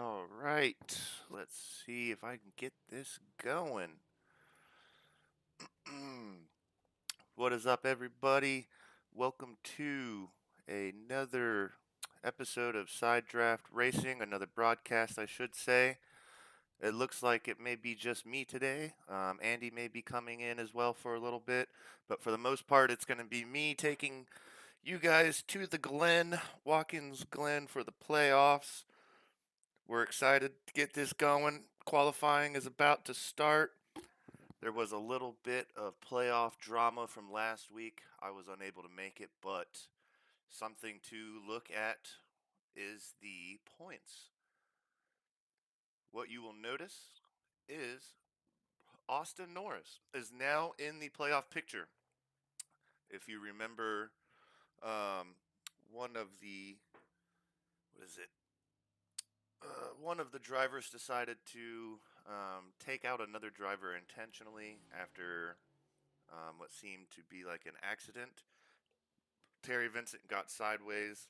All right, let's see if I can get this going. What is up, everybody? Welcome to another episode of Side Draft Racing, another broadcast, I should say. It looks like it may be just me today. Andy may be coming in as well for a little bit, but for the most part, it's going to be me taking you guys to the Glen, Watkins Glen, for the playoffs. We're excited to get this going. Qualifying is about to start. There was a little bit of playoff drama from last week. I was unable to make it, but something to look at is the points. What you will notice is Austin Norris is now in the playoff picture. If you remember, one of the what is it? One of the drivers decided to take out another driver intentionally after what seemed to be like an accident. Terry Vincent got sideways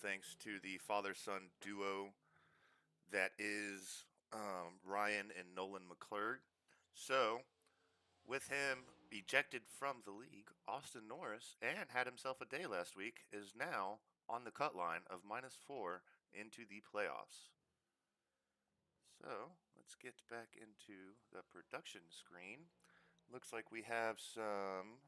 thanks to the father-son duo that is Ryan and Nolan McClurg. So, with him ejected from the league, Austin Norris, and had himself a day last week, is now on the cut line of -4 into the playoffs. So, let's get back into the production screen. Looks like we have some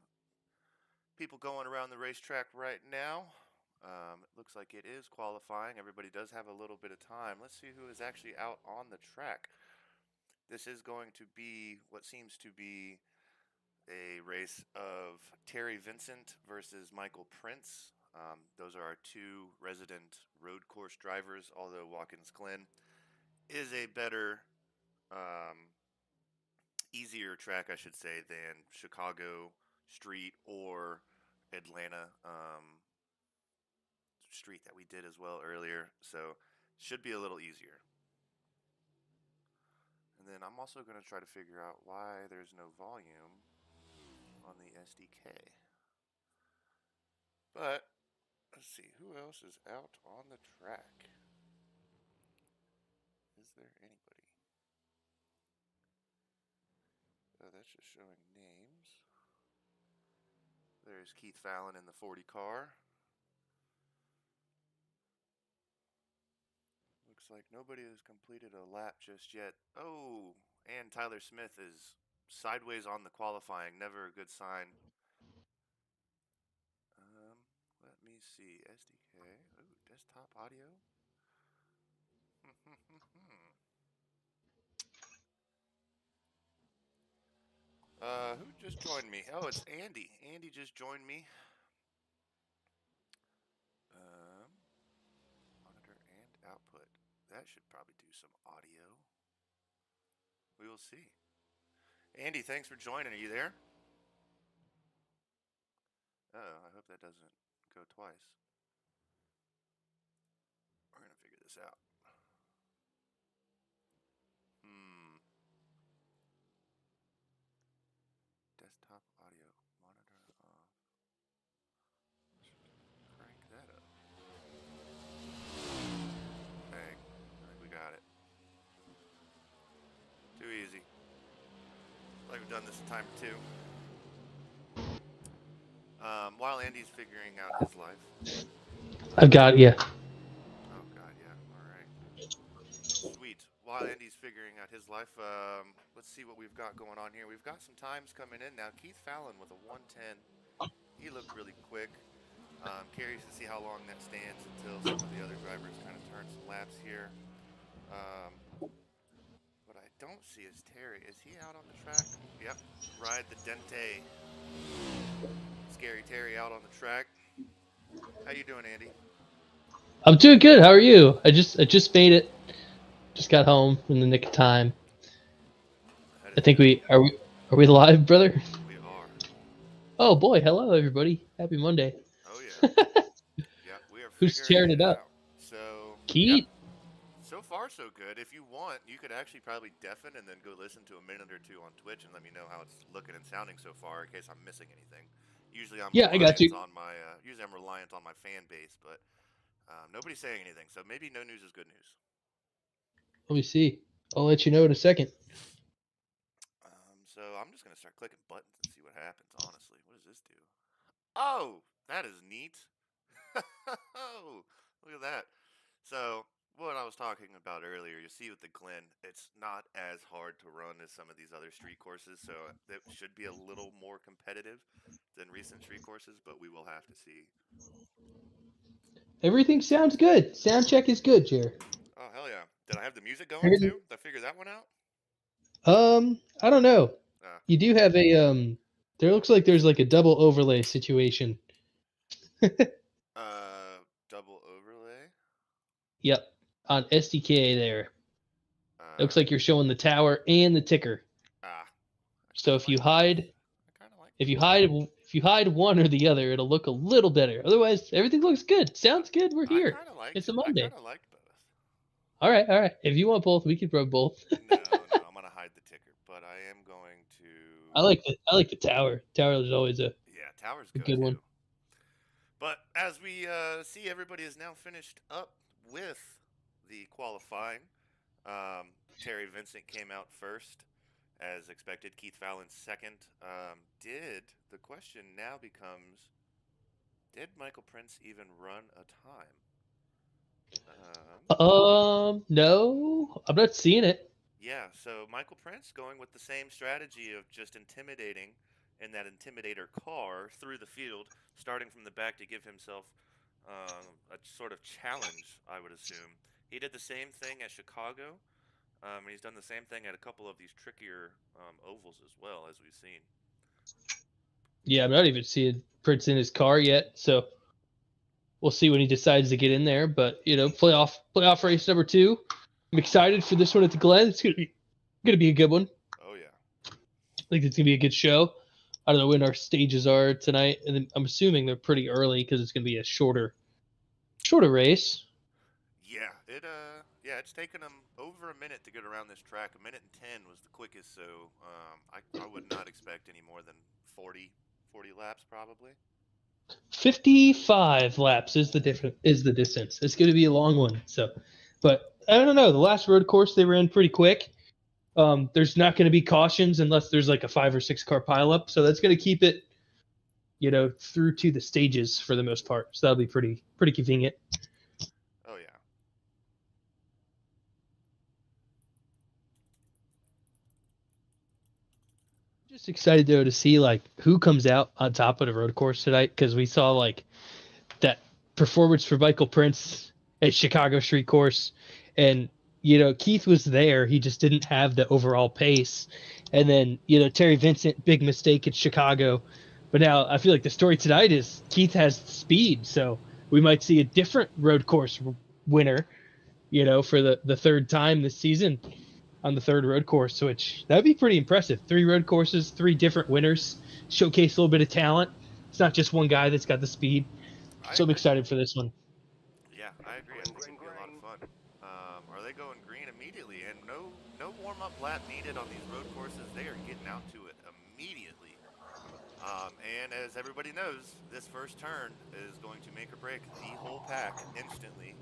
people going around the racetrack right now. It looks like it is qualifying. Everybody does have a little bit of time. Let's see who is actually out on the track. This is going to be what seems to be a race of Terry Vincent versus Michael Prince. Those are our two resident road course drivers, although Watkins Glen is a better, easier track, I should say, than Chicago Street or Atlanta Street that we did as well earlier. So should be a little easier. And then I'm also going to try to figure out why there's no volume on the SDK. But let's see, who else is out on the track? Is there anybody? Oh, that's just showing names. There's Keith Fallon in the 40 car. Looks like nobody has completed a lap just yet. Oh, and Tyler Smith is sideways on the qualifying. Never a good sign. Let me see. SDK. Ooh, desktop audio. Who just joined me? Oh, it's Andy. Andy just joined me. Monitor and output. That should probably do some audio. We will see. Andy, thanks for joining. Are you there? Oh, I hope that doesn't go twice. We're going to figure this out. Desktop audio. Monitor off. Crank that up. Dang. I think we got it. Too easy. Like we've done this a time or two. While Andy's figuring out his life. I've got you. Oh, God, yeah. All right. Sweet. While Andy's figuring out his life, let's see what we've got going on here. We've got some times coming in now. Keith Fallon with a 1:10. He looked really quick. Curious to see how long that stands until some of the other drivers kind of turn some laps here. What I don't see is Terry. Is he out on the track? Yep. Ride the Dente. Scary Terry out on the track. How you doing, Andy? I'm doing good. How are you? I just made it. Just got home in the nick of time. I think good. are we live, brother? We are. Oh boy, hello everybody. Happy Monday. Oh yeah. Yeah, we are Who's figuring tearing it it up? out. So, yep. Keith? So far, so good. If you want, you could actually probably deafen and then go listen to a minute or two on Twitch and let me know how it's looking and sounding so far in case I'm missing anything. Usually, I'm Yeah, I got reliant you. on my usually I'm reliant on my fan base, but nobody's saying anything. So maybe no news is good news. Let me see. I'll let you know in a second. So I'm just gonna start clicking buttons and see what happens. Honestly, what does this do? Oh, that is neat. Oh, look at that. So what I was talking about earlier, you see with the Glen, it's not as hard to run as some of these other street courses, so it should be a little more competitive than recent street courses, but we will have to see. Everything sounds good. Sound check is good, Jer. Oh hell yeah! Did I have the music going Everything. too? Did I figure that one out? I don't know. Uh, You do have a There looks like there's like a double overlay situation. double overlay. Yep, on SDK there. It looks Uh, like you're showing the tower and the ticker. ah, I So kind of if you like both. hide, I kind of like if you both. hide, if you hide one or the other, it'll look a little better. Otherwise, everything looks good. Sounds good. We're I here. kind of liked. It's a I Monday. kind of liked both. All right, all right. If you want both, we can rub both. No, no, I'm gonna hide the ticker, but I am going to. I like the tower. Tower is always Yeah, towers a go good one. too. But as we see, everybody is now finished up with the qualifying. Terry Vincent came out first, as expected. Keith Fallon second. Did the question now becomes: did Michael Prince even run a time? No, I'm not seeing it. Yeah, so Michael Prince going with the same strategy of just intimidating in that intimidator car through the field, starting from the back to give himself a sort of challenge, I would assume. He did the same thing at Chicago, and he's done the same thing at a couple of these trickier ovals as well, as we've seen. Yeah, I'm not even seeing Prince in his car yet. So we'll see when he decides to get in there. But playoff race number 2. I'm excited for this one at the Glen. It's gonna be a good one. Oh, yeah. I think it's gonna be a good show. I don't know when our stages are tonight, and then I'm assuming they're pretty early because it's gonna be a shorter race. Yeah, it's taken him over a minute to get around this track. A minute and 10 was the quickest, so I would not expect any more than 40 laps probably. 55 laps is the distance. It's going to be a long one. So, but I don't know. The last road course they ran pretty quick. There's not going to be cautions unless there's like a 5 or 6 car pileup. So that's going to keep it, through to the stages for the most part. So that'll be pretty convenient. Oh yeah. Just excited though to see like who comes out on top of the road course tonight because we saw like that performance for Michael Prince at Chicago Street Course, and Keith was there. He just didn't have the overall pace, and then Terry Vincent, big mistake at Chicago, but now I feel like the story tonight is Keith has speed, so we might see a different road course winner, for the third time this season on the third road course, which that'd be pretty impressive. 3 road courses, 3 different winners, showcase a little bit of talent. It's not just one guy that's got the speed. I So I'm agree. excited for this one. Yeah, I agree. I think it'd be a lot of fun. Are they going green immediately? And no warm up lap needed on these road courses. They are getting out to it immediately. And as everybody knows, this first turn is going to make or break the whole pack instantly.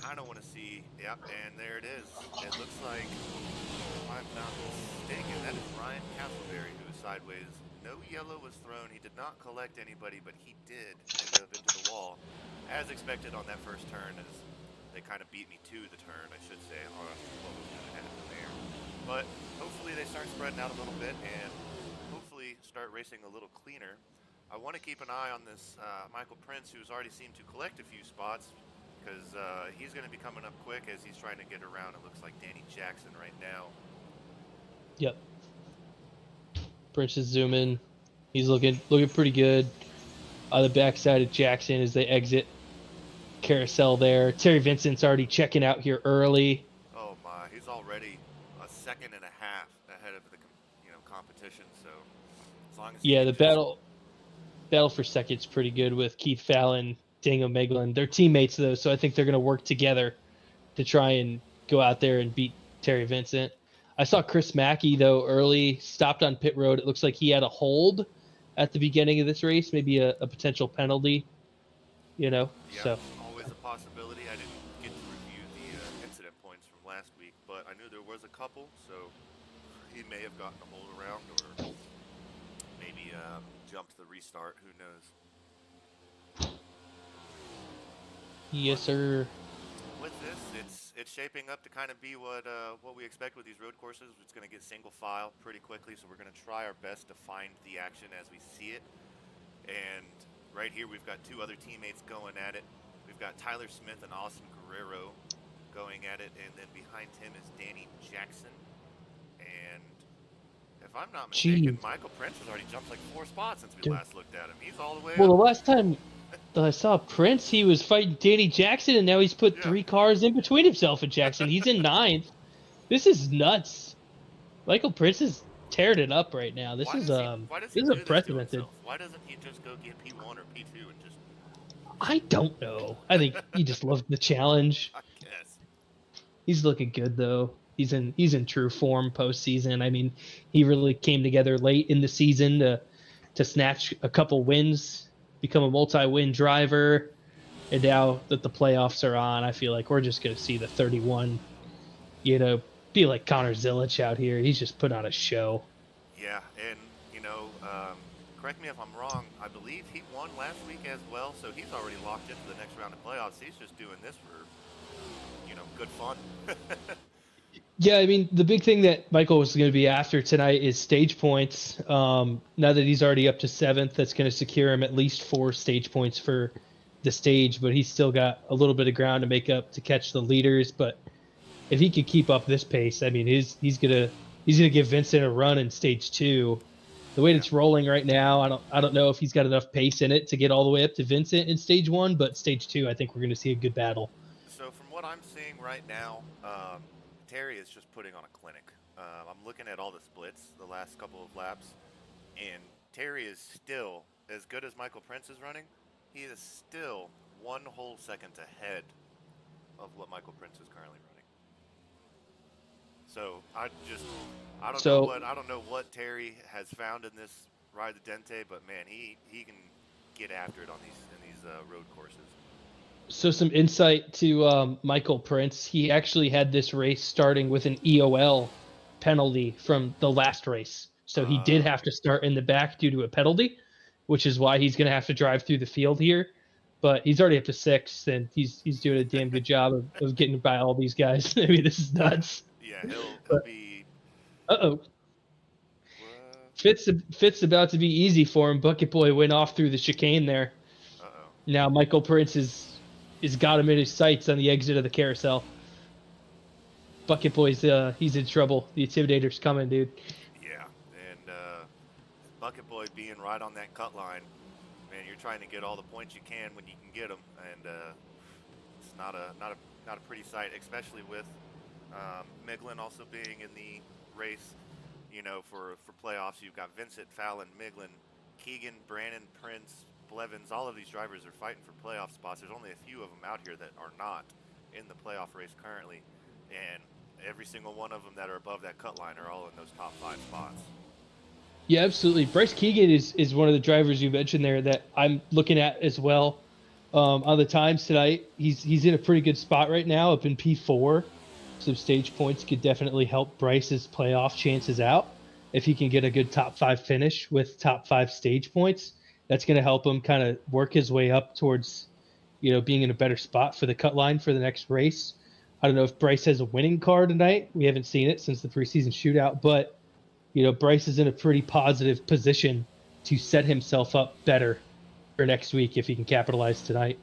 Kind of want to see. Yep, and there it is. It looks like, if I'm not mistaken, that is Ryan Castleberry who is sideways. No yellow was thrown. He did not collect anybody, but he did end up into the wall, as expected on that first turn. As they kind of beat me to the turn, I should say, on what was going to happen there. But hopefully they start spreading out a little bit and hopefully start racing a little cleaner. I want to keep an eye on this Michael Prince, who's already seemed to collect a few spots, because he's going to be coming up quick as he's trying to get around. It looks like Danny Jackson right now. Yep. Prince is zooming. He's looking pretty good. On the backside of Jackson as they exit carousel there. Terry Vincent's already checking out here early. Oh my, he's already a second and a half ahead of the competition. So as long as he Yeah, can the just battle for second's pretty good with Keith Fallon, Dango Meglin. They're teammates though, so I think they're going to work together to try and go out there and beat Terry Vincent. I saw Chris Mackey though early, stopped on pit road. It looks like he had a hold at the beginning of this race, maybe a potential penalty. yeah, So always a possibility. I didn't get to review the incident points from couple, so he may have gotten a hold around or maybe jumped the restart. Who knows? Yes, But sir. with this, it's shaping up to kind of be what we expect with these road courses. It's going to get single file pretty quickly, so we're going to try our best to find the action as we see it. And right here, we've got two other teammates going at it. We've got Tyler Smith and Austin Guerrero going at it, and then behind him is Danny Jackson. And if I'm not mistaken, Jeez, Michael Prince has already jumped like 4 spots since we dude. last looked at him. He's all the way Well, up. the last time that I saw Prince, he was fighting Danny Jackson, and now he's put Yeah. 3 cars in between himself and Jackson. He's in ninth. This is nuts. Michael Prince is tearing it up right now. This Why is does he? Why does he do this to unprecedented. himself? Why doesn't he just go get P1 or P2 and just? I don't know. I think he just loves the challenge. I guess. He's looking good though. He's in true form postseason. I mean, he really came together late in the season to snatch a couple wins, become a multi-win driver, and now that the playoffs are on, I feel like we're just gonna see the 31, you know, be like Connor Zilic out here. He's just put on a show. Yeah, and correct me if I'm wrong. I believe he won last week as well, so he's already locked into the next round of playoffs. He's just doing this for good fun. Yeah, I mean, the big thing that Michael was going to be after tonight is stage points. Now that he's already up to seventh, that's going to secure him at least 4 stage points for the stage, but he's still got a little bit of ground to make up to catch the leaders. But if he could keep up this pace, I mean, he's gonna give Vincent a run in stage 2. The way Yeah. it's rolling right now, I don't know if he's got enough pace in it to get all the way up to Vincent in stage 1, but stage 2, I think we're going to see a good battle. So from what I'm seeing right now, Terry is just putting on a clinic. I'm looking at all the splits the last couple of laps, and Terry is still as good as Michael Prince is running. He is still 1 whole second ahead of what Michael Prince is currently running. So So I don't know what Terry has found in this Ride the Dente, but man, he can get after it on these road courses. So some insight to Michael Prince. He actually had this race starting with an EOL penalty from the last race. So he did have to start in the back due to a penalty, which is why he's going to have to drive through the field here. But he's already up to 6th, and he's doing a damn good job of getting by all these guys. I mean, this is Yeah, nuts. yeah, he'll But be. uh-oh. What? Fitz about to be easy for him. Bucket Boy went off through the chicane there. Uh-oh. Now Michael Prince is got him in his sights on the exit of the carousel. Bucket Boy's he's in trouble. The Intimidator's coming, dude. Yeah, and Bucket Boy being right on that cut line, man, you're trying to get all the points you can when you can get them, and it's not a pretty sight, especially with Miglin also being in the race. For playoffs, you've got Vincent, Fallon, Miglin, Keegan, Brandon, Prince, Blevins. All of these drivers are fighting for playoff spots. There's only a few of them out here that are not in the playoff race currently, and every single one of them that are above that cut line are all in those top 5 spots. Yeah, absolutely. Bryce Keegan is one of the drivers you mentioned there that I'm looking at as well. On the times tonight, he's in a pretty good spot right now, up in P4. Some stage points could definitely help Bryce's playoff chances out. If he can get a good top 5 finish with top 5 stage points, that's going to help him kind of work his way up towards, being in a better spot for the cut line for the next race. I don't know if Bryce has a winning car tonight. We haven't seen it since the preseason shootout, but Bryce is in a pretty positive position to set himself up better for next week if he can capitalize tonight.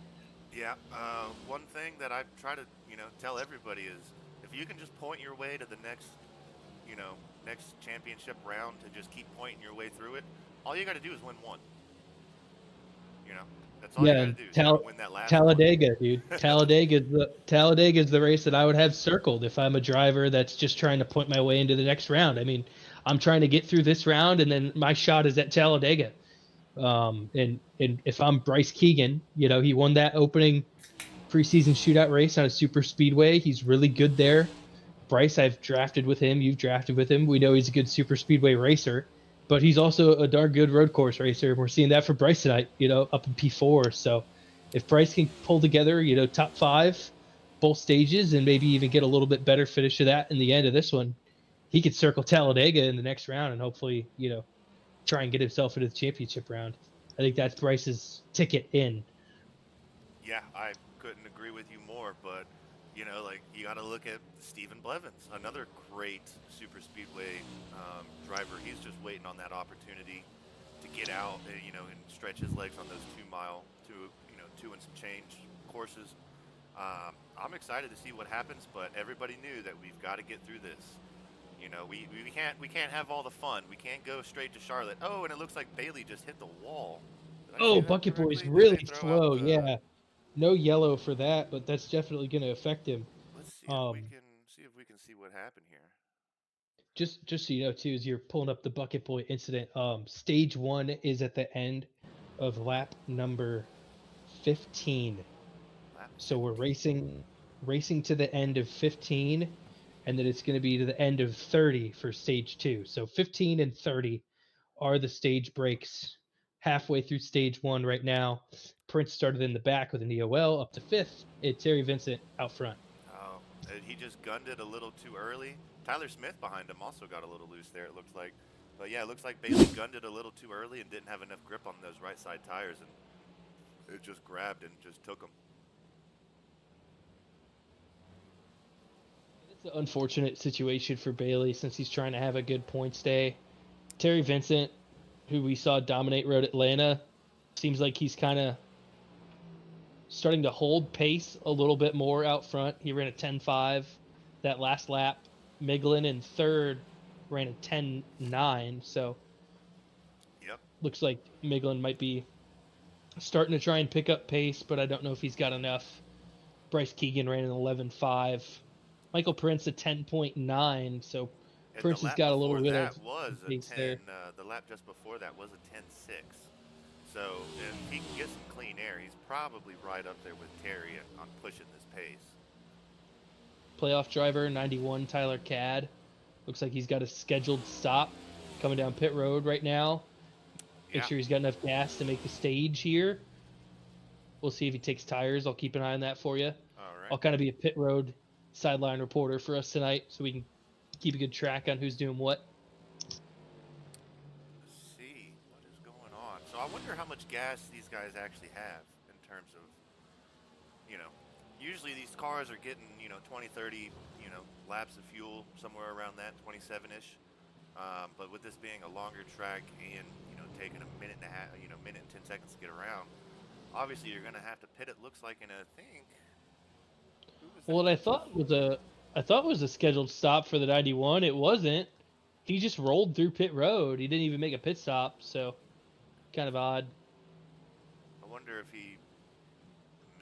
Yeah. One thing that I try to tell everybody is if you can just point your way to the next championship round and just keep pointing your way through it, all you got to do is win one. That's all you Yeah, got to and do is you got to win that last one. Talladega, dude. Talladaga's the race that I would have circled if I'm a driver that's just trying to point my way into the next round. I mean, I'm trying to get through this round, and then my shot is at Talladega. And if I'm Bryce Keegan, he won that opening preseason shootout race on a super speedway. He's really good there. Bryce, I've drafted with him. You've drafted with him. We know he's a good super speedway racer, but he's also a darn good road course racer. We're seeing that for Bryce tonight, up in P4. So if Bryce can pull together, top 5, both stages and maybe even get a little bit better finish of that in the end of this one, he could circle Talladega in the next round and hopefully, try and get himself into the championship round. I think that's Bryce's ticket in. Yeah, I couldn't agree with you more. But like you got to look at Stephen Blevins, another great super speedway driver. He's just waiting on that opportunity to get out, and stretch his legs on those 2 mile, two and some change courses. I'm excited to see what happens, but everybody knew that we've got to get through this. We can't have all the fun. We can't go straight to Charlotte. Oh, and it looks like Bailey just hit the wall. Did I see Oh, that Bucket Boy's correctly? Did they really throw out slow. the? Yeah, no yellow for that, but that's definitely going to affect him. Let's see if we Um, can see what happened here. just so you know too, as you're pulling up the Bucket Boy incident, stage one is at the end of lap number 15. Lap So we're 15. racing to the end of 15, and then it's going to be to the end of 30 for stage two. So 15 and 30 are the stage breaks halfway through stage one right now. Prince started in the back with an EOL up to fifth. It's Terry Vincent out front. Oh, he just gunned it a little too early. Tyler Smith behind him also got a little loose there. It looks like, but yeah, it looks like Bailey gunned it a little too early and didn't have enough grip on those right side tires, and it just grabbed and just took him. It's an unfortunate situation for Bailey since he's trying to have a good points day. Terry Vincent, who we saw dominate Road Atlanta, seems like he's kind of starting to hold pace a little bit more out front. He ran a 10.5 that last lap. Miglin in third ran a 10.9. So Yep. looks like Miglin might be starting to try and pick up pace, but I don't know if he's got enough. Bryce Keegan ran an 11.5. Michael Prince a 10.9. So And the Prince has lap got a little before bit of that was a pace there. 10. The lap just before that was a 10.6. So if he can get some clean air, he's probably right up there with Terry on pushing this pace. Playoff driver 91 Tyler Cad. Looks like he's got a scheduled stop coming down pit road right now. Make Yeah. sure he's got enough gas to make the stage here. We'll see if he takes tires. I'll keep an eye on that for you. All right. I'll kind of be a pit road sideline reporter for us tonight so we can keep a good track on who's doing what. Let's see what is going on. So I wonder how much gas these guys actually have in terms of, you know, usually these cars are getting, 20, 30, laps of fuel, somewhere around that, 27-ish. But with this being a longer track and, taking a minute and a half, minute and 10 seconds to get around, obviously you're going to have to pit, it looks like, in a think. Who was Well, that what I that just. thought was a scheduled stop for the 91. It wasn't. He just rolled through pit road. He didn't even make a pit stop, so kind of odd. I wonder if he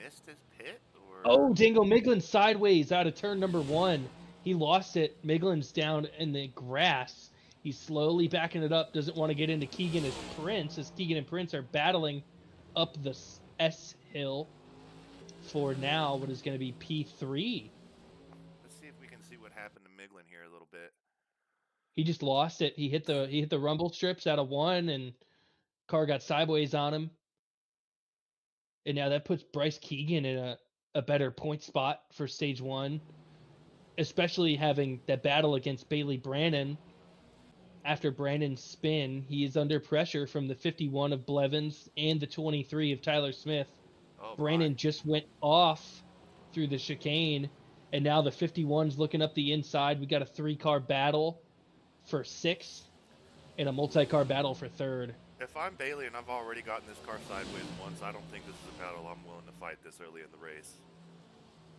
missed his pit Oh, or. Dingo Miglin sideways out of turn number one. He lost it. Miglin's down in the grass. He's slowly backing it up. Doesn't want to get into Keegan as Prince, as Keegan and Prince are battling up the S hill for now what is going to be P3. Let's see if we can see what happened to Miglin here a little bit. He just lost it. He hit the rumble strips out of one, and car got sideways on him. And now that puts Bryce Keegan in a better point spot for stage one, especially having that battle against Bailey Brannon. After Brandon's spin, he is under pressure from the 51 of Blevins and the 23 of Tyler Smith. Oh my. Brandon just went off through the chicane, and now the 51's looking up the inside. We got a 3-car battle for sixth and a multi-car battle for third. If I'm Bailey and I've already gotten this car sideways once, I don't think this is a battle I'm willing to fight this early in the race.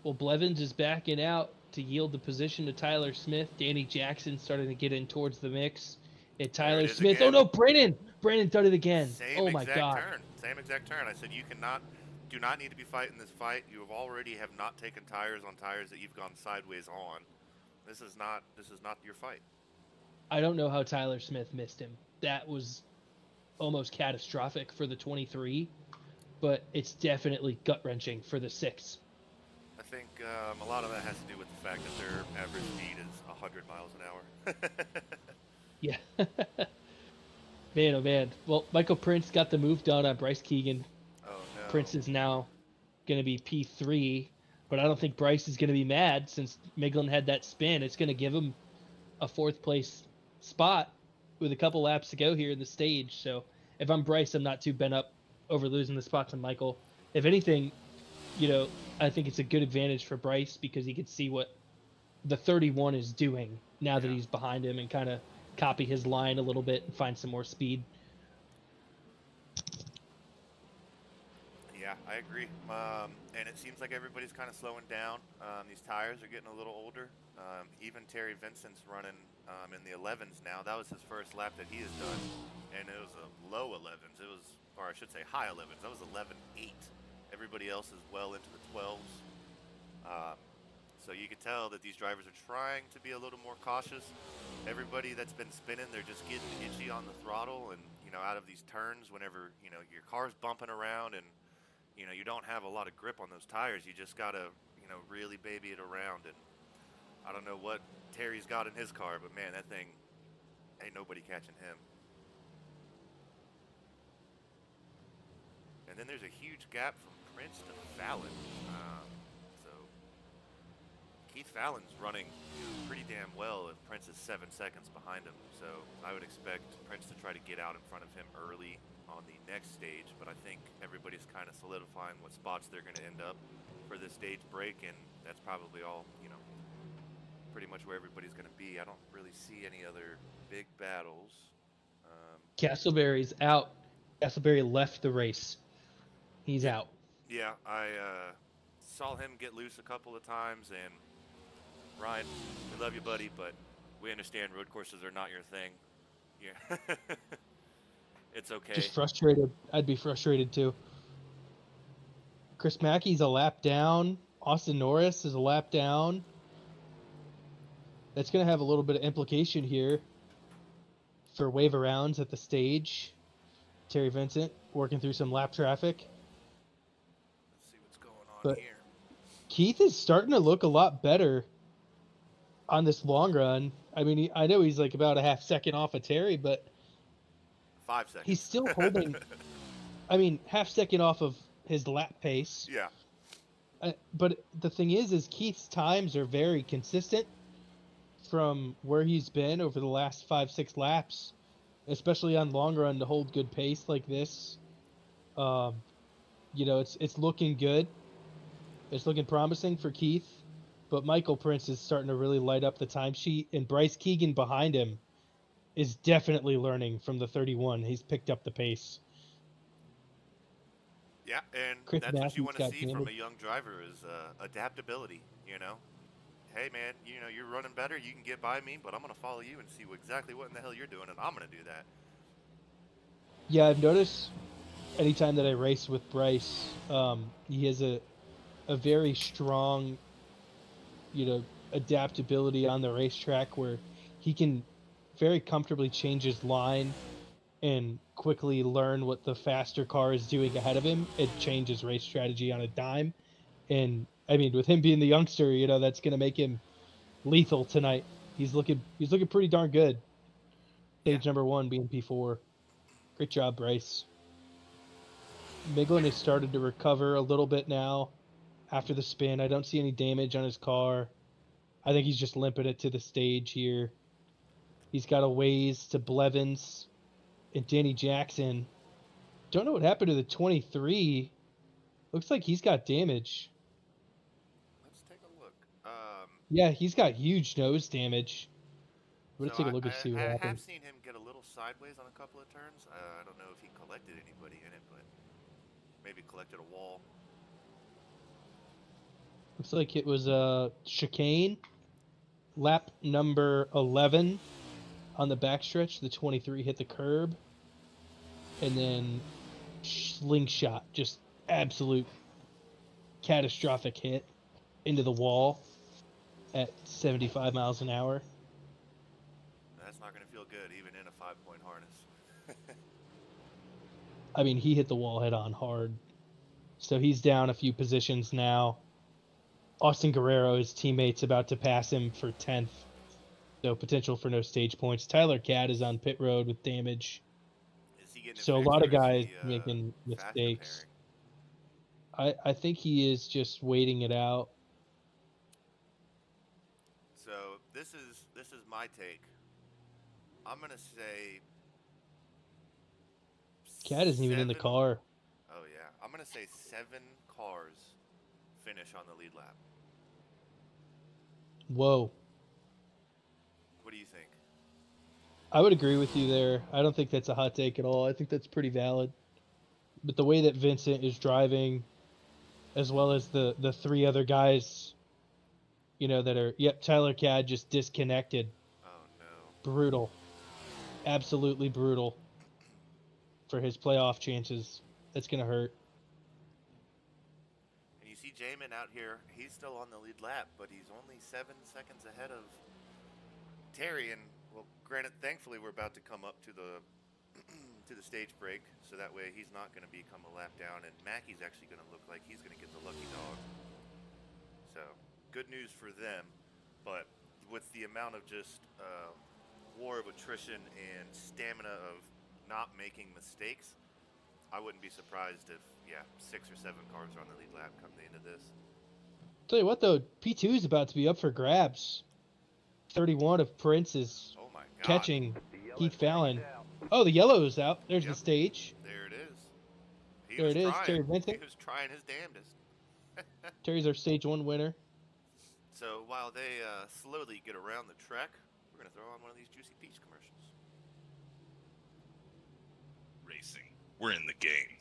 Well, Blevins is backing out to yield the position to Tyler Smith. Danny Jackson starting to get in towards the mix. And There it Tyler is Smith. Oh again. no, Brandon! Brandon done it again. Same Oh my exact God. turn. Same exact turn. I said you do not need to be fighting this fight. You have not taken tires on tires that you've gone sideways on. This is not your fight. I don't know how Tyler Smith missed him. That was almost catastrophic for the 23, but it's definitely gut wrenching for the 6. I think a lot of that has to do with the fact that their average speed is 100 miles an hour. Yeah. Man, oh man. Well, Michael Prince got the move done on Bryce Keegan. Oh Prince no. is now going to be P3. but I don't think Bryce is going to be mad since Miglin had that spin. It's going to give him a fourth place spot with a couple laps to go here in the stage. So if I'm Bryce, I'm not too bent up over losing the spot to Michael. If anything, I think it's a good advantage for Bryce because he could see what the 31 is doing now that Yeah. he's behind him and kind of copy his line a little bit and find some more speed. Yeah, I agree. And it seems like everybody's kind of slowing down. These tires are getting a little older. Even Terry Vincent's running in the 11s now. That was his first lap that he has done, and it was a low 11s. It was, or I should say, high 11s. That was 11.8. Everybody else is well into the 12s. Um, so you can tell that these drivers are trying to be a little more cautious. Everybody that's been spinning, they're just getting itchy on the throttle, and out of these turns, whenever your car's bumping around and you don't have a lot of grip on those tires. You just gotta, really baby it around. And I don't know what Terry's got in his car, but man, that thing ain't nobody catching him. And then there's a huge gap from Prince to Fallon. So Keith Fallon's running pretty damn well, and Prince is 7 seconds behind him. So I would expect Prince to try to get out in front of him early on the next stage, but I think everybody's kind of solidifying what spots they're going to end up for this stage break, and that's probably all, pretty much where everybody's going to be. I don't really see any other big battles. Castleberry's out. Castleberry left the race. He's Yeah, out. yeah, I saw him get loose a couple of times, and Ryan, we love you, buddy, but we understand road courses are not your thing. Yeah, it's Just okay. frustrated. I'd be frustrated too. Chris Mackey's a lap down. Austin Norris is a lap down. That's going to have a little bit of implication here for wave arounds at the stage. Terry Vincent working through some lap traffic. Let's see what's going on But here. Keith is starting to look a lot better on this long run. I mean, I know he's like about a half second off of Terry, but 5 seconds. he's still holding. I mean, half second off of his lap pace. Yeah. But the thing is Keith's times are very consistent from where he's been over the last 5-6 laps, especially on long run to hold good pace like this. Um, it's looking good. It's looking promising for Keith, but Michael Prince is starting to really light up the timesheet, and Bryce Keegan behind him is definitely learning from the 31. He's picked up the pace. Yeah, and Chris that's what you Matthews want to got see from damage. a young driver is adaptability. Hey man, you're running better. You can get by me, but I'm gonna follow you and see exactly what in the hell you're doing, and I'm gonna do that. Yeah, I've noticed anytime that I race with Bryce, he has a very strong, adaptability on the racetrack where he can very comfortably change his line and quickly learn what the faster car is doing ahead of him and change his race strategy on a dime. And I mean, with him being the youngster, that's going to make him lethal tonight. He's looking pretty darn good. Yeah, Stage number 1 being P4. Great job, Bryce. Miglin has started to recover a little bit now after the spin. I don't see any damage on his car. I think he's just limping it to the stage here. He's got a ways to Blevins and Danny Jackson. Don't know what happened to the 23. Looks like he's got damage. let's take a look. Yeah, he's got huge nose damage. I'm So gonna take a I, look and see I, what I have happened. seen him get a little sideways on a couple of turns. I don't know if he collected anybody in it, but maybe collected a wall. Looks like it was a chicane. Lap number 11 on the backstretch. The 23 hit the curb. And then slingshot. Just absolute catastrophic hit into the wall at 75 miles an hour. That's not gonna feel good, even in a 5-point harness. I mean, he hit the wall head on hard. So he's down a few positions now. Austin Guerrero, his teammate's about to pass him for 10th. So potential for no stage points. Tyler Catt is on pit road with damage. Is he getting it So a fixed, lot of or is guys he making fast mistakes. repairing? I think he is just waiting it out. this is my take. I'm gonna say Cat isn't even in the 7. car. Oh yeah, I'm gonna say 7 cars finish on the lead lap. Whoa. What do you think? I would agree with you there. I don't think that's a hot take at all. I think that's pretty valid. But the way that Vincent is driving, as well as the three other guys, that are Tyler Cad just disconnected. Oh no. Brutal. Absolutely brutal for his playoff chances. That's gonna hurt. And you see Jamin out here. He's still on the lead lap, but he's only 7 seconds ahead of Terry. And well, granted, thankfully we're about to come up to the to the stage break, so that way he's not going to become a lap down, and Mackey's actually going to look like he's going to get the lucky dog. So good news for them, but with the amount of just war of attrition and stamina of not making mistakes, I wouldn't be surprised if 6 or 7 cars are on the lead lap come the end of this. Tell you what though, P2 is about to be up for grabs. 31 of Prince is Oh my God! catching Keith Fallon. Oh, the yellow is out. There's the Yep, stage. there it is. He There was it is. trying. Terry He Vincent. was trying his damnedest. Terry's our stage 1 winner. So while they slowly get around the track, we're going to throw on one of these Juicy Peach commercials. Racing. We're in the game.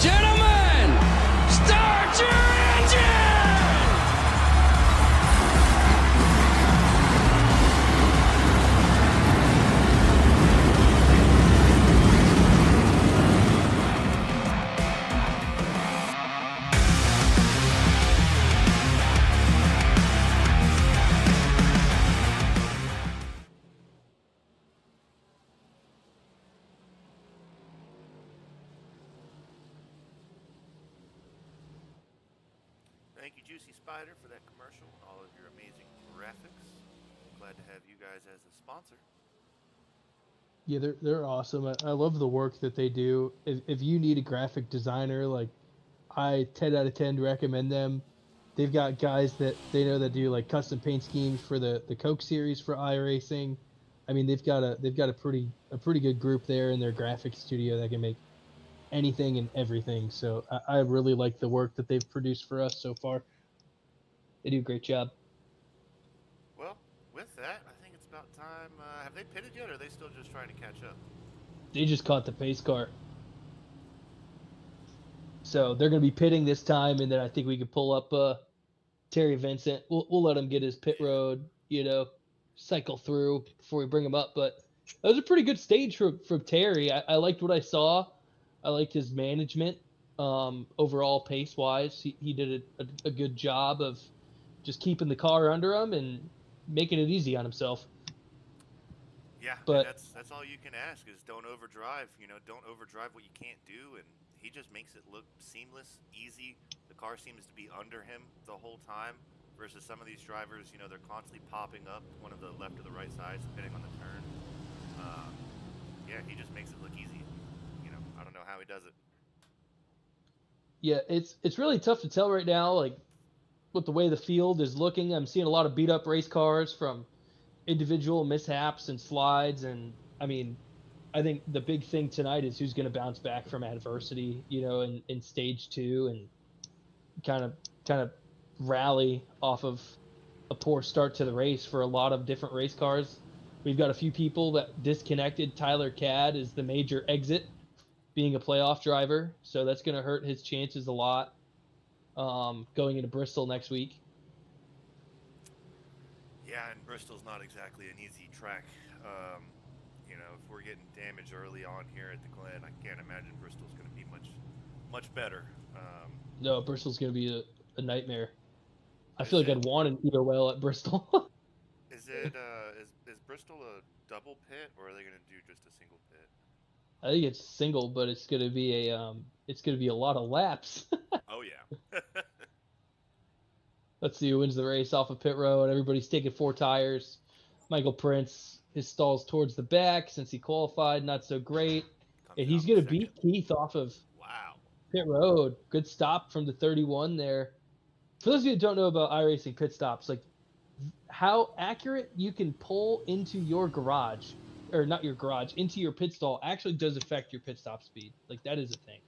Gentlemen, start your engine! Thank you, Juicy Spider, for that commercial and all of your amazing graphics. Glad to have you guys as a sponsor. Yeah, they're awesome. I love the work that they do. If you need a graphic designer, like I 10 out of 10 recommend them. They've got guys that they know that do like custom paint schemes for the Coke series for iRacing. I mean, they've got a pretty good group there in their graphics studio that can make anything and everything. So I really like the work that they've produced for us so far. They do a great job. Well, with that, I think it's about time. Have they pitted yet, or are they still just trying to catch up? They just caught the pace car. So they're going to be pitting this time, and then I think we could pull up Terry Vincent. We'll let him get his pit Yeah. road, cycle through before we bring him up. But that was a pretty good stage from Terry. I liked what I saw. I liked his management. Overall pace wise, he did a good job of just keeping the car under him and making it easy on himself. Yeah, and But that's all you can ask is don't overdrive. Don't overdrive what you can't do, and he just makes it look seamless, easy. The car seems to be under him the whole time. Versus some of these drivers, they're constantly popping up one of the left or the right sides, depending on the turn. Yeah, he just makes it look easy. I don't know how he does it. yeah, it's really tough to tell right now, like with the way the field is looking. I'm seeing a lot of beat up race cars from individual mishaps and slides, and I mean, I think the big thing tonight is who's going to bounce back from adversity, in stage 2 and kind of rally off of a poor start to the race for a lot of different race cars. We've got a few people that disconnected. Tyler Cad is the major exit, being a playoff driver, so that's going to hurt his chances a lot going into Bristol next week. Yeah, and Bristol's not exactly an easy track. if we're getting damage early on here at the Glen, I can't imagine Bristol's going to be much better. No, Bristol's going to be a nightmare. I Is feel like it I'd want an either well at Bristol. is Bristol a double pit, or are they going to do just a single pit? I think it's single, but it's going to be a lot of laps. Oh yeah. Let's see who wins the race off of pit road. Everybody's taking 4 tires. Michael Prince, his stalls towards the back since he qualified, not so great. Comes And out he's in going to second. beat Keith off of Wow. pit road. Good stop from the 31 there. For those of you who don't know about iRacing pit stops, like how accurate you can pull into your garage, or not your garage, into your pit stall actually does affect your pit stop speed. Like that is a thing.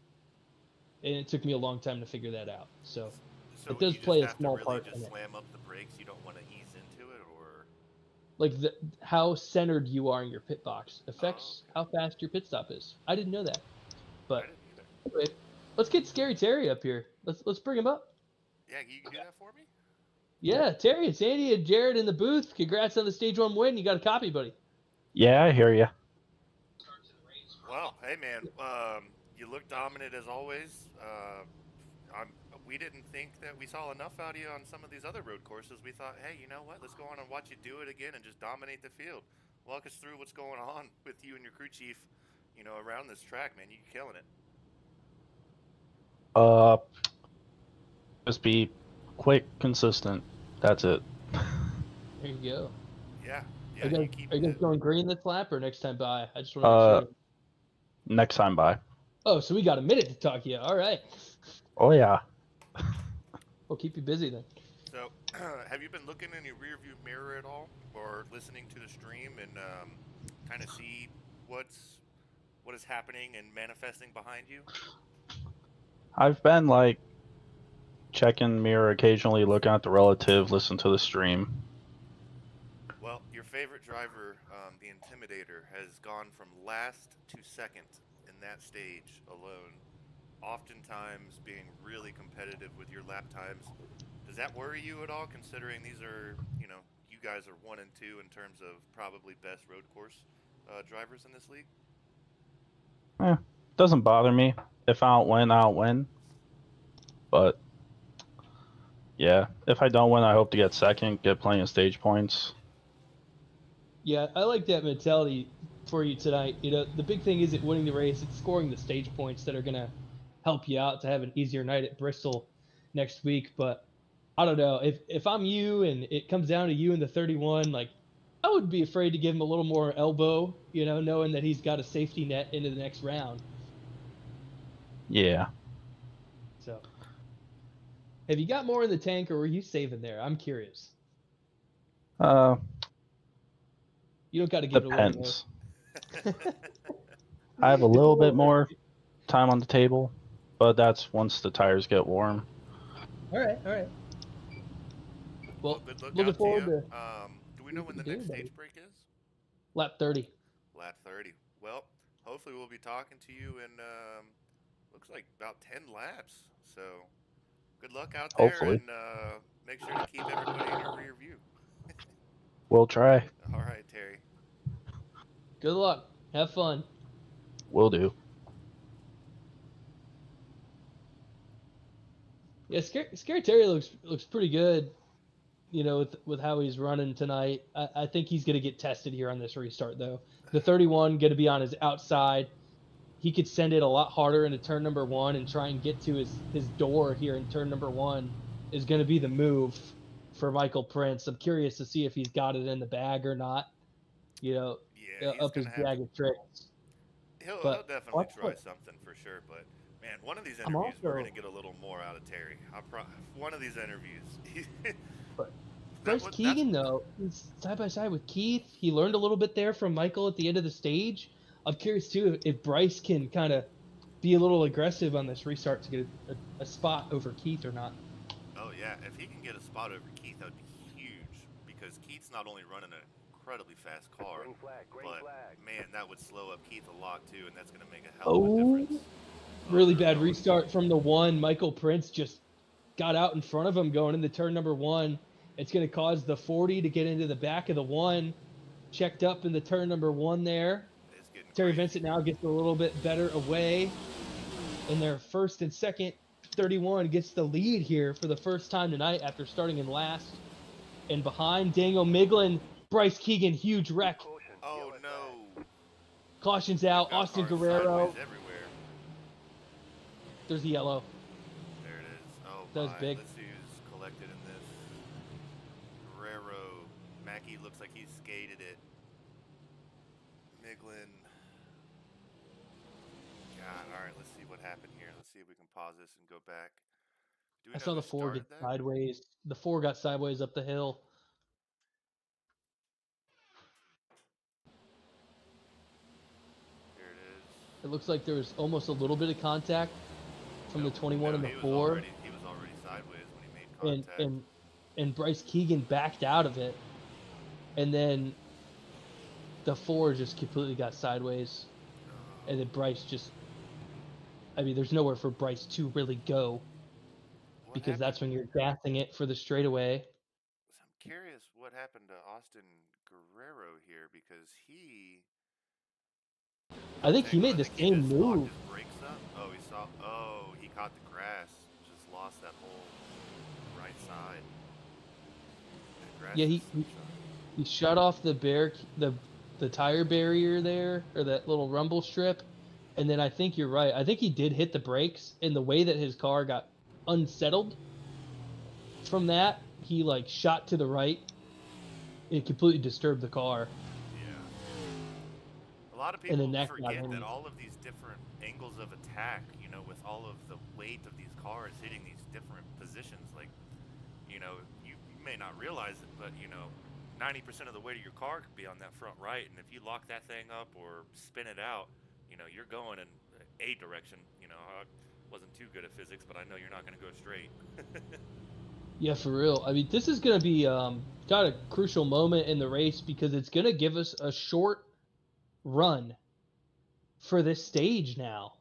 And it took me a long time to figure that out. So So it does you just play a have to small really part in just it. slam up the brakes. You don't want to ease into it, or Like how centered you are in your pit box affects okay. how fast your pit stop is. I didn't know that. I But didn't either. anyway, let's get Scary Terry up here. Let's bring him up. Yeah, you can do that for me. Yeah, Terry, it's Andy and Jared in the booth. Congrats on the stage 1 win. You got a copy, buddy. Yeah, I hear you. Well, hey man, you look dominant as always. We didn't think that we saw enough out of you on some of these other road courses. We thought, hey, you know what? Let's go on and watch you do it again and just dominate the field. Walk us through what's going on with you and your crew chief, around this track, man. You're killing it. Just be quick, consistent. That's it. There you go. Yeah, Are you you guys, keep are you guys it. going green this lap or next time by? I just want to make sure. Next time by. Oh, so we got a minute to talk to you. All right. Oh yeah. We'll keep you busy then. So, have you been looking in your rearview mirror at all, or listening to the stream and kind of see what is happening and manifesting behind you? I've been like checking mirror occasionally, looking at the relative, listen to the stream. Well, your favorite driver, the Intimidator, has gone from last to second in that stage alone, oftentimes being really competitive with your lap times. Does that worry you at all, considering these are, you guys are 1 and 2 in terms of probably best road course drivers in this league? Doesn't bother me. If I don't win, I don't win. But yeah, if I don't win, I hope to get second, get plenty of stage points. Yeah, I like that mentality for you tonight. The big thing isn't winning the race; it's scoring the stage points that are gonna help you out to have an easier night at Bristol next week. But I don't know if I'm you and it comes down to you in the 31, like I would be afraid to give him a little more elbow, knowing that he's got a safety net into the next round. Yeah. So, have you got more in the tank, or were you saving there? I'm curious. You don't got to give Depends. it away more. I have a little bit more time on the table, but that's once the tires get warm. All right. Well, good look looking out forward to you. to Do we know when the next stage break is? lap 30. Lap 30. Well, hopefully we'll be talking to you in looks like about 10 laps. So good luck out there. Hopefully. And make sure to keep everybody in your rear view. We'll try. All right, Terry. Good luck. Have fun. Will do. Yeah, Scary Terry looks pretty good, with how he's running tonight. I think he's going to get tested here on this restart, though. The 31 going to be on his outside. He could send it a lot harder into turn number 1 and try and get to his door here in turn number 1 is going to be the move for Michael Prince. I'm curious to see if he's got it in the bag or not, up his bag of tricks. He'll definitely try something for sure, but man, one of these interviews we're going to get a little more out of Terry. One of these interviews. Bryce Keegan, though, is side by side with Keith. He learned a little bit there from Michael at the end of the stage. I'm curious, too, if Bryce can kind of be a little aggressive on this restart to get a spot over Keith or not. Oh, yeah. If he can get a spot over Keith, that would be huge, because Keith's not only running an incredibly fast car, but, man, that would slow up Keith a lot, too, and that's going to make a hell of a difference. Really bad restart from the 1. Michael Prince just got out in front of him going into turn number 1. It's going to cause the 40 to get into the back of the 1. Checked up in the turn number 1 there. Terry Vincent now gets a little bit better away in their first and second. 31 gets the lead here for the first time tonight after starting in last. And behind Daniel Miglin, Bryce Keegan, huge wreck. Oh no! Cautions We've out. got Austin cars Guerrero. sideways everywhere. There's the yellow. There it is. Oh That was my! big. Let's see who's collected in this. Guerrero. Mackey looks like he skated it. Miglin. God, all right. Let's see what happened here. Let's see if we can pause this and go back. Do we I know saw who the 4 get started that? sideways. The 4 got sideways up the hill. Here it is. It looks like there was almost a little bit of contact from the 21 and the he 4. He was already sideways when he made and contact. and Bryce Keegan backed out of it, and then the 4 just completely got sideways, and then Bryce just, I mean, there's nowhere for Bryce to really go What because that's when happened? you're gassing it for the straightaway. I'm curious what happened to Austin Guerrero here because he. I think he made the He same just locked move. his brakes up. Oh, he saw. Oh, he caught the grass. Just lost that whole right side. That grass Yeah, is so sharp. he shut off the tire barrier there, or that little rumble strip, and then I think you're right. I think he did hit the brakes, and the way that his car got unsettled from that, he like shot to the right. It completely disturbed the car. Yeah. A lot of And people then that got forget him. that all of these different angles of attack, you know, with all of the weight of these cars hitting these different positions, like, you know, you may not realize it, but, you know, 90% of the weight of your car could be on that front right, and if you lock that thing up or spin it out, you know, you're going in a direction. You know, I wasn't too good at physics, but I know you're not going to go straight. Yeah, for real. I mean, this is going to be got a crucial moment in the race because it's going to give us a short run for this stage now.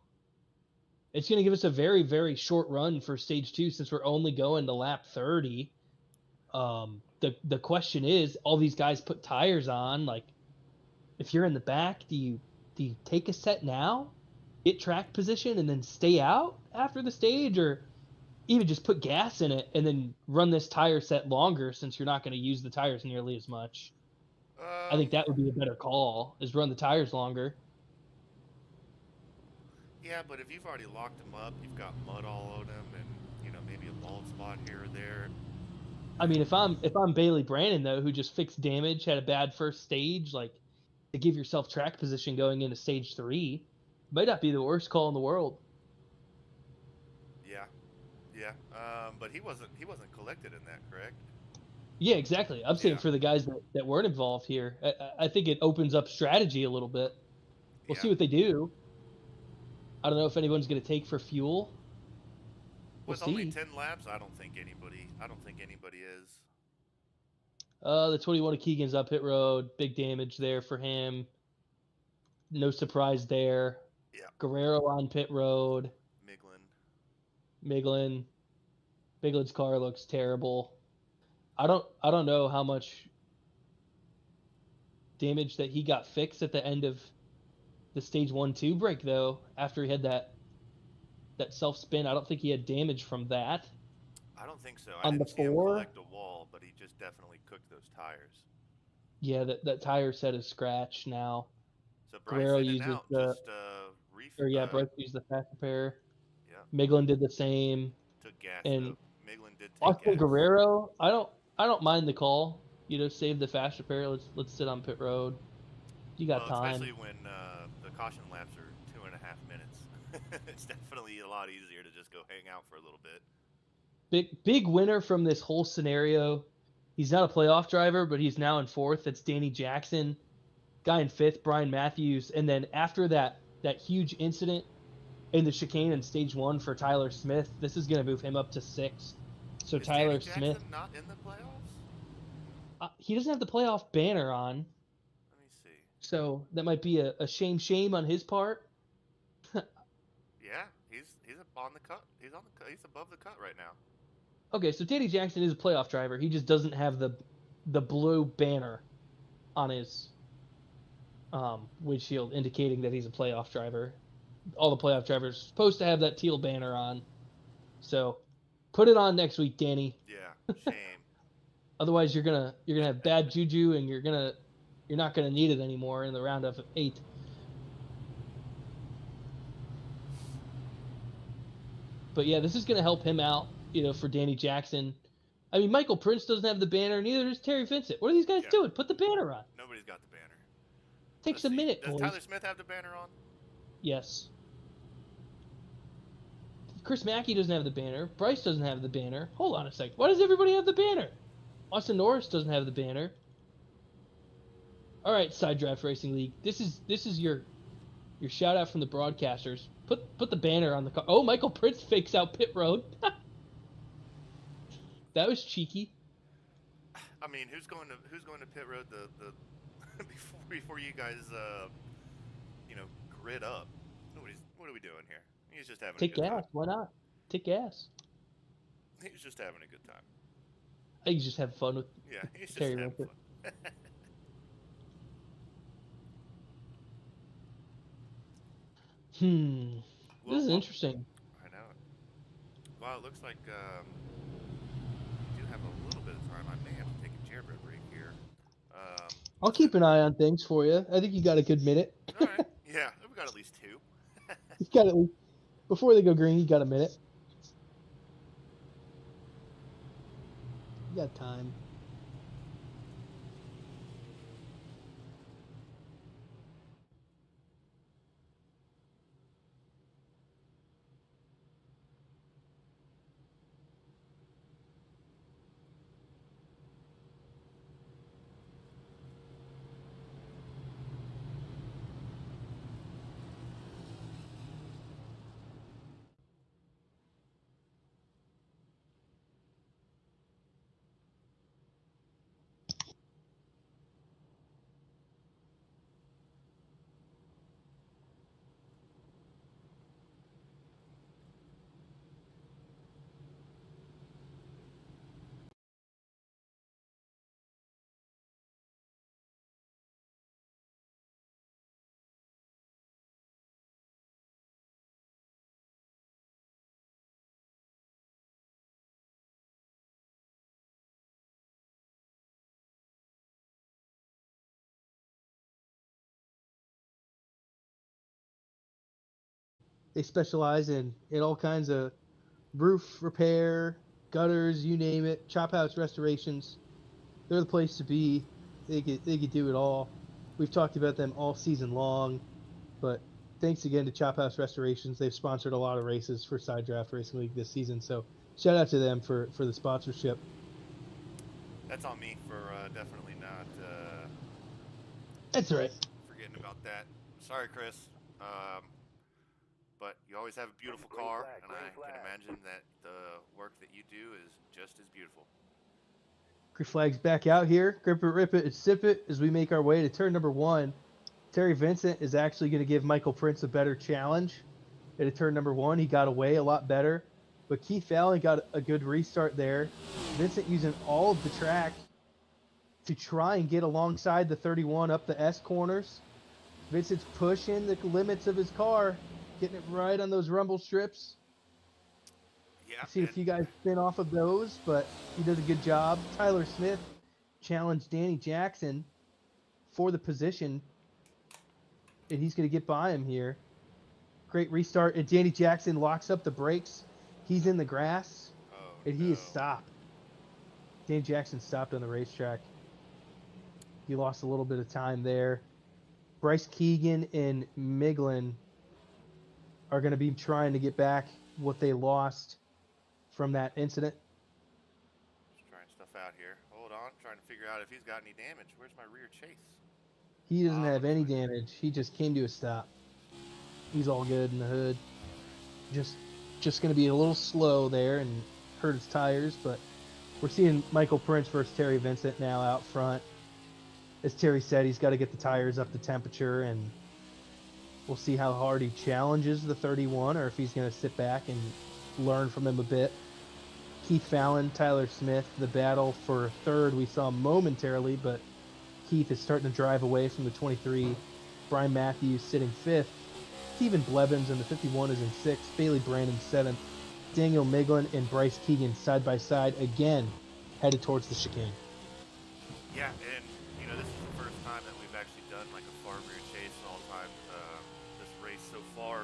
It's going to give us a very, very short run for stage 2 since we're only going to lap 30. The question is, all these guys put tires on. Like, if you're in the back, do you take a set now, get track position, and then stay out after the stage, or even just put gas in it and then run this tire set longer since you're not going to use the tires nearly as much? I think that would be a better call, is run the tires longer. Yeah, but if you've already locked them up, you've got mud all on them, and you know maybe a bald spot here or there. I mean, if I'm Bailey Brandon though, who just fixed damage, had a bad first stage, like, to give yourself track position going into stage 3, might not be the worst call in the world. Yeah, yeah. But he wasn't collected in that, correct? Yeah, exactly. I'm saying Yeah. for the guys that weren't involved here, I think it opens up strategy a little bit. We'll see what they do. I don't know if anyone's going to take for fuel. We'll With only see. 10 laps, I don't think anybody is. The 21 of Keegan's up pit road. Big damage there for him. No surprise there. Yeah. Guerrero on pit road. Miglin's car looks terrible. I don't know how much damage that he got fixed at the end of the stage 1-2 break though. After he had that self spin, I don't think he had damage from that. I don't think so. I On the didn't see him 4, collect a wall, but he just definitely cooked those tires. yeah, that tire set is scratched now. So Bryce Guerrero in and uses out, the, Bryce used the fast repair. Yeah. Miglin did the same. Took gas And though. Miglin did take Austin gas. Guerrero, I don't mind the call. You know, save the fast repair. Let's sit on pit road. You got time. Especially when the caution laps are 2.5 minutes. It's definitely a lot easier to just go hang out for a little bit. Big winner from this whole scenario. He's not a playoff driver, but he's now in 4th. That's Danny Jackson. Guy in 5th, Brian Matthews. And then after that huge incident in the chicane in stage 1 for Tyler Smith, this is going to move him up to 6th. So Is Tyler Danny Jackson Smith not in the playoffs? He doesn't have the playoff banner on. Let me see. So that might be a shame on his part. Yeah, he's on the cut. He's above the cut right now. Okay, so Danny Jackson is a playoff driver. He just doesn't have the blue banner on his windshield indicating that he's a playoff driver. All the playoff drivers are supposed to have that teal banner on. So put it on next week, Danny. Yeah, shame. Otherwise, you're gonna have bad juju, and you're not gonna need it anymore in the round of 8. But yeah, this is gonna help him out, for Danny Jackson. I mean, Michael Prince doesn't have the banner, neither does Terry Vincent. What are these guys doing? Put the banner on. Nobody's got the banner. Takes a minute, Does boys. Tyler Smith have the banner on? Yes. Chris Mackey doesn't have the banner. Bryce doesn't have the banner. Hold on a second. Why does everybody have the banner? Austin Norris doesn't have the banner. All right, Side Draft Racing League. This is your shout out from the broadcasters. Put the banner on the car. Oh, Michael Prince fakes out pit road. That was cheeky. I mean, who's going to pit road the before you guys grid up? What are we doing here? He's just having Take a good gas. time. Why not? Take gas. He's just having a good time. I think he's just having fun with Yeah, he's just Terry having Vincent. fun. Well, This is interesting. I know. Well, it looks like we do have a little bit of time. I may have to take a jailbreak break here. I'll keep an eye on things for you. I think you got a good minute. All right. Yeah, we got at least 2. You got it before they go green. You got a minute. You got time. They specialize in all kinds of roof repair, gutters, you name it, chop house restorations. They're the place to be. They could do it all. We've talked about them all season long, but thanks again to Chop House Restorations. They've sponsored a lot of races for Side Draft Racing League this season, so shout out to them for the sponsorship. That's on me for definitely not That's right. forgetting about that. Sorry, Chris. But you always have a beautiful car, and I can imagine that the work that you do is just as beautiful. Green flag's back out here. Grip it, rip it, and sip it as we make our way to turn number 1. Terry Vincent is actually going to give Michael Prince a better challenge at turn number 1. He got away a lot better, but Keith Fallon got a good restart there. Vincent using all of the track to try and get alongside the 31 up the S corners. Vincent's pushing the limits of his car, getting it right on those rumble strips. Yeah. I've seen a few guys spin off of those, but he does a good job. Tyler Smith challenged Danny Jackson for the position, and he's going to get by him here. Great restart, and Danny Jackson locks up the brakes. He's in the grass, and he is stopped. Danny Jackson stopped on the racetrack. He lost a little bit of time there. Bryce Keegan and Miglin are going to be trying to get back what they lost from that incident. Just trying stuff out here. Hold on, trying to figure out if he's got any damage. Where's my rear chase? He doesn't have any damage. He just came to a stop. He's all good in the hood. Just going to be a little slow there and hurt his tires, but we're seeing Michael Prince versus Terry Vincent now out front. As Terry said, he's got to get the tires up to temperature, and we'll see how hard he challenges the 31 or if he's going to sit back and learn from him a bit. Keith Fallon, Tyler Smith, the battle for third we saw momentarily, but Keith is starting to drive away from the 23 Brian Matthews sitting 5th. Stephen Blevins in the 51 is in 6th. Bailey Brandon 7th. Daniel Miglin and Bryce Keegan side by side again, headed towards the chicane. Yeah, and this is the first time that we've actually done like a far rear chase in all time this race so far,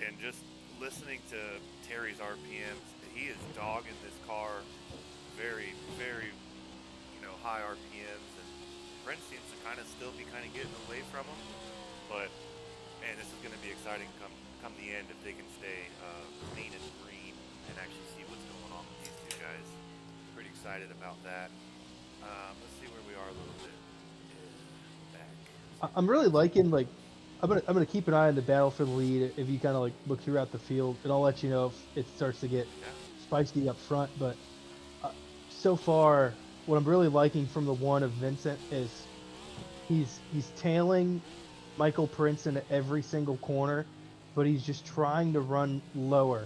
and just listening to Terry's RPMs, he is dogging this car very, very, high RPMs, and Brent seems to kind of still be kind of getting away from him, but man, this is going to be exciting come the end if they can stay clean and green and actually see what's going on with these two guys. Pretty excited about that. Let's see where we are a little bit. Back. I'm really liking I'm gonna keep an eye on the battle for the lead if you kind of look throughout the field, and I'll let you know if it starts to get spicy up front. But so far, what I'm really liking from the one of Vincent is he's tailing Michael Prince into every single corner, but he's just trying to run lower.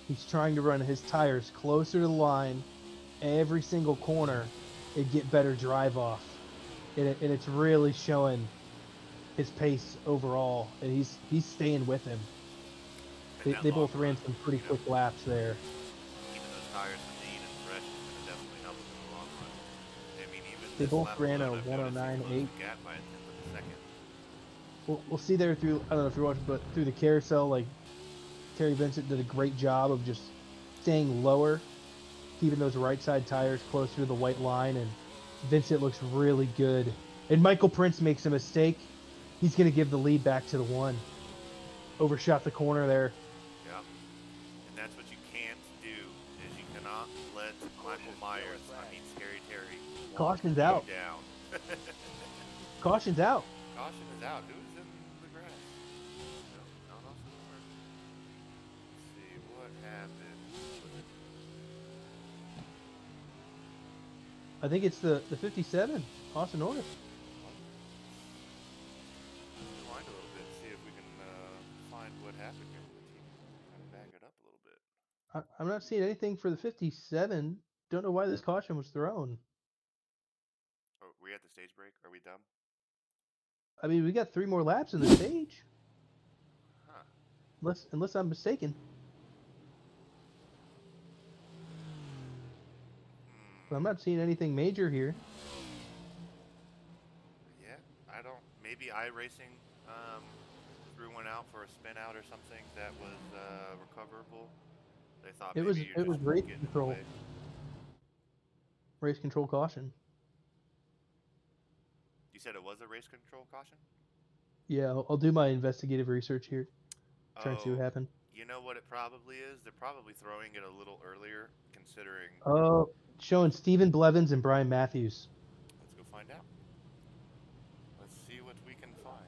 He's trying to run his tires closer to the line every single corner and get better drive off. And it's really showing his pace overall, and he's staying with him. They both ran some pretty quick laps there. Keeping those tires clean and fresh is going to definitely help them in the long run. I mean, even They this both lap ran a alone, I've noticed he 109.8. closed the gap by a tenth of a second. We'll see there through, I don't know if you're watching, but through the carousel, Terry Vincent did a great job of just staying lower, keeping those right side tires closer to the white line, and Vincent looks really good. And Michael Prince makes a mistake. He's going to give the lead back to the one. Overshot the corner there. Yeah. And that's what you can't do, is you cannot let Michael Myers, Scary Terry, Caution's out. down. Caution's out. Caution is out. Who's in the grass? No, not off the board. Let's see, what happened? I think it's the 57, Austin Norris. Rewind a little bit, see if we can find what happened here with the team. Kind of back it up a little bit. I'm not seeing anything for the 57. Don't know why this caution was thrown. Oh, we at the stage break? Are we done? I mean, we got 3 more laps in the stage. Huh. Unless I'm mistaken. But I'm not seeing anything major here. Yeah, I don't. Maybe iRacing threw one out for a spin out or something that was recoverable. They thought It maybe was race getting in the control. way. Race control caution. You said it was a race control caution? Yeah, I'll do my investigative research here. Try and see what happened. You know what it probably is? They're probably throwing it a little earlier, considering. Oh, showing Stephen Blevins and Brian Matthews. Let's go find out. Let's see what we can find.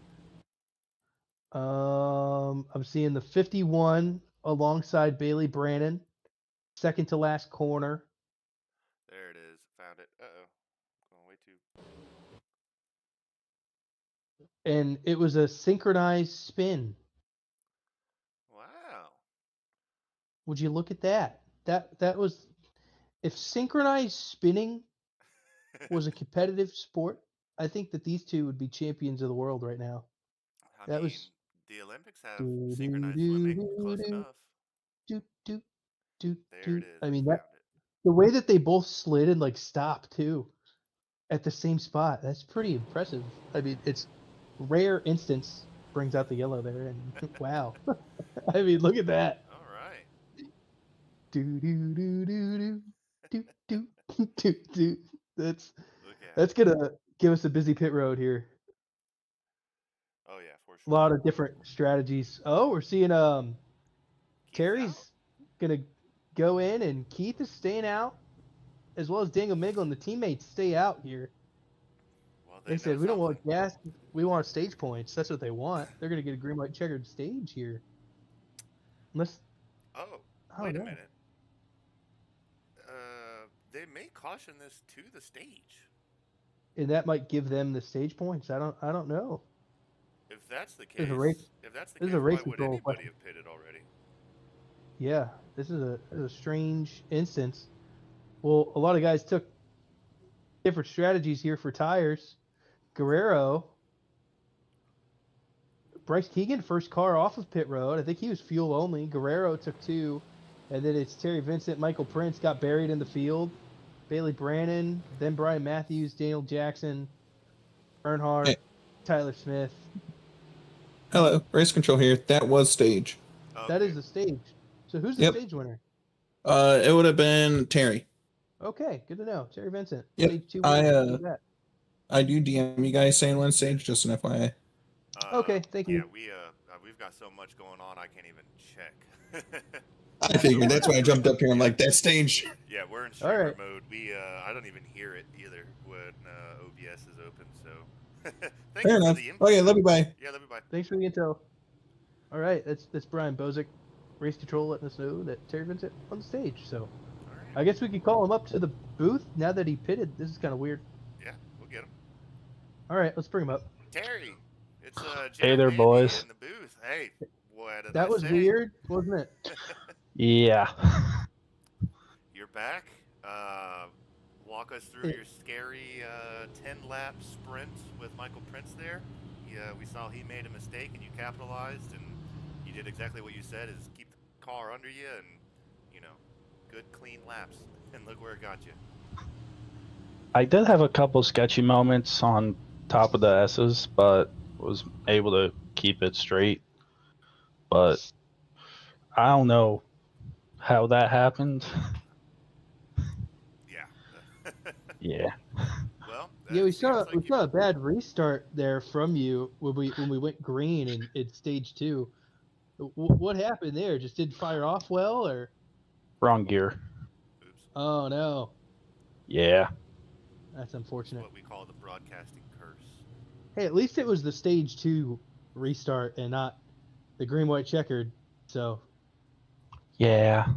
I'm seeing the 51 alongside Bailey Brandon, second to last corner. There it is. Found it. Uh-oh. Going way too. And it was a synchronized spin. Wow. Would you look at that? That was, if synchronized spinning was a competitive sport, I think that these two would be champions of the world right now. I mean, was the Olympics have synchronized swimming close enough. There There it is. I mean, found it. the way that they both slid and stopped too at the same spot, that's pretty impressive. I mean, it's rare instance, brings out the yellow there, and wow. I mean, look at that. All right. That's gonna give us a busy pit road here. Oh yeah, for A sure. lot of different strategies. Oh, we're seeing Terry's out. gonna go in, and Keith is staying out, as well as Daniel Miglin. The teammates stay out here. Well, They said we don't want gas, we want stage points. That's what they want. They're gonna get a green, white, checkered stage here. Unless. Oh, wait a minute. They may caution this to the stage. And that might give them the stage points. I don't know. If that's the case, why would anybody have pitted already? Yeah, this is a strange instance. Well, a lot of guys took different strategies here for tires. Guerrero Bryce Keegan, first car off of pit road. I think he was fuel only. Guerrero took 2. And then it's Terry Vincent, Michael Prince got buried in the field. Bailey Brannon, then Brian Matthews, Daniel Jackson, Earnhardt, Hey. Tyler Smith. Hello, race control here. That was stage. That Okay. is the stage. So who's the Yep. stage winner? It would have been Terry. Okay, good to know. Terry Vincent, Yep. stage 2 I winner. Look at that. I do DM you guys saying when stage, just an FYI. Okay, thank you. Yeah, we've got so much going on I can't even check. I figured that's why I jumped up here. I'm like, that stage. Yeah, we're in streamer right. mode. I don't even hear it either when OBS is open. So thank Fair you enough. for the info. Okay, love you, bye. Yeah, love you, bye. Thanks for the intel. All right, that's Brian Bozick, race control, letting us know that Terry Vincent on the stage. So All right. I guess we could call him up to the booth now that he pitted. This is kind of weird. Yeah, we'll get him. All right, let's bring him up. Terry, it's Hey Jared there, Mandy boys. in the booth. Hey, what did I That was say? weird, wasn't it? Yeah. You're back. Walk us through your scary 10-lap sprint with Michael Prince there. We saw he made a mistake and you capitalized, and you did exactly what you said: is keep the car under you and good clean laps. And look where it got you. I did have a couple sketchy moments on top of the S's, but was able to keep it straight. But I don't know how that happened. Yeah. Yeah. Well, Yeah, we it saw seems like a bad restart there from you when we went green in stage 2. What happened there? Just didn't fire off well, or? Wrong gear. Oops. Oh no, Yeah. that's It's unfortunate. what we call the broadcasting curse. Hey, at least it was the stage 2 restart and not the green white checkered. So, Yeah.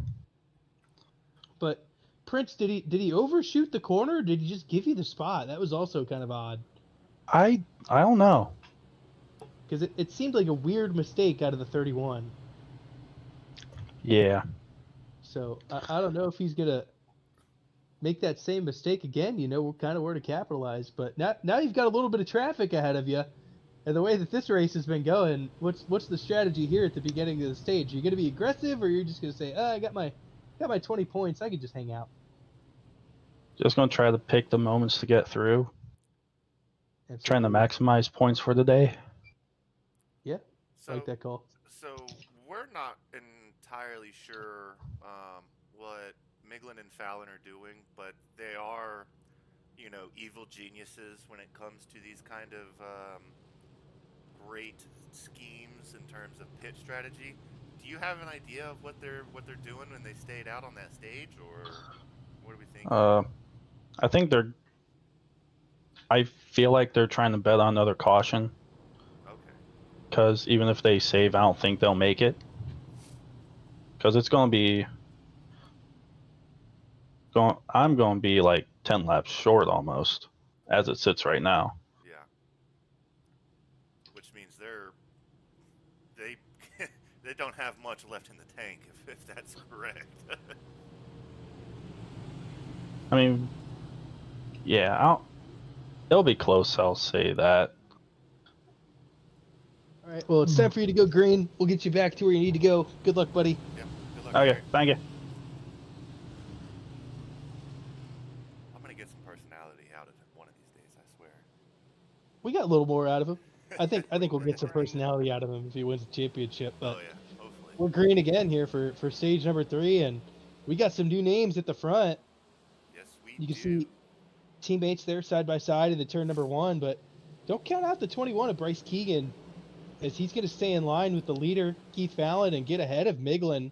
but Prince, did he overshoot the corner? Or did he just give you the spot? That was also kind of odd I don't know. because it seemed like a weird mistake out of the 31. Yeah. So I don't know if he's gonna make that same mistake again. We're kind of where to capitalize. But now you've got a little bit of traffic ahead of you, and the way that this race has been going, what's the strategy here at the beginning of the stage? Are you gonna be aggressive, or you're just gonna say, I got my 20 points, I could just hang out? Just gonna try to pick the moments to get through. Trying to maximize points for the day. Yeah, So, like that call. So we're not entirely sure what Miglin and Fallon are doing, but they are, evil geniuses when it comes to these kind of great schemes in terms of pit strategy. Do you have an idea of what they're doing when they stayed out on that stage, or what do we think? I feel like they're trying to bet on another caution. Okay. Because even if they save, I don't think they'll make it. Because it's going to be... I'm going to be like 10 laps short almost, as it sits right now. Yeah. Which means they they don't have much left in the tank, if that's correct. I mean, yeah, it'll be close, I'll say that. All right, well, it's time for you to go green. We'll get you back to where you need to go. Good luck, buddy. Yeah. Good luck. Okay, Gary. thank you. I'm gonna get some personality out of him one of these days, I swear. We got a little more out of him. I think we'll get some personality out of him if he wins the championship. But Oh yeah, hopefully. we're green again here for stage number 3, and we got some new names at the front. Yes, we You can do. see teammates there side by side in the turn number 1, but don't count out the 21 of Bryce Keegan, as he's going to stay in line with the leader, Keith Fallon, and get ahead of Miglin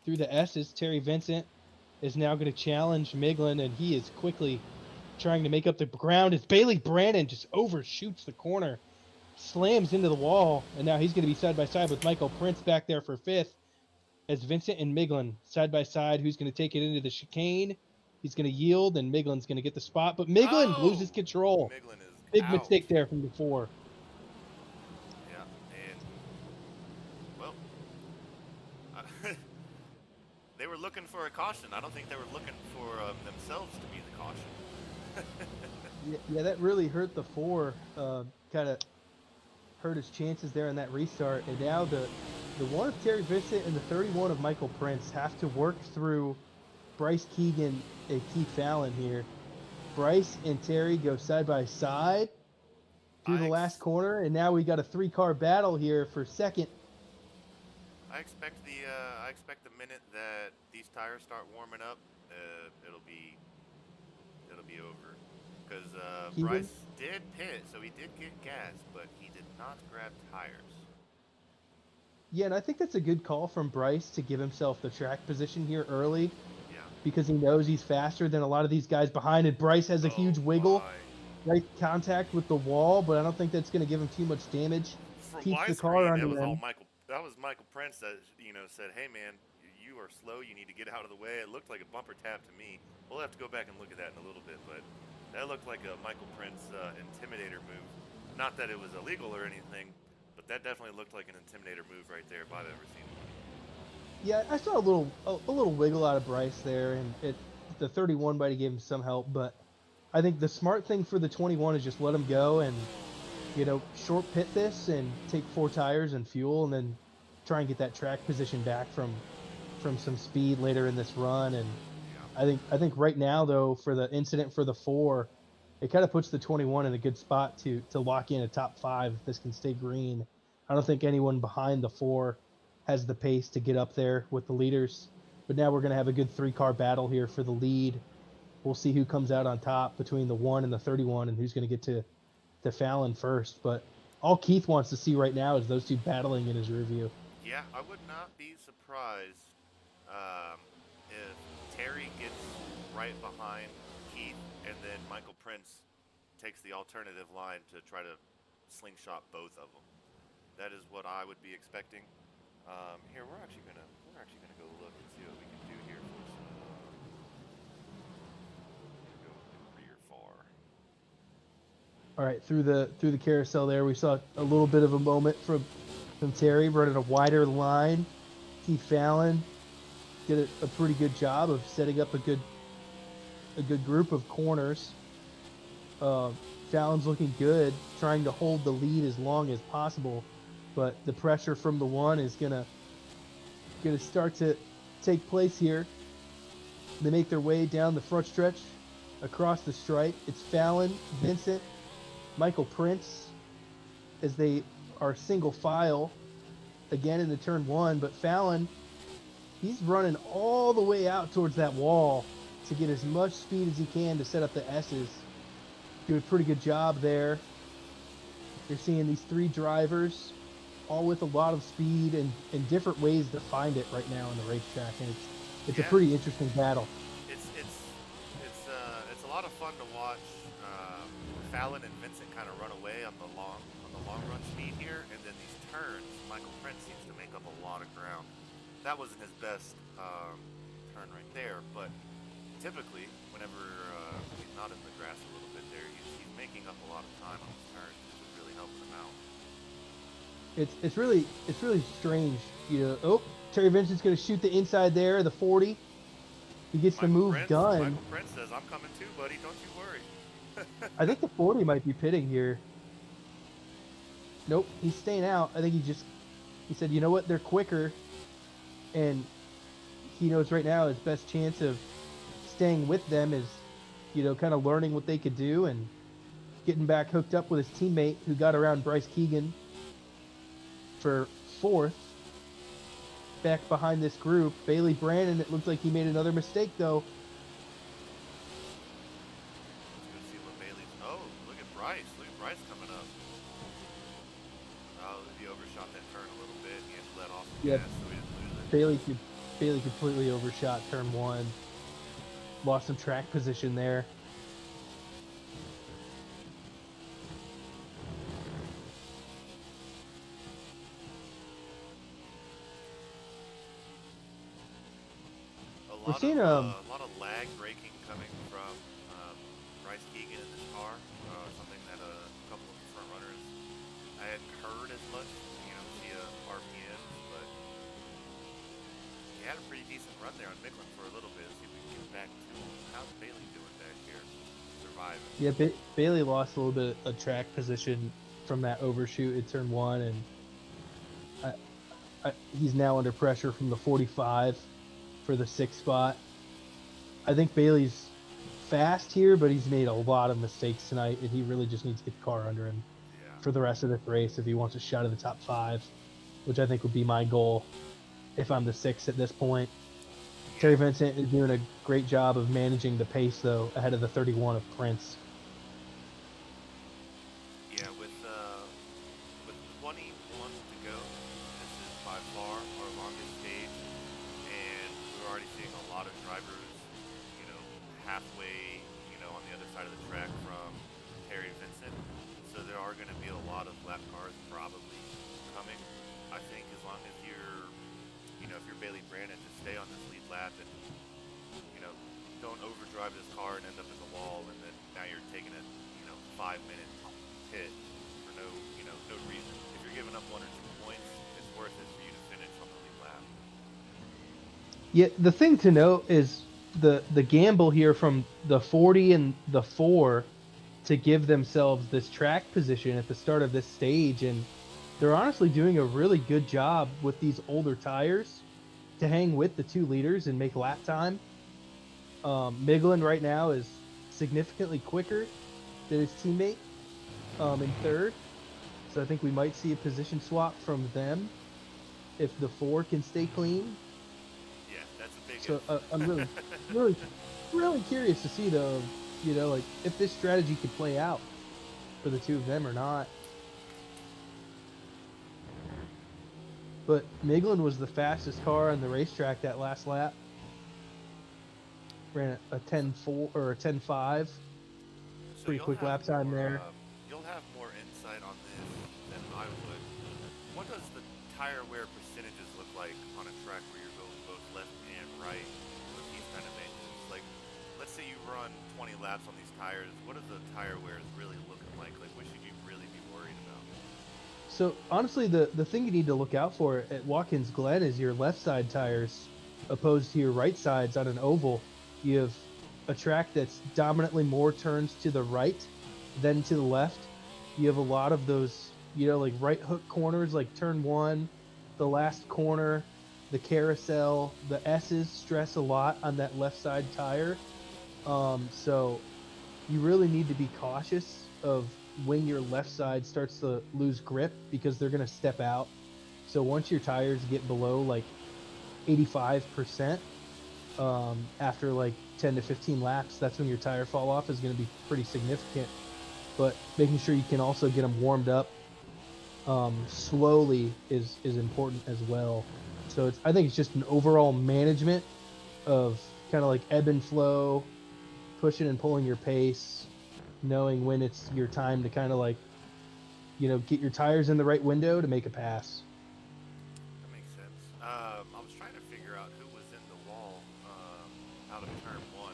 through the S's. Terry Vincent is now going to challenge Miglin, and he is quickly trying to make up the ground as Bailey Brannon just overshoots the corner, slams into the wall, and now he's going to be side by side with Michael Prince back there for 5th, as Vincent and Miglin side by side. Who's going to take it into the chicane? He's going to yield, and Miglin's going to get the spot, but Miglin loses control. Miglin is Big out. mistake there from before. Yeah, and well, they were looking for a caution. I don't think they were looking for themselves to be the caution. Yeah, that really hurt the 4. Kind of hurt his chances there in that restart. And now the 1 of Terry Vincent and the 31 of Michael Prince have to work through Bryce Keegan and Keith Fallon here. Bryce and Terry go side by side through the last corner, and now we got a 3-car battle here for second. I expect the minute that these tires start warming up, it'll be over. Because Bryce did pit, so he did get gas, but he did not grab tires. Yeah, and I think that's a good call from Bryce to give himself the track position here early. Yeah. Because he knows he's faster than a lot of these guys behind, and Bryce has a huge wiggle. Right contact with the wall, but I don't think that's going to give him too much damage. From Keeps my the car screen, under him. That was Michael Prince that said, "Hey man, you are slow. You need to get out of the way." It looked like a bumper tap to me. We'll have to go back and look at that in a little bit, but that looked like a Michael Prince intimidator move. Not that it was illegal or anything, but that definitely looked like an intimidator move right there if I've ever seen one. Yeah, I saw a little wiggle out of Bryce there, and the 31 might have gave him some help, but I think the smart thing for the 21 is just let him go and short pit this and take 4 tires and fuel, and then try and get that track position back from some speed later in this run. And I think right now though, for the incident for the 4, it kind of puts the 21 in a good spot to lock in a top 5 if this can stay green. I don't think anyone behind the 4 has the pace to get up there with the leaders. But now we're going to have a good 3-car battle here for the lead. We'll see who comes out on top between the 1 and the 31 and who's going to get to Fallon first. But all Keith wants to see right now is those two battling in his rear view. Yeah, I would not be surprised if Terry gets right behind Keith and then Michael Prince takes the alternative line to try to slingshot both of them. That is what I would be expecting. Here, we're actually gonna go look and see what we can do here for some. Go rear far. All right, through the carousel there, we saw a little bit of a moment from Terry running a wider line. Keith Fallon did a pretty good job of setting up a good group of corners. Fallon's looking good, trying to hold the lead as long as possible, but the pressure from the 1 is gonna start to take place here. They make their way down the front stretch across the stripe. It's Fallon, Vincent, Michael Prince as they are single file again into turn 1, but Fallon, he's running all the way out towards that wall to get as much speed as he can to set up the S's. Doing a pretty good job there. You're seeing these 3 drivers all with a lot of speed and different ways to find it right now on the racetrack, and it's a pretty interesting battle. It's a lot of fun to watch Fallon and Vincent kind of run away on the long run speed here, and then these turns, Michael Prince seems to make up a lot of ground. That wasn't his best turn right there, but typically whenever he's not in the grass a little bit there, he's making up a lot of time on his turns, which is really helping him out. It's really strange, Oh, Terry Vincent's gonna shoot the inside there, the 40. He gets the move done. Michael Prince says, "I'm coming too, buddy. Don't you worry." I think the 40 might be pitting here. Nope, he's staying out. I think he said, you know what, they're quicker, and he knows right now his best chance of staying with them is, kind of learning what they could do and getting back hooked up with his teammate who got around Bryce Keegan for 4th. Back behind this group, Bailey Brandon, it looks like he made another mistake though. Let's go see what Bailey's. Oh, look at Bryce. Look at Bryce coming up. Oh, he overshot that turn a little bit. He had to let off the gas, so he didn't lose it. Bailey completely overshot turn 1. Lost some track position there. We're seeing a lot of lag braking coming from Bryce Keegan in this car. Something that a couple of the front runners I hadn't heard as much, via RPMs, but he had a pretty decent run there on Micklin for a little bit. See if we can get back to him. How's Bailey doing back here? Surviving. Yeah, Bailey lost a little bit of track position from that overshoot in turn 1, and he's now under pressure from the 45 for the 6th spot. I think Bailey's fast here, but he's made a lot of mistakes tonight, and he really just needs to get the car under him for the rest of this race if he wants a shot at the top 5, which I think would be my goal if I'm the 6th at this point. Terry Vincent is doing a great job of managing the pace, though, ahead of the 31 of Prince. Yeah, with 20 months to go, this is by far our longest stage, and we're already seeing a lot of drivers, halfway, on the other side of the track from Terry Vincent. So there are going to be a lot of lap cars probably coming. I think as long as if you're Bailey Brandon, just stay on this lead lap and, don't overdrive this car and end up in the wall, and then now you're taking a, 5-minute hit for no reason. If you're giving up 1 or 2 points, it's worth it for you to finish on the lead lap. Yeah, the thing to note is the gamble here from the 40 and the 4 to give themselves this track position at the start of this stage, and they're honestly doing a really good job with these older tires to hang with the 2 leaders and make lap time. Miglin right now is significantly quicker than his teammate in 3rd, so I think we might see a position swap from them if the 4 can stay clean. Yeah, that's a big So I'm really curious to see, though, if this strategy could play out for the 2 of them or not. But Miglin was the fastest car on the racetrack that last lap. Ran a 10.4 or a 10.5. Pretty quick lap time there. You'll have more insight on this than I would. What does the tire wear percentages look like on a track where you're going both left and right with these kind of maintenance? Like, let's say you run 20 laps on these tires. What are the tire wears really looking like? Like, what should you really be worried about? So honestly, the thing you need to look out for at Watkins Glen is your left side tires opposed to your right sides on an oval. You have a track that's dominantly more turns to the right than to the left. You have a lot of those, like right hook corners, like turn 1, the last corner, the carousel. The S's stress a lot on that left side tire. So you really need to be cautious of when your left side starts to lose grip, because they're going to step out. So once your tires get below like 85%, after like 10 to 15 laps, that's when your tire fall off is going to be pretty significant. But making sure you can also get them warmed up slowly is important as well. So I think it's just an overall management of kind of like ebb and flow, pushing and pulling your pace, knowing when it's your time to kind of like, get your tires in the right window to make a pass. That makes sense. I was trying to figure out who was in the wall out of turn 1.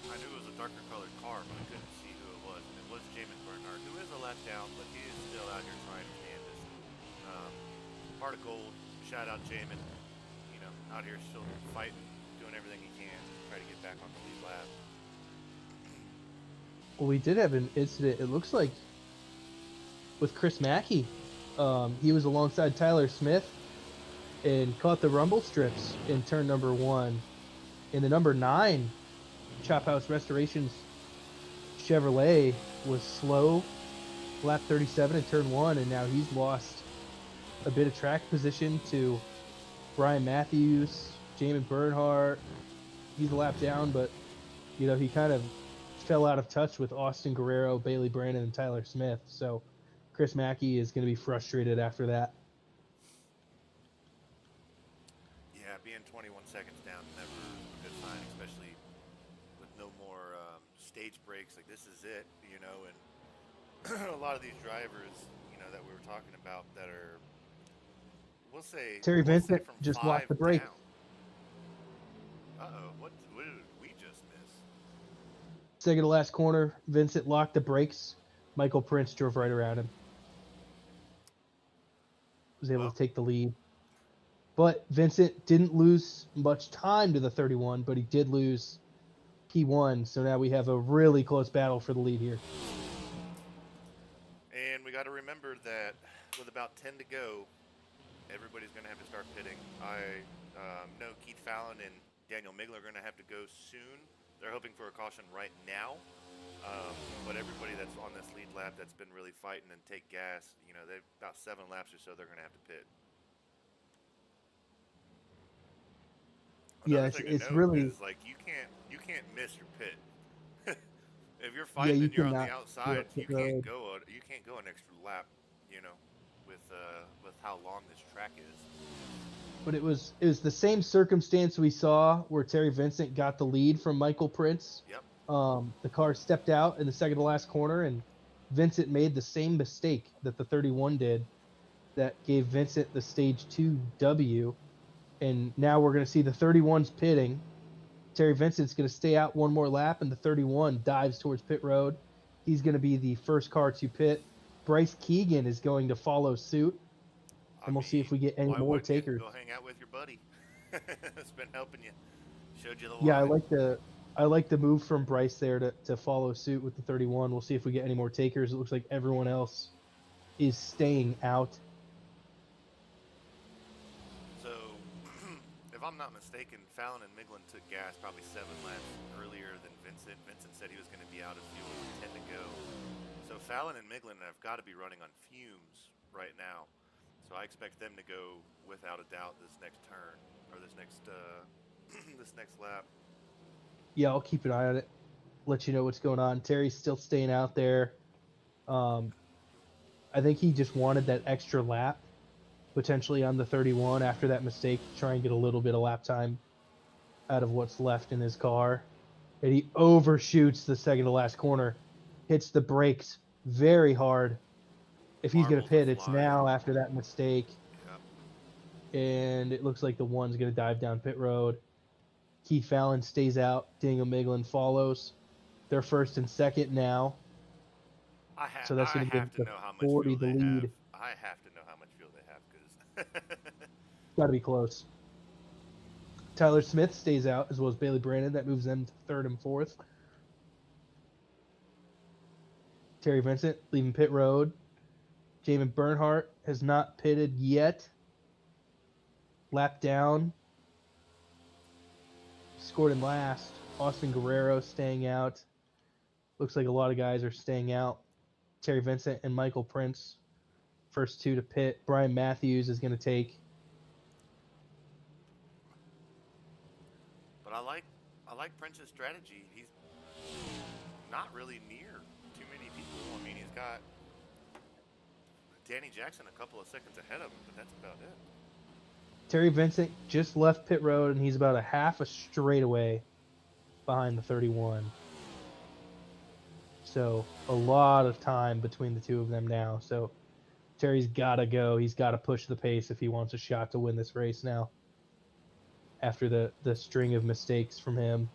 I knew it was a darker colored car, but I couldn't see who it was. And it was Jamin Bernard, who is a lap down, but he is still out here trying to canvas. Heart of gold. Shout out Jamin. Out here still fighting, doing everything he can to try to get back on the lead lap. Well, we did have an incident, it looks like, with Chris Mackey. He was alongside Tyler Smith and caught the rumble strips in turn number 1. In the number 9 Chop House Restorations Chevrolet was slow, lap 37 in turn 1, and now he's lost a bit of track position to Brian Matthews, Jamin Bernhardt. He's a lap down, but he kind of fell out of touch with Austin Guerrero, Bailey Brandon, and Tyler Smith. So Chris Mackey is going to be frustrated after that. Yeah, being 21 seconds down, never a good sign, especially with no more stage breaks. Like, this is it, and a lot of these drivers, that we were talking about that are, we'll say Vincent from just 5 locked the brake. down. Uh-oh, what did we just miss? Second to last corner, Vincent locked the brakes. Michael Prince drove right around him. Was able to take the lead. But Vincent didn't lose much time to the 31, but he did lose P1. So now we have a really close battle for the lead here. And we got got to remember that with about 10 to go, everybody's going to have to start pitting. I know Keith Fallon and Daniel Migler are going to have to go soon. They're hoping for a caution right now. But everybody that's on this lead lap that's been really fighting and take gas, you know, they've about 7 laps or so they're going to have to pit. Another thing to it's note really, is like you can't miss your pit. If you're yeah, fighting you and you're on cannot the screw outside, up pit road. you can't go an extra lap, you know, with how long this track is. But it was the same circumstance we saw where Terry Vincent got the lead from Michael Prince. Yep. The car stepped out in the second to last corner, and Vincent made the same mistake that the 31 did, that gave Vincent the stage 2 W. And now we're going to see the 31's pitting. Terry Vincent's going to stay out one more lap, and the 31 dives towards pit road. He's going to be the first car to pit. Bryce Keegan is going to follow suit, I and we'll see if we mean, get any why more wouldn't you takers. go hang out with your buddy? It's been helping you. Showed you the Yeah, line. I like the move from Bryce there to follow suit with the 31. We'll see if we get any more takers. It looks like everyone else is staying out. So, if I'm not mistaken, Fallon and Miglin took gas probably 7 laps earlier than Vincent. Vincent said he was going to be out of fuel with 10 to go. So Fallon and Miglin have got to be running on fumes right now. So I expect them to go without a doubt this next turn or this next this next lap. Yeah, I'll keep an eye on it. Let you know what's going on. Terry's still staying out there. I think he just wanted that extra lap, potentially on the 31 after that mistake, to try and get a little bit of lap time out of what's left in his car. And he overshoots the second to last corner, hits the brakes very hard. If he's going to Marbles are pit, it's flying. now after that mistake. Yep. And it looks like the one's going to dive down pit road. Keith Fallon stays out. Daniel Miglin follows. They're first and second now. So that's I going to give have to the know how much 40 fuel the they have. lead. I have to know how much fuel they have because Got to be close. Tyler Smith stays out, as well as Bailey Brandon. That moves them to third and fourth. Terry Vincent leaving pit road. Jamin Bernhardt has not pitted yet. Lap down. Scored in last. Austin Guerrero staying out. Looks like a lot of guys are staying out. Terry Vincent and Michael Prince, first two to pit. Brian Matthews is going to take. But I like Prince's strategy. He's not really near too many people. I mean, he's got Danny Jackson a couple of seconds ahead of him, but that's about it. Terry Vincent just left pit road, and he's about a half a straightaway behind the 31. So a lot of time between the two of them now. So Terry's got to go. He's got to push the pace if he wants a shot to win this race now, after the string of mistakes from him.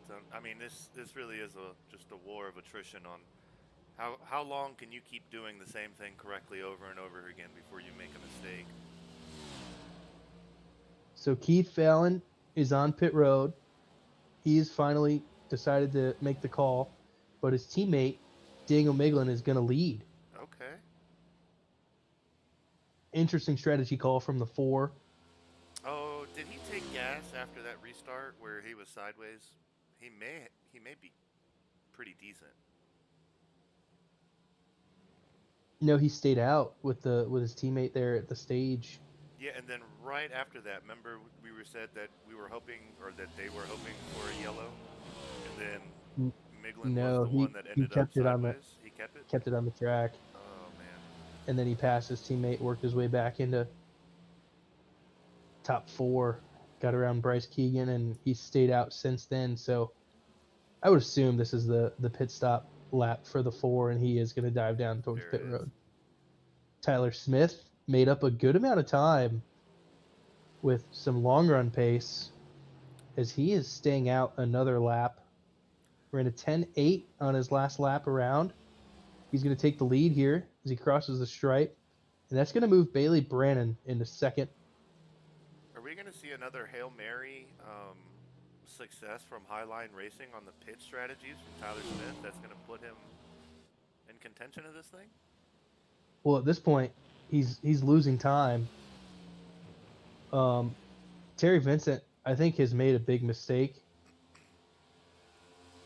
So I mean, this really is just a war of attrition on how long can you keep doing the same thing correctly over and over again before you make a mistake. So Keith Fallon is on pit road. He's finally decided to make the call, but his teammate Daniel Miglin is going to lead. Okay. Interesting strategy call from the 4. Oh, did he take gas after that restart where he was sideways? He may be pretty decent. No, he stayed out with his teammate there at the stage. Yeah, and then right after that, remember we were said that we were hoping, or that they were hoping for a yellow, and then Miglin No, was the one that he ended up kept it on sideways. He kept it. on the track, Oh man. and then he passed his teammate, worked his way back into top 4, got around Bryce Keegan, and he's stayed out since then. So I would assume this is the pit stop lap for the 4, and he is going to dive down towards There pit it is. road. Tyler Smith made up a good amount of time with some long run pace, as he is staying out another lap. Ran a 10.8 on his last lap around. He's going to take the lead here as he crosses the stripe, and that's going to move Bailey Brannon into second. Are we going to see another Hail Mary success from Highline Racing on the pit strategies from Tyler Smith that's going to put him in contention of this thing? Well, at this point, he's losing time. Terry Vincent, I think, has made a big mistake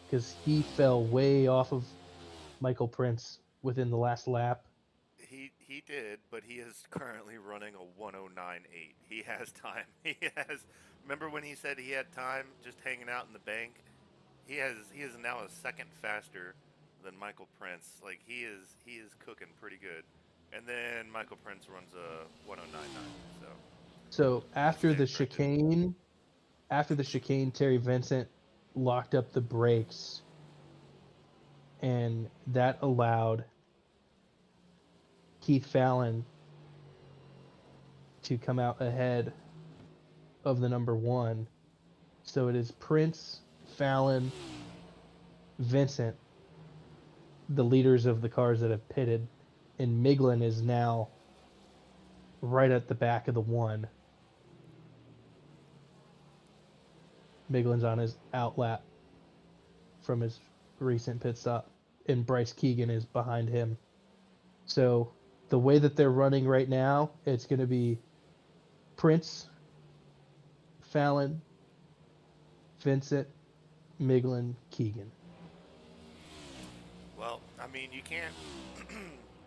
because he fell way off of Michael Prince within the last lap. He did, but he is currently running a 109.8. He has time. He has. Remember when he said he had time just hanging out in the bank? He is now a second faster than Michael Prince. Like he is cooking pretty good. And then Michael Prince runs a 109.9. So Mistake right there. after the chicane, Terry Vincent locked up the brakes, and that allowed Keith Fallon to come out ahead of the number one. So it is Prince, Fallon, Vincent, the leaders of the cars that have pitted, and Miglin is now right at the back of the one. Miglin's on his outlap from his recent pit stop, and Bryce Keegan is behind him. So the way that they're running right now, it's going to be Prince, Fallon, Vincent, Miglin, Keegan. Well, I mean, you can't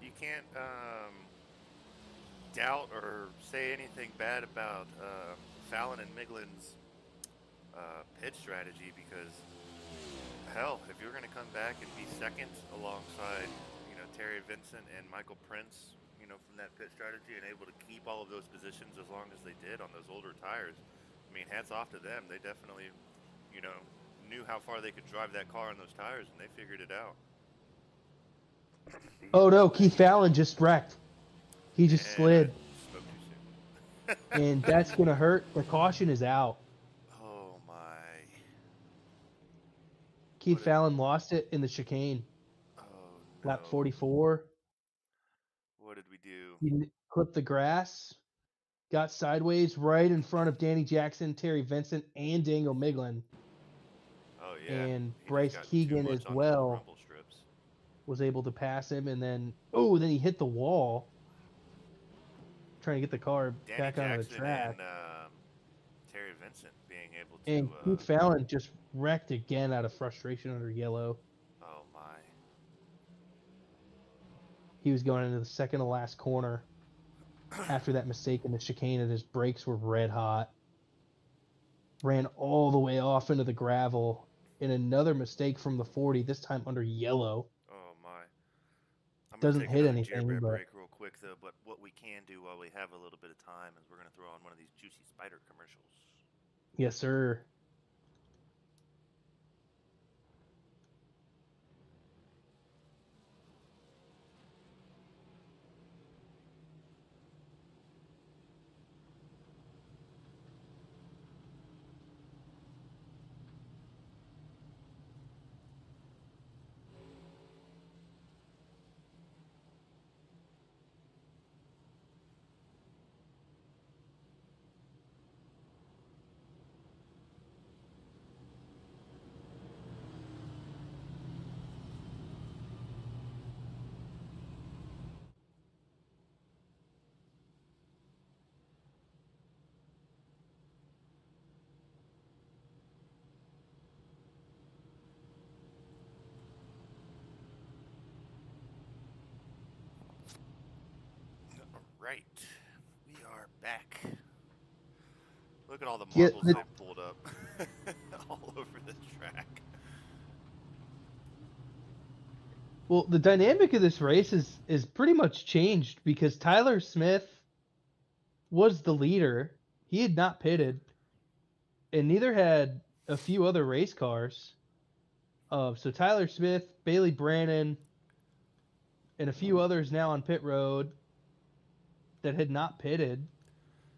you can't doubt or say anything bad about Fallon and Miglin's pitch strategy because hell, if you're going to come back and be second alongside Terry Vincent and Michael Prince, from that pit strategy and able to keep all of those positions as long as they did on those older tires, I mean, hats off to them. They definitely, knew how far they could drive that car on those tires, and they figured it out. Oh no, Keith Fallon just wrecked. He just And I slid. spoke too soon. And that's going to hurt. The caution is out. Oh my. Keith Fallon lost it in the chicane. Oh Lap no. 44. What did we do? He clipped the grass, got sideways right in front of Danny Jackson, Terry Vincent, and Daniel Miglin. Oh yeah. And He Bryce just got too Keegan much as onto those well rumble strips. was able to pass him, and then he hit the wall trying to get the car Danny back onto the Jackson track. and Terry Vincent being able to. And Keith Fallon just wrecked again out of frustration under yellow. Oh my. He was going into the second to last corner after that mistake in the chicane, and his brakes were red hot. Ran all the way off into the gravel in another mistake from the 40, this time under yellow. Oh my. I'm going to Doesn't take hit another Jer anything, Bear but break real quick, though. But what we can do while we have a little bit of time is we're going to throw on one of these Juicy Spider commercials. yes, sir. All right. We are back. Look at all the Yeah, marbles they pulled up all over the track. well, the dynamic of this race is pretty much changed because Tyler Smith was the leader. He had not pitted, and neither had a few other race cars. So Tyler Smith, Bailey Brannon, and a few others now on pit road that had not pitted,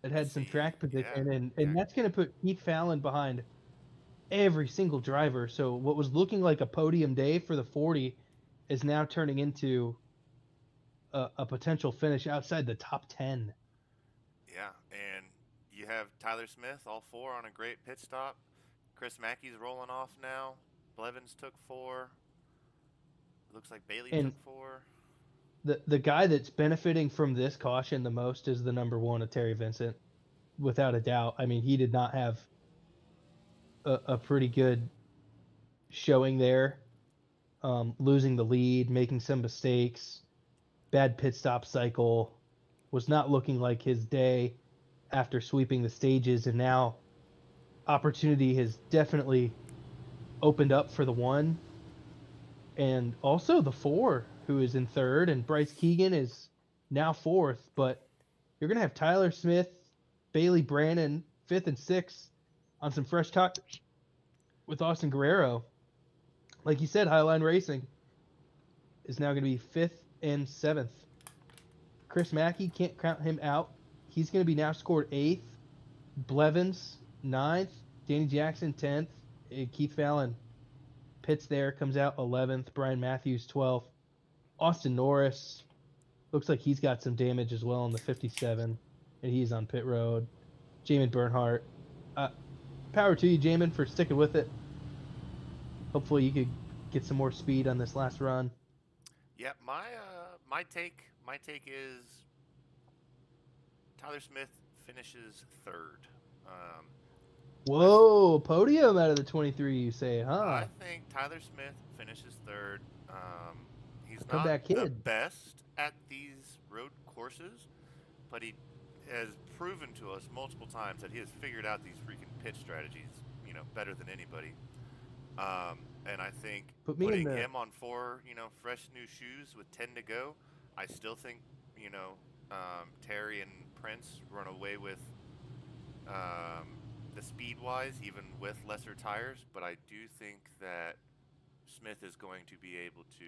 that had some track position, and that's going to put Keith Fallon behind every single driver. So what was looking like a podium day for the 40 is now turning into a potential finish outside the top 10. Yeah, and you have Tyler Smith, all four on a great pit stop. Chris Mackey's rolling off now. Blevins took 4. It looks like Bailey And took 4. the guy that's benefiting from this caution the most is the number 1 of Terry Vincent, without a doubt. I mean, he did not have a pretty good showing there, losing the lead, making some mistakes, bad pit stop cycle, was not looking like his day after sweeping the stages, and now opportunity has definitely opened up for the 1 and also the 4, who is in 3rd, and Bryce Keegan is now 4th, but you're going to have Tyler Smith, Bailey Brannon 5th and 6th on some fresh tires with Austin Guerrero. Like you said, Highline Racing is now going to be 5th and 7th. Chris Mackey, can't count him out. He's going to be now scored 8th. Blevins 9th. Danny Jackson 10th. Keith Fallon pits there, comes out 11th. Brian Matthews 12th. Austin Norris looks like he's got some damage as well on the 57, and he's on pit road. Jamin Bernhardt. Power to you, Jamin, for sticking with it. Hopefully you could get some more speed on this last run. Yeah, my take is Tyler Smith finishes 3rd. Whoa, podium out of the 23, you say, huh? I think Tyler Smith finishes 3rd. He's not Comeback the kid. best at these road courses, but he has proven to us multiple times that he has figured out these freaking pit strategies, better than anybody. And I think putting him on 4, fresh new shoes with 10 to go, I still think, Terry and Prince run away with the speed-wise, even with lesser tires. But I do think that Smith is going to be able to,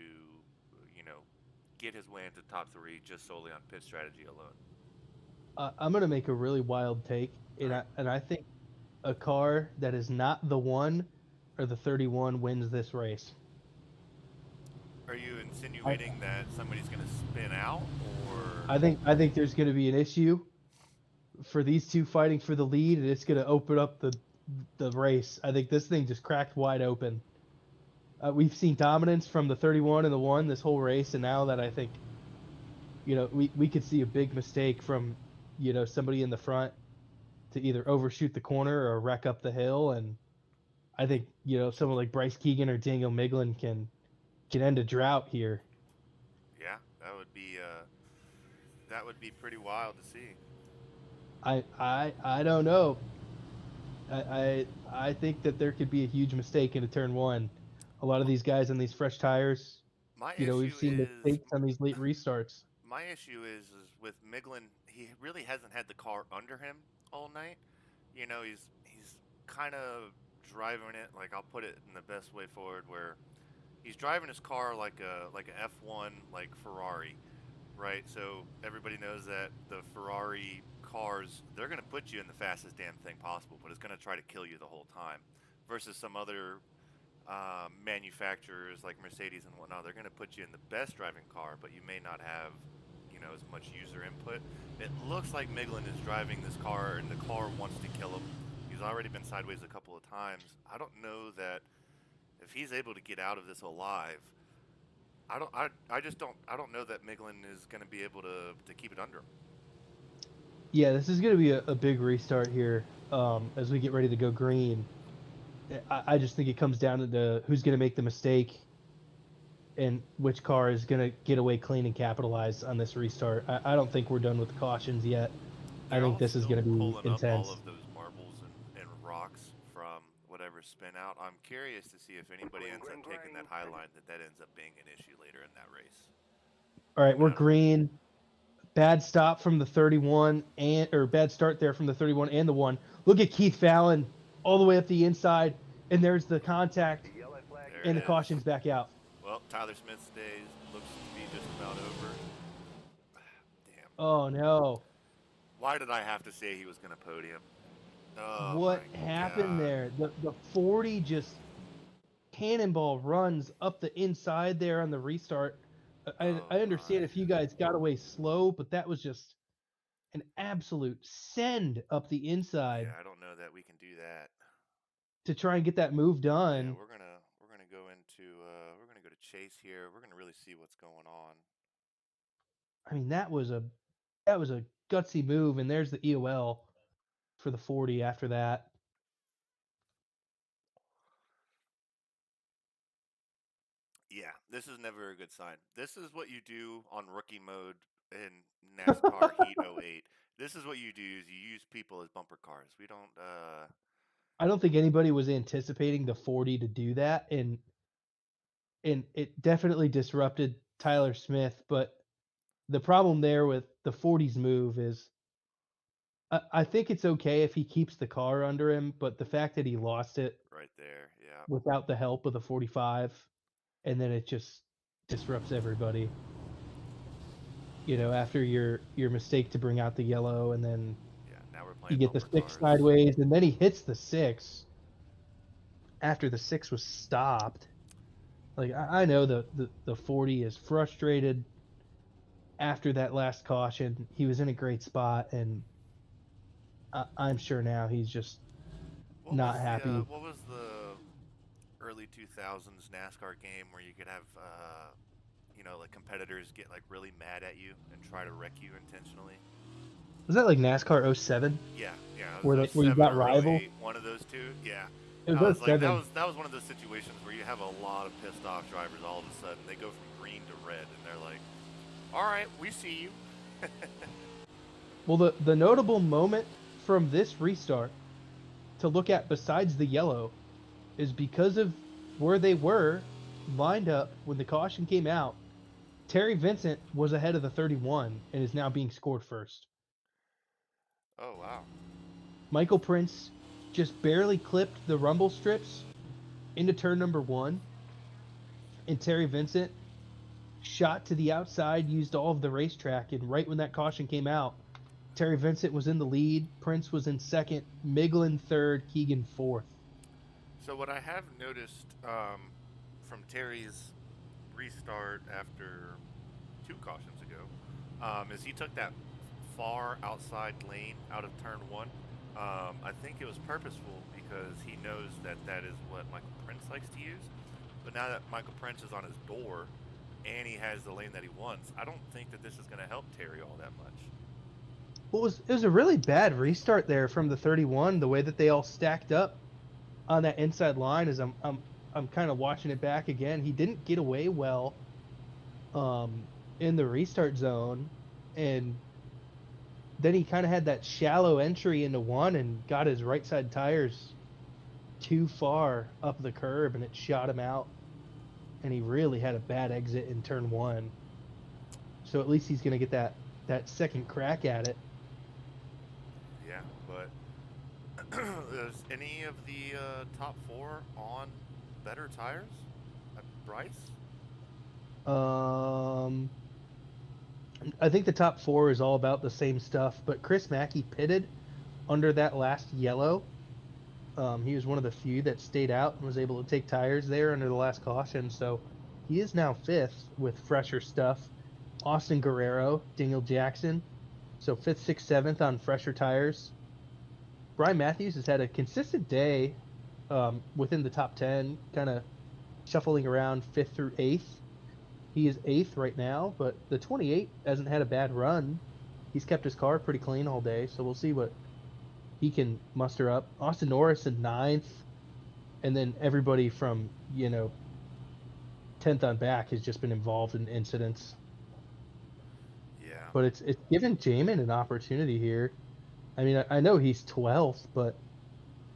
get his way into top 3 just solely on pit strategy alone. I'm going to make a really wild take, and I think a car that is not the 1 or the 31 wins this race. Are you insinuating that somebody's going to spin out, or? I think there's going to be an issue for these two fighting for the lead, and it's going to open up the race. I think this thing just cracked wide open. We've seen dominance from the 31 and the 1 this whole race, and now that I think, we could see a big mistake from, somebody in the front to either overshoot the corner or wreck up the hill, and I think, someone like Bryce Keegan or Daniel Miglin can end a drought here. Yeah, that would be pretty wild to see. I don't know. I think that there could be a huge mistake into turn 1. A lot of these guys on these fresh tires, we've seen mistakes on these late restarts. My issue is with Miglin. He really hasn't had the car under him all night. He's kind of driving it, like, I'll put it in the best way forward, where he's driving his car like a F1, like Ferrari, right? So everybody knows that the Ferrari cars, they're going to put you in the fastest damn thing possible, but it's going to try to kill you the whole time. Versus some other manufacturers like Mercedes and whatnot, they're going to put you in the best driving car, but you may not have, as much user input. It looks like Miglin is driving this car, and the car wants to kill him. He's already been sideways a couple of times. I don't know that if he's able to get out of this alive, I don't know that Miglin is going to be able to keep it under him. Yeah, this is going to be a big restart here as we get ready to go green. I just think it comes down to who's going to make the mistake and which car is going to get away clean and capitalize on this restart. I don't think we're done with the cautions yet. I think this is going to be intense. All of those marbles and rocks from whatever spin out. I'm curious to see if anybody ends up taking that high line, that ends up being an issue later in that race. All right, we're green. Bad stop from the 31 or bad start there from the 31 and the 1. Look at Keith Fallon all the way up the inside, and there's the contact, and the caution's back out. Well, Tyler Smith's days looks to be just about over. Damn. Oh, no. Why did I have to say he was going to podium? Oh, what happened there? The 40 just cannonball runs up the inside there on the restart. I understand if you guys got away slow, but that was just an absolute send up the inside. Yeah, I don't know that we can do that. To try and get that move done. Yeah, we're gonna go to Chase here. We're gonna really see what's going on. I mean, that was a gutsy move, and there's the EOL for the 40 after that. Yeah, this is never a good sign. This is what you do on rookie mode in NASCAR Heat 08. This is what you do is you use people as bumper cars. We don't I don't think anybody was anticipating the 40 to do that, and it definitely disrupted Tyler Smith. But the problem there with the 40's move is I think it's okay if he keeps the car under him, but the fact that he lost it right there. Yeah. without the help of the 45, and then it just disrupts everybody. You know, after your mistake to bring out the yellow, and then Yeah, now we're you playing get the bumper 6 cars. sideways, and then he hits the 6 after the 6 was stopped. Like I know the 40 is frustrated after that last caution. He was in a great spot, and I'm sure now he's just not happy. What was the early 2000s NASCAR game where you could have like competitors get like really mad at you and try to wreck you intentionally? Was that like NASCAR 07? Yeah, it Where was where you 07 got or rival? 08, one of those two. Yeah. It I was was like 07. that was one of those situations where you have a lot of pissed off drivers all of a sudden. They go from green to red and they're like, "All right, we see you." Well, the notable moment from this restart to look at besides the yellow is because of where they were lined up when the caution came out. Terry Vincent was ahead of the 31 and is now being scored first. Oh, wow. Michael Prince just barely clipped the rumble strips into turn number 1, and Terry Vincent shot to the outside, used all of the racetrack, and right when that caution came out, Terry Vincent was in the lead, Prince was in second, Miglin third, Keegan fourth. So what I have noticed from Terry's restart after 2 cautions ago is he took that far outside lane out of turn 1. I think it was purposeful because he knows that that is what Michael Prince likes to use. But now that Michael Prince is on his door and he has the lane that he wants, I don't think that this is going to help Terry all that much. Well, it was a really bad restart there from the 31. The way that they all stacked up on that inside line, as I'm kind of watching it back again. He didn't get away well in the restart zone, and then he kind of had that shallow entry into 1 and got his right side tires too far up the curb, and it shot him out. And he really had a bad exit in turn 1. So at least he's going to get that second crack at it. Yeah, but is any of the top 4 on better tires? Bryce? I think the top 4 is all about the same stuff, but Chris Mackey pitted under that last yellow. He was one of the few that stayed out and was able to take tires there under the last caution, so he is now 5th with fresher stuff. Austin Guerrero, Daniel Jackson, so 5th, 6th, 7th on fresher tires. Brian Matthews has had a consistent day within the top 10, kind of shuffling around 5th through 8th. He is 8th right now, but the 28 hasn't had a bad run. He's kept his car pretty clean all day, so we'll see what he can muster up. Austin Norris in 9th, and then everybody from 10th on back has just been involved in incidents. Yeah. But it's given Jamin an opportunity here. I mean, I know he's 12th, but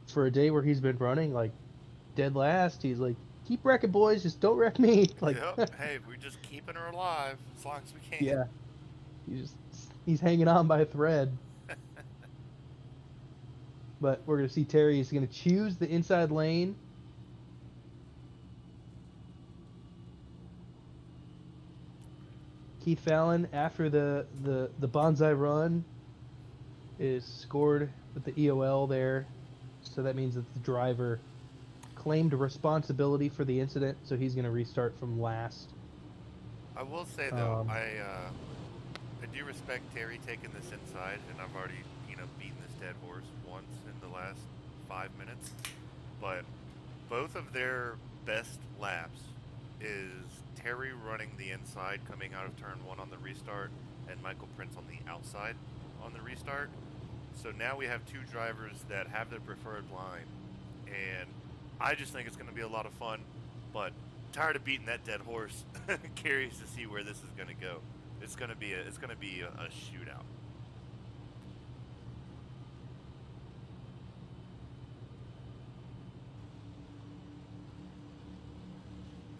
for a day where he's been running like dead last, he's like, keep wrecking, boys, just don't wreck me. Like, Yep. Hey, we're just keeping her alive as long as we can. yeah, he's hanging on by a thread. But we're gonna see Terry is gonna choose the inside lane. Keith Fallon, after the bonsai run, is scored with the EOL there, so that means that the driver claimed responsibility for the incident, so he's going to restart from last. I will say though, I do respect Terry taking this inside, and I've already beaten this dead horse once in the last 5 minutes. But both of their best laps is Terry running the inside coming out of turn 1 on the restart, and Michael Prince on the outside on the restart. So now we have 2 drivers that have their preferred line, and I just think it's going to be a lot of fun, but tired of beating that dead horse. Curious to see where this is going to go. It's going to be a shootout.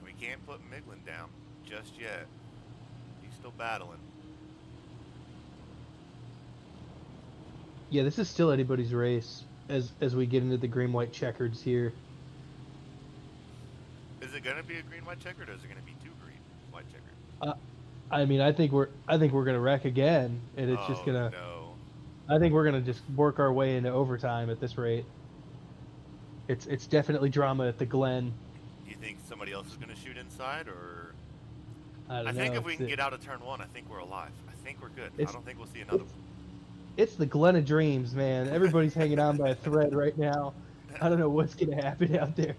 We can't put Miglin down just yet. He's still battling. Yeah, this is still anybody's race as we get into the green-white checkers here. Is it going to be a green-white checkered, or is it going to be 2 green-white checkered? I mean, I think we're gonna wreck again, and it's just gonna. No. I think we're gonna just work our way into overtime at this rate. It's definitely drama at the Glen. You think somebody else is going to shoot inside, or? I don't know. think if we can get out of turn 1, I think we're alive. I think we're good. I don't think we'll see another one. It's the Glen of Dreams, man. Everybody's hanging on by a thread right now. I don't know what's gonna happen out there.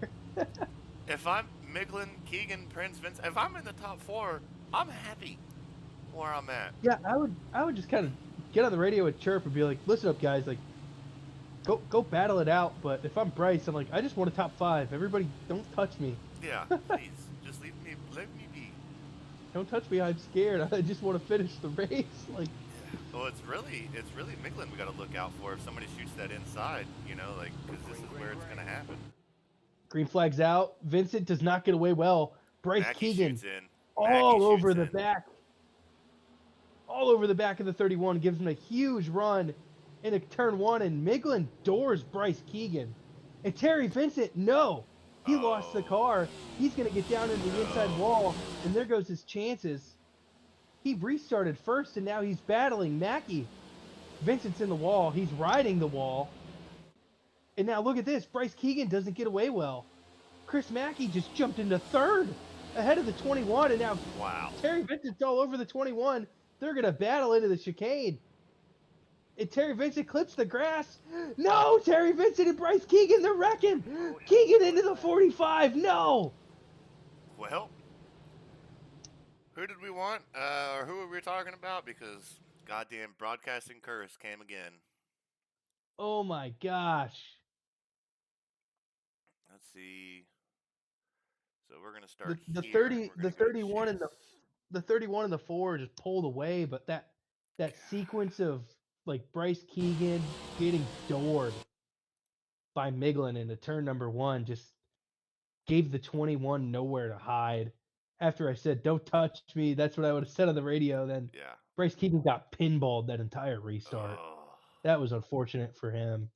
If I'm Miglin, Keegan, Prince, Vince, if I'm in the top 4, I'm happy where I'm at. Yeah, I would just kind of get on the radio and chirp and be like, "Listen up, guys! Like, go battle it out." But if I'm Bryce, I'm like, I just want a top 5. Everybody, don't touch me. Yeah, please, just leave me be. Don't touch me. I'm scared. I just want to finish the race. Like. Well, it's really Miglin we got to look out for if somebody shoots that inside, because this is where it's going to happen. Green flag's out. Vincent does not get away well. Bryce Mackey Keegan shoots in. all over the in. back. All over the back of the 31. Gives him a huge run into turn 1, and Miglin doors Bryce Keegan. And Terry Vincent, no. He lost the car. He's going to get down into the inside wall, and there goes his chances. He restarted first, and now he's battling Mackey. Vincent's in the wall. He's riding the wall. And now look at this. Bryce Keegan doesn't get away well. Chris Mackey just jumped into 3rd ahead of the 21, and now Terry Vincent's all over the 21. They're going to battle into the chicane. And Terry Vincent clips the grass. No, Terry Vincent and Bryce Keegan, they're wrecking. Keegan into the 45. No. Well, who did we want? Or who were we talking about? Because goddamn broadcasting curse came again. Oh my gosh. Let's see. So we're gonna start the here. 30, the 31 and the 31 and the 4 just pulled away, but that sequence of like Bryce Keegan getting doored by Miglin into turn number 1 just gave the 21 nowhere to hide. After I said, "Don't touch me," that's what I would have said on the radio. Then Bryce Keegan got pinballed that entire restart. That was unfortunate for him.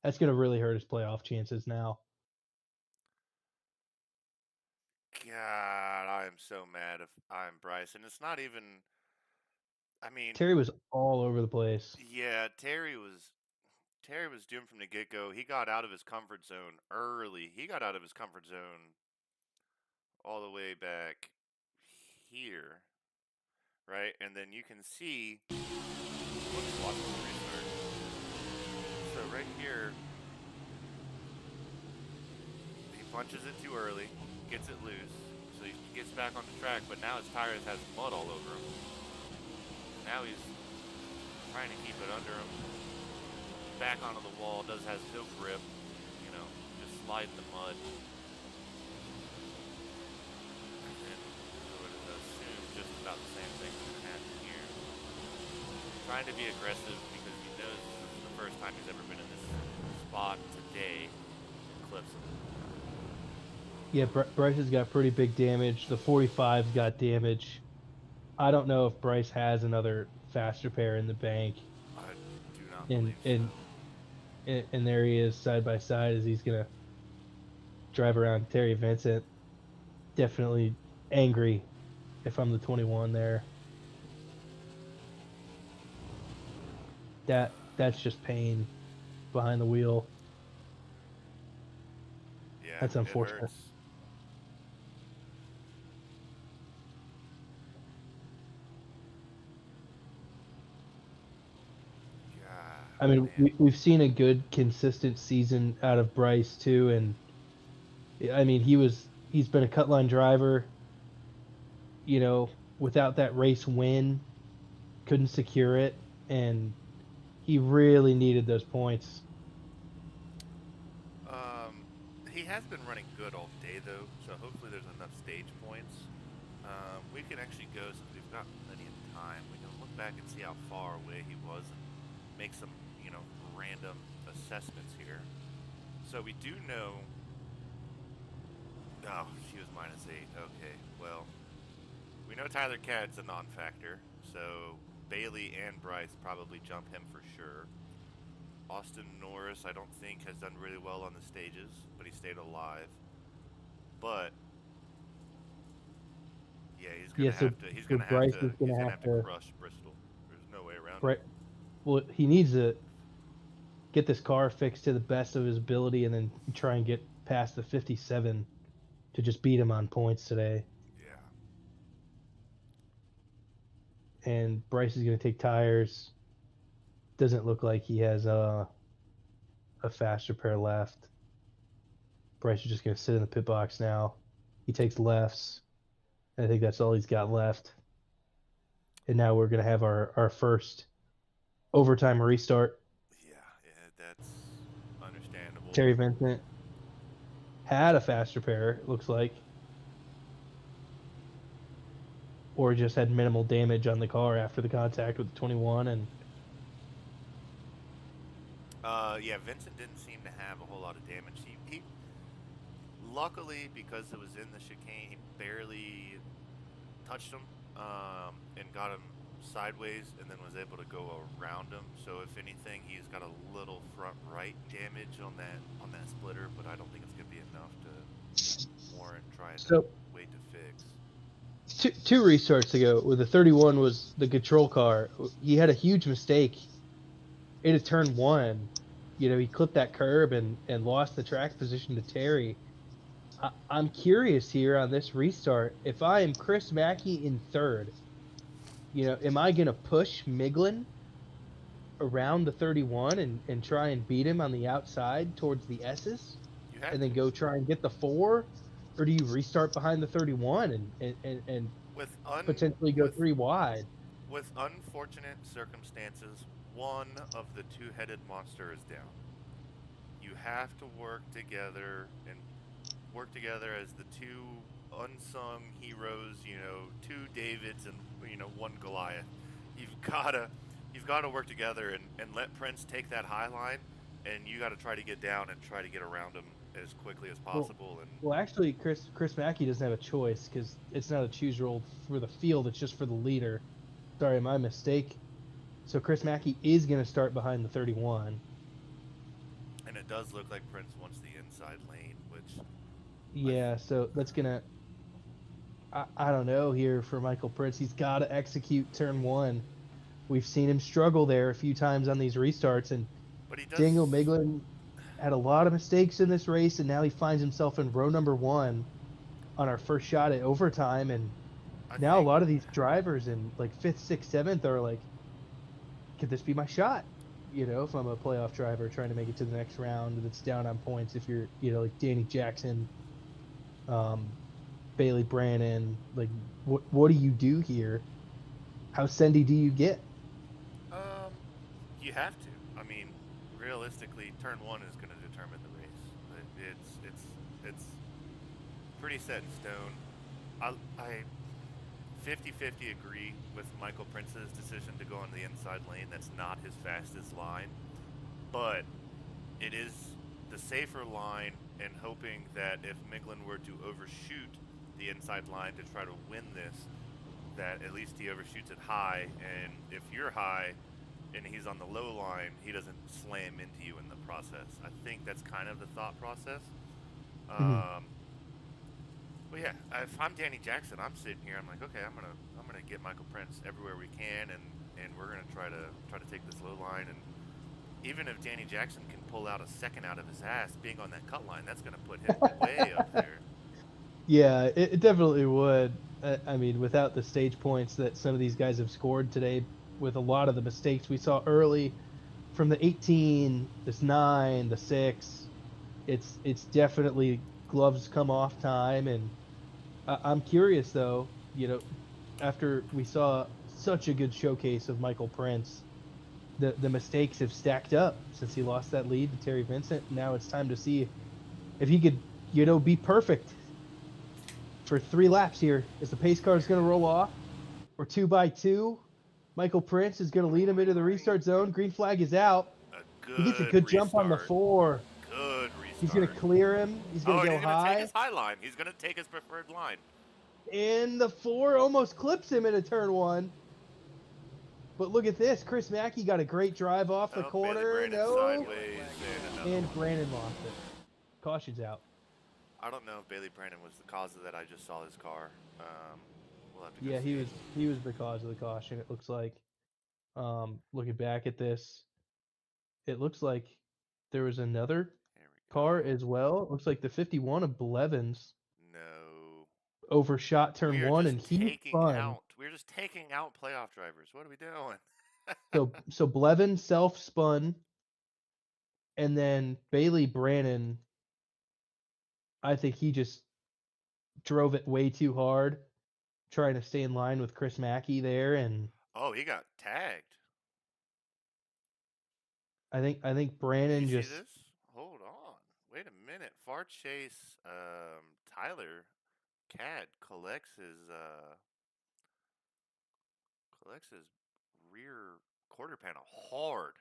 That's going to really hurt his playoff chances now. God, I am so mad if I'm Bryce. And it's not even, I mean... Terry was all over the place. Yeah, Terry was doomed from the get-go. He got out of his comfort zone early. He got out of his comfort zone all the way back here, right? And then you can see, let's watch the restart. So right here, he punches it too early, gets it loose, so he gets back on the track, but now his tires has mud all over him. Now he's trying to keep it under him. Back onto the wall, has no grip, just slide in the mud. Just about the same thing is going to happen here. Trying to be aggressive because he knows this is the first time he's ever been in this spot today. Clips him. Yeah, Bryce has got pretty big damage. The 45's got damage. I don't know if Bryce has another fast repair in the bank. I do not believe so. And there he is side by side as he's going to drive around Terry Vincent. Definitely angry if I'm the 21 there. That's just pain behind the wheel. Yeah, that's unfortunate. I mean, we've seen a good, consistent season out of Bryce too, and I mean he's been a cut line driver. without that race win, couldn't secure it, and he really needed those points. He has been running good all day though, so hopefully there's enough stage points. We can actually go, since we've got plenty of time, we can look back and see how far away he was and make some, random assessments here. So we do know. Oh, she was -8. Okay, well, we know Tyler Cad's a non-factor, so Bailey and Bryce probably jump him for sure. Austin Norris, I don't think, has done really well on the stages, but he stayed alive. But yeah, he's gonna have to. He's gonna have Bryce to. is He's gonna gonna have have to to. crush Bristol. There's no way around Right. it. Well, he needs to get this car fixed to the best of his ability, and then try and get past the 57 to just beat him on points today. Yeah. And Bryce is going to take tires. Doesn't look like he has a faster pair left. Bryce is just going to sit in the pit box now. He takes lefts. I think that's all he's got left. And now we're going to have our first overtime restart. Yeah, that's understandable. Terry Vincent had a faster pair, it looks like. Or just had minimal damage on the car after the contact with the 21. And yeah, Vincent didn't seem to have a whole lot of damage. He luckily, because it was in the chicane, he barely touched him and got him sideways, and then was able to go around him. So if anything, he's got a little front right damage on that splitter, but I don't think it's gonna be enough to warrant trying to wait to fix. Two restarts ago, with the 31 was the control car. He had a huge mistake into turn one. He clipped that curb and lost the track position to Terry. I'm curious here on this restart. If I am Chris Mackey in third, am I going to push Miglin around the 31 and try and beat him on the outside towards the S's? And then go try and get the 4? Or do you restart behind the 31 and potentially go 3 wide? With unfortunate circumstances, one of the two-headed monster is down. You have to work together as the two unsung heroes, two Davids and one Goliath. You've gotta work together and let Prince take that high line, and you gotta try to get down and try to get around him as quickly as possible. Well, actually, Chris Mackey doesn't have a choice, because it's not a choose roll for the field, it's just for the leader. Sorry, my mistake. So Chris Mackey is going to start behind the 31. And it does look like Prince wants the inside lane, which... Yeah, so that's going to... I don't know here for Michael Prince. He's got to execute turn 1. We've seen him struggle there a few times on these restarts, and Daniel Miglin had a lot of mistakes in this race, and now he finds himself in row number 1 on our first shot at overtime, and now a lot of these drivers in like 5th, 6th, 7th are like, could this be my shot? If I'm a playoff driver trying to make it to the next round that's down on points, if you're, like Danny Jackson, Bailey Brannon, like what do you do here? How sendy do you get? You have to. I mean, realistically, turn 1 is going to determine the race. It's pretty set in stone. I 50-50 agree with Michael Prince's decision to go on the inside lane. That's not his fastest line, but it is the safer line, and hoping that if Miglin were to overshoot the inside line to try to win this, that at least he overshoots it high, and if you're high and he's on the low line, he doesn't slam into you in the process. I think that's kind of the thought process. Well, yeah, if I'm Danny Jackson, I'm sitting here. I'm like, okay, I'm gonna get Michael Prince everywhere we can, and we're gonna try to take this low line. And even if Danny Jackson can pull out a second out of his ass, being on that cut line, that's gonna put him way up there. Yeah, it definitely would. I mean, without the stage points that some of these guys have scored today, with a lot of the mistakes we saw early from the 18, this 9, the 6, it's definitely gloves come off time. And I'm curious though, after we saw such a good showcase of Michael Prince, the mistakes have stacked up since he lost that lead to Terry Vincent. Now it's time to see if he could, be perfect for 3 laps here. Is the pace car is going to roll off, or 2x2? Michael Prince is going to lead him into the restart zone. Green flag is out. A He gets a good good jump on the restart. 4. Good He's going restart. to clear him. He's going to go he's going to high. take his high line. He's going to take his preferred line. And the 4 almost clips him into turn 1. But look at this. Chris Mackey got a great drive off the corner. Bailey Brandon No. sideways. And Brandon lost it. Caution's out. I don't know if Bailey Brandon was the cause of that. I just saw his car. We'll have to Yeah, he was the cause of the caution, it looks like. Looking back at this, it looks like there was another car as well. It looks like the 51 of Blevins No. overshot turn 1 and he spun. We're just taking out playoff drivers. What are we doing? So Blevin self spun, and then Bailey Brandon, I think he just drove it way too hard, trying to stay in line with Chris Mackey there, and he got tagged. I think Brandon you just see this? Hold on. Wait a minute. Far Chase Tyler Cad collects his rear quarter panel hard.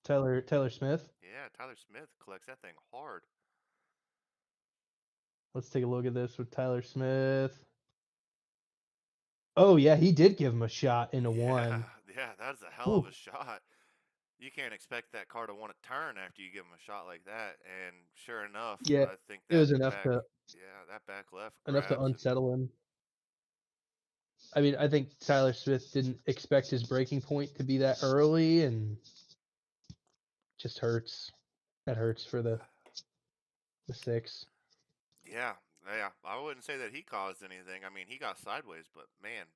Tyler Smith. Yeah, Tyler Smith collects that thing hard. Let's take a look at this with Tyler Smith. Oh yeah, he did give him a shot into 1. Yeah, that's a hell of a shot. You can't expect that car to want to turn after you give him a shot like that. And sure enough, Yeah, I think it was enough to that back left unsettle him. I mean, I think Tyler Smith didn't expect his breaking point to be that early, and just hurts. That hurts for the 6. Yeah. I wouldn't say that he caused anything. I mean, he got sideways, but man.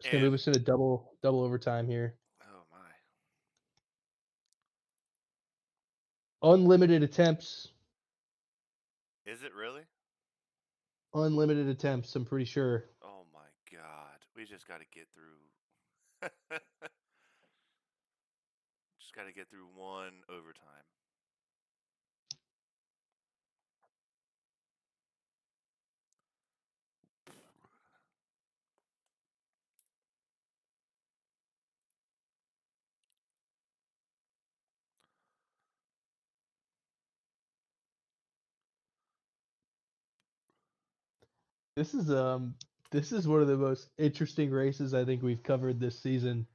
It's gonna move us to the double overtime here. Oh my. Unlimited attempts. Is it really? Unlimited attempts, I'm pretty sure. Oh my God. We just got to get through. Just got to get through 1 overtime. This is one of the most interesting races I think we've covered this season.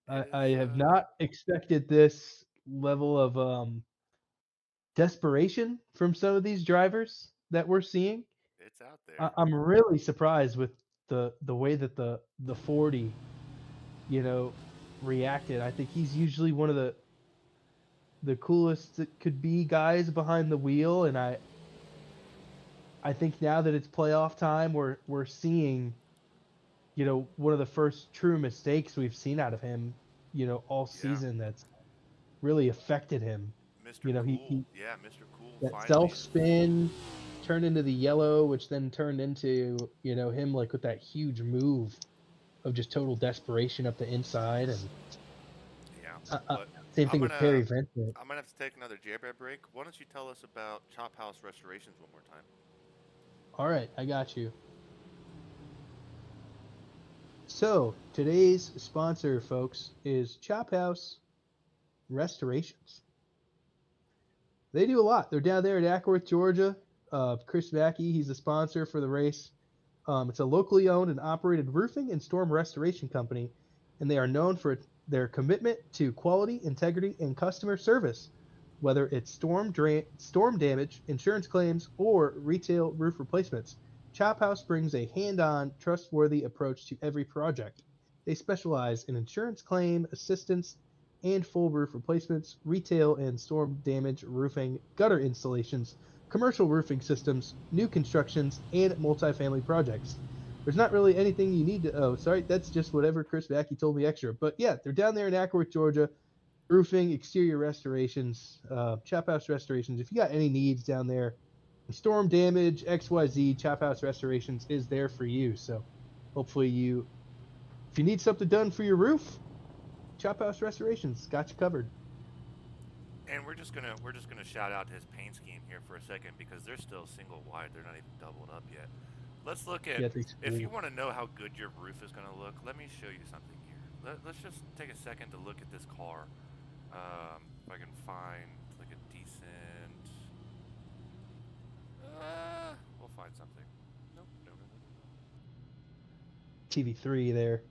I have not expected this level of desperation from some of these drivers that we're seeing. It's out there. I'm really surprised with the way that the 40, reacted. I think he's usually one of the coolest that could be guys behind the wheel, and I think now that it's playoff time, we're seeing, one of the first true mistakes we've seen out of him, all season that's really affected him. Mr. Cool. Mr. Cool. That self spin turned into the yellow, which then turned into, him like with that huge move of just total desperation up the inside, and same thing with Terry Vincent. I'm gonna have to take another jab break. Why don't you tell us about Chop House Restorations one more time? All right, I got you. So today's sponsor, folks, is Chop House Restorations. They do a lot. They're down there at Ackworth, Georgia. Chris Mackey, he's the sponsor for the race. It's a locally owned and operated roofing and storm restoration company, and they are known for their commitment to quality, integrity, and customer service, whether it's storm damage, insurance claims, or retail roof replacements. Chop House brings a hand-on, trustworthy approach to every project. They specialize in insurance claim assistance and full roof replacements, retail and storm damage roofing, gutter installations, commercial roofing systems, new constructions, and multifamily projects. There's not really anything you need to. Oh, sorry, that's just whatever Chris Mackey told me extra. But yeah, they're down there in Ackworth, Georgia, roofing, exterior restorations, Chop House Restorations. If you got any needs down there, storm damage, XYZ, Chop House Restorations is there for you. So hopefully if you need something done for your roof, Chop House Restorations got you covered. And we're just gonna shout out his paint scheme here for a second because they're still single wide. They're not even doubled up yet. Let's look at, if you want to know how good your roof is gonna look, let me show you something here. Let's just take a second to look at this car. If I can find like a decent, we'll find something. Nope, no. TV3 there.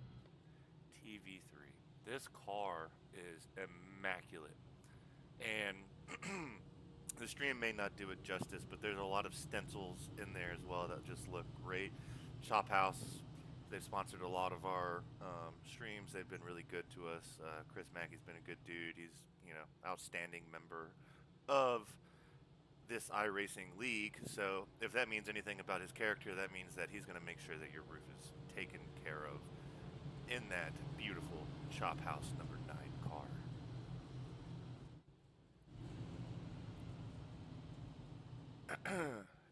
TV3. This car is immaculate. And the stream may not do it justice, but there's a lot of stencils in there as well that just look great. Shop House, they've sponsored a lot of our streams. They've been really good to us. Chris Mackey's been a good dude. He's, outstanding member of this iRacing league. So if that means anything about his character, that means that he's going to make sure that your roof is taken care of in that beautiful Chop House number 9 car.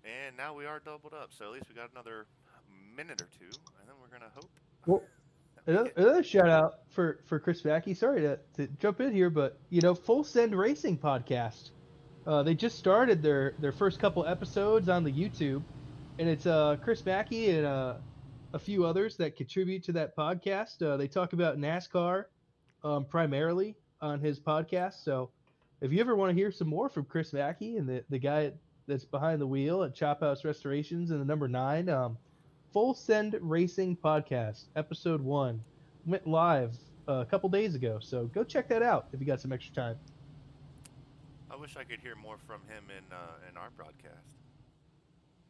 And now we are doubled up, so at least we got another minute or two, and then we're gonna hope. Well, another shout out for Chris Mackey. Sorry to jump in here, but Full Send Racing podcast. They just started their first couple episodes on the YouTube, and it's Chris Mackey and a few others that contribute to that podcast. They talk about NASCAR primarily on his podcast. So if you ever want to hear some more from Chris Mackey and the guy that's behind the wheel at Chop House Restorations and the number 9, Full Send Racing podcast, episode 1, went live a couple days ago. So go check that out if you got some extra time. I wish I could hear more from him in our broadcast.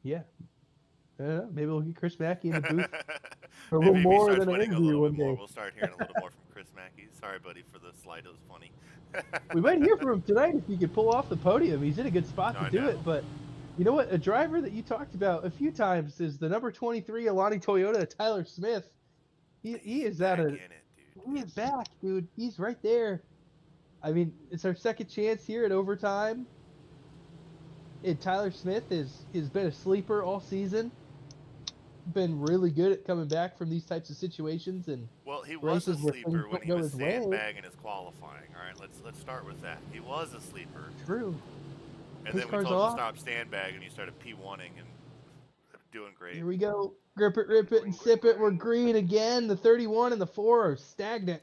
Yeah. Maybe we'll get Chris Mackey in the booth for a Maybe little more than an interview one day. We'll start hearing a little more from Chris Mackey. Sorry, buddy, for the slide. It was funny. We might hear from him tonight if he could pull off the podium. He's in a good spot to do it. But you know what? A driver that you talked about a few times is the number 23 Alani Toyota, Tyler Smith. He is at a. He is back, dude. He's right there. I mean, it's our second chance here at overtime. And Tyler Smith has been a sleeper all season. Been really good at coming back from these types of situations, and well, he was a sleeper when he was sandbagging his qualifying. All right, let's start with that. He was a sleeper. True. And then we told him to stop sandbagging, and he started P1ing and doing great. Here we go. Grip it, rip it, and sip it. We're green again. The 31 and the 4 are stagnant.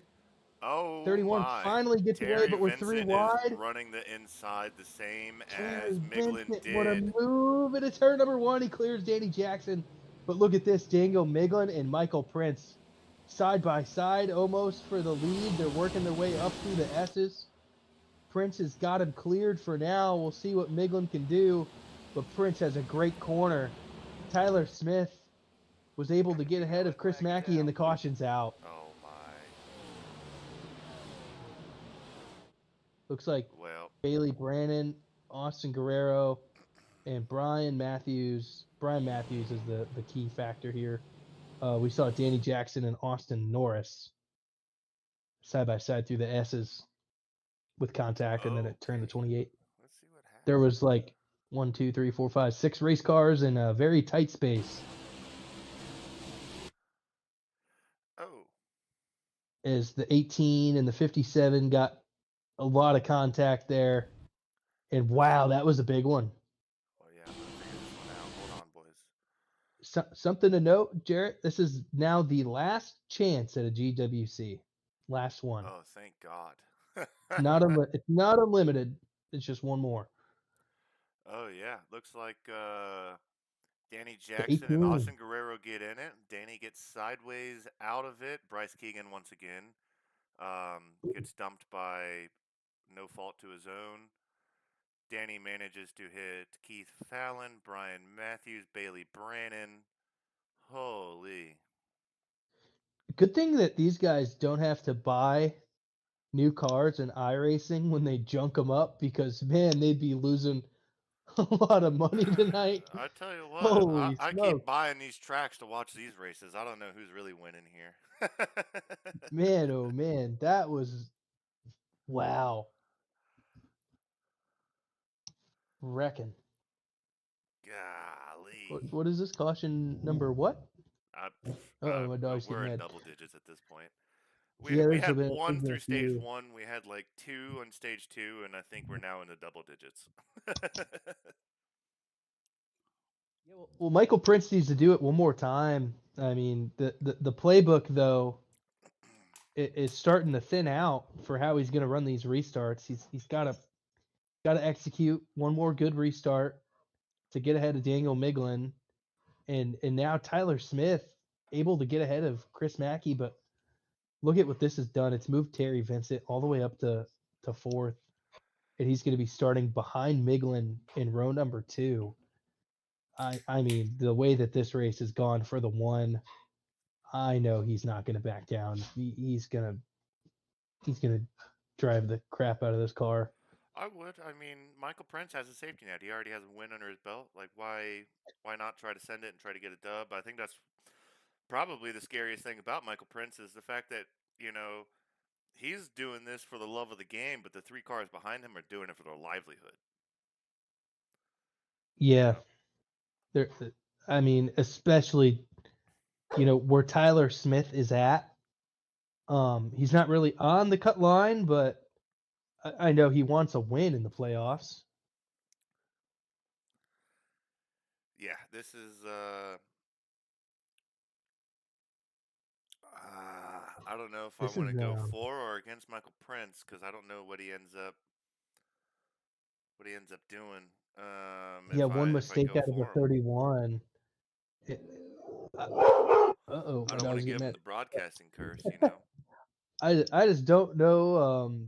Oh, 31 finally gets away, but we're Vincent 3 wide. Is running the inside the same as Miglin did. What a move! Into turn number 1, he clears Danny Jackson. But look at this, Daniel Miglin and Michael Prince. Side by side, almost for the lead. They're working their way up through the S's. Prince has got him cleared for now. We'll see what Miglin can do. But Prince has a great corner. Tyler Smith was able to get ahead of Chris Mackey, and the caution's out. Oh, my. Looks like Bailey Brannon, Austin Guerrero, and Brian Matthews. Brian Matthews is the key factor here. We saw Danny Jackson and Austin Norris side by side through the S's with contact, and then it turned to 28. Let's see what happens. There was like 1, 2, 3, 4, 5, 6 race cars in a very tight space. Oh. As the 18 and the 57 got a lot of contact there. And wow, that was a big one. Well, yeah, I'm going to figure this one out. Hold on, boys. Something to note, Jarrett, this is now the last chance at a GWC. Last one. Oh, thank God. It's not unlimited. It's just one more. Oh, yeah. Looks like Danny Jackson and Austin Guerrero get in it. Danny gets sideways out of it. Bryce Keegan, once again, gets dumped by no fault to his own. Danny manages to hit Keith Fallon, Brian Matthews, Bailey Brannon. Holy. Good thing that these guys don't have to buy new cars in iRacing when they junk them up, because, man, they'd be losing a lot of money tonight. I tell you what, I keep buying these tracks to watch these races. I don't know who's really winning here. Man, oh, man, that was... Wow. Reckon. Golly. What is this? Caution number what? Uh, My dog's getting we're in mad. double digits at this point. Yeah, We there's had been one through a stage few. 1. We had like 2 on stage 2, and I think we're now in the double digits. Yeah, well, Michael Prince needs to do it one more time. I mean, the playbook though is starting to thin out for how he's going to run these restarts. He's got to execute one more good restart to get ahead of Daniel Miglin, and now Tyler Smith able to get ahead of Chris Mackey. But look at what this has done. It's moved Terry Vincent all the way up to fourth, and he's going to be starting behind Miglin in row number 2. I mean, the way that this race has gone for the one, I know he's not going to back down. He's gonna drive the crap out of this car. I would. I mean, Michael Prince has a safety net. He already has a win under his belt. Like, why not try to send it and try to get a dub? I think that's probably the scariest thing about Michael Prince is the fact that, he's doing this for the love of the game, but the 3 cars behind him are doing it for their livelihood. Yeah, there. I mean, especially where Tyler Smith is at. He's not really on the cut line, but I know he wants a win in the playoffs. Yeah, this is I don't know if I This want is to go for or against Michael Prince because I don't know what he ends up doing. Yeah, one If I mistake go out of the for him, 31. Uh-oh, I my don't want to dog's give getting him mad. the broadcasting curse. I just don't know.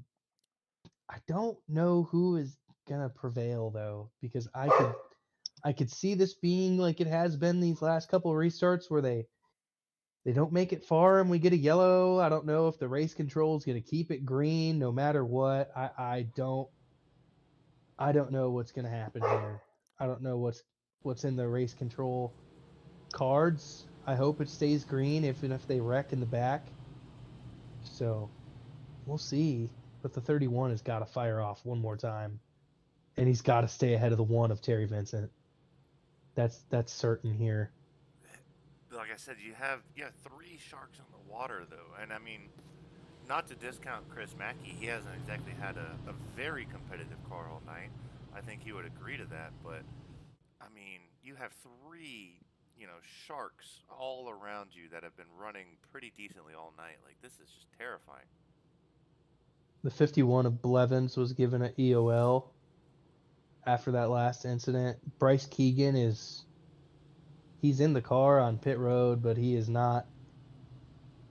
I don't know who is gonna prevail though, because I could see this being like it has been these last couple of restarts where they don't make it far and we get a yellow. I don't know if the race control is gonna keep it green no matter what. I don't know what's gonna happen here. I don't know what's in the race control cards. I hope it stays green even if they wreck in the back. So we'll see. But the 31 has got to fire off one more time, and he's got to stay ahead of the 1 of Terry Vincent. That's certain here. Like I said, you have 3 sharks on the water though, and I mean, not to discount Chris Mackey, he hasn't exactly had a very competitive car all night. I think he would agree to that, but I mean, you have 3 sharks all around you that have been running pretty decently all night. Like, this is just terrifying. The 51 of Blevins was given an EOL after that last incident. Bryce Keegan he's in the car on pit road, but he's not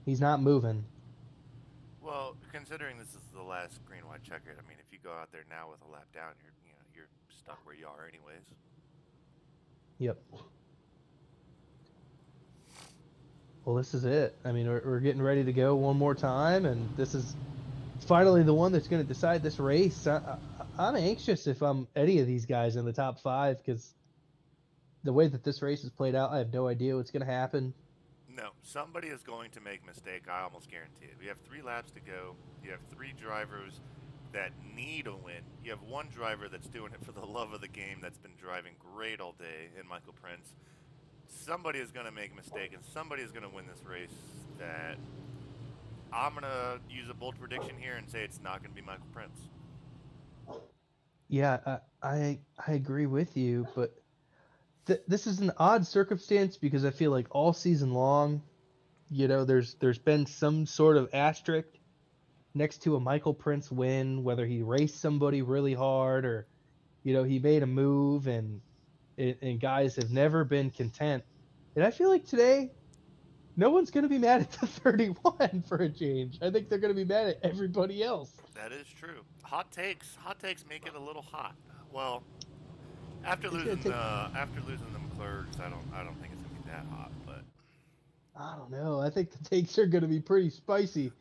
moving. Well, considering this is the last green white checkered, I mean, if you go out there now with a lap down, you're stuck where you are anyways. Yep. Well, this is it. I mean, we're getting ready to go one more time, and this is finally the one that's going to decide this race. I'm anxious if I'm any of these guys in the top 5 because the way that this race is played out, I have no idea what's going to happen. No, somebody is going to make a mistake. I almost guarantee it. We have 3 laps to go. You have 3 drivers that need a win. You have 1 driver that's doing it for the love of the game that's been driving great all day in Michael Prince. Somebody is going to make a mistake, and somebody is going to win this race that I'm going to use a bold prediction here and say it's not going to be Michael Prince. Yeah, I agree with you, but this is an odd circumstance because I feel like all season long, there's been some sort of asterisk next to a Michael Prince win, whether he raced somebody really hard or he made a move, and guys have never been content. And I feel like today, no one's going to be mad at the 31 for a change. I think they're going to be mad at everybody else. That is true. Hot takes make it a little hot. Well, after It's losing gonna take, the McClurgs, I don't think it's gonna be that hot, but I don't know. I think the takes are going to be pretty spicy.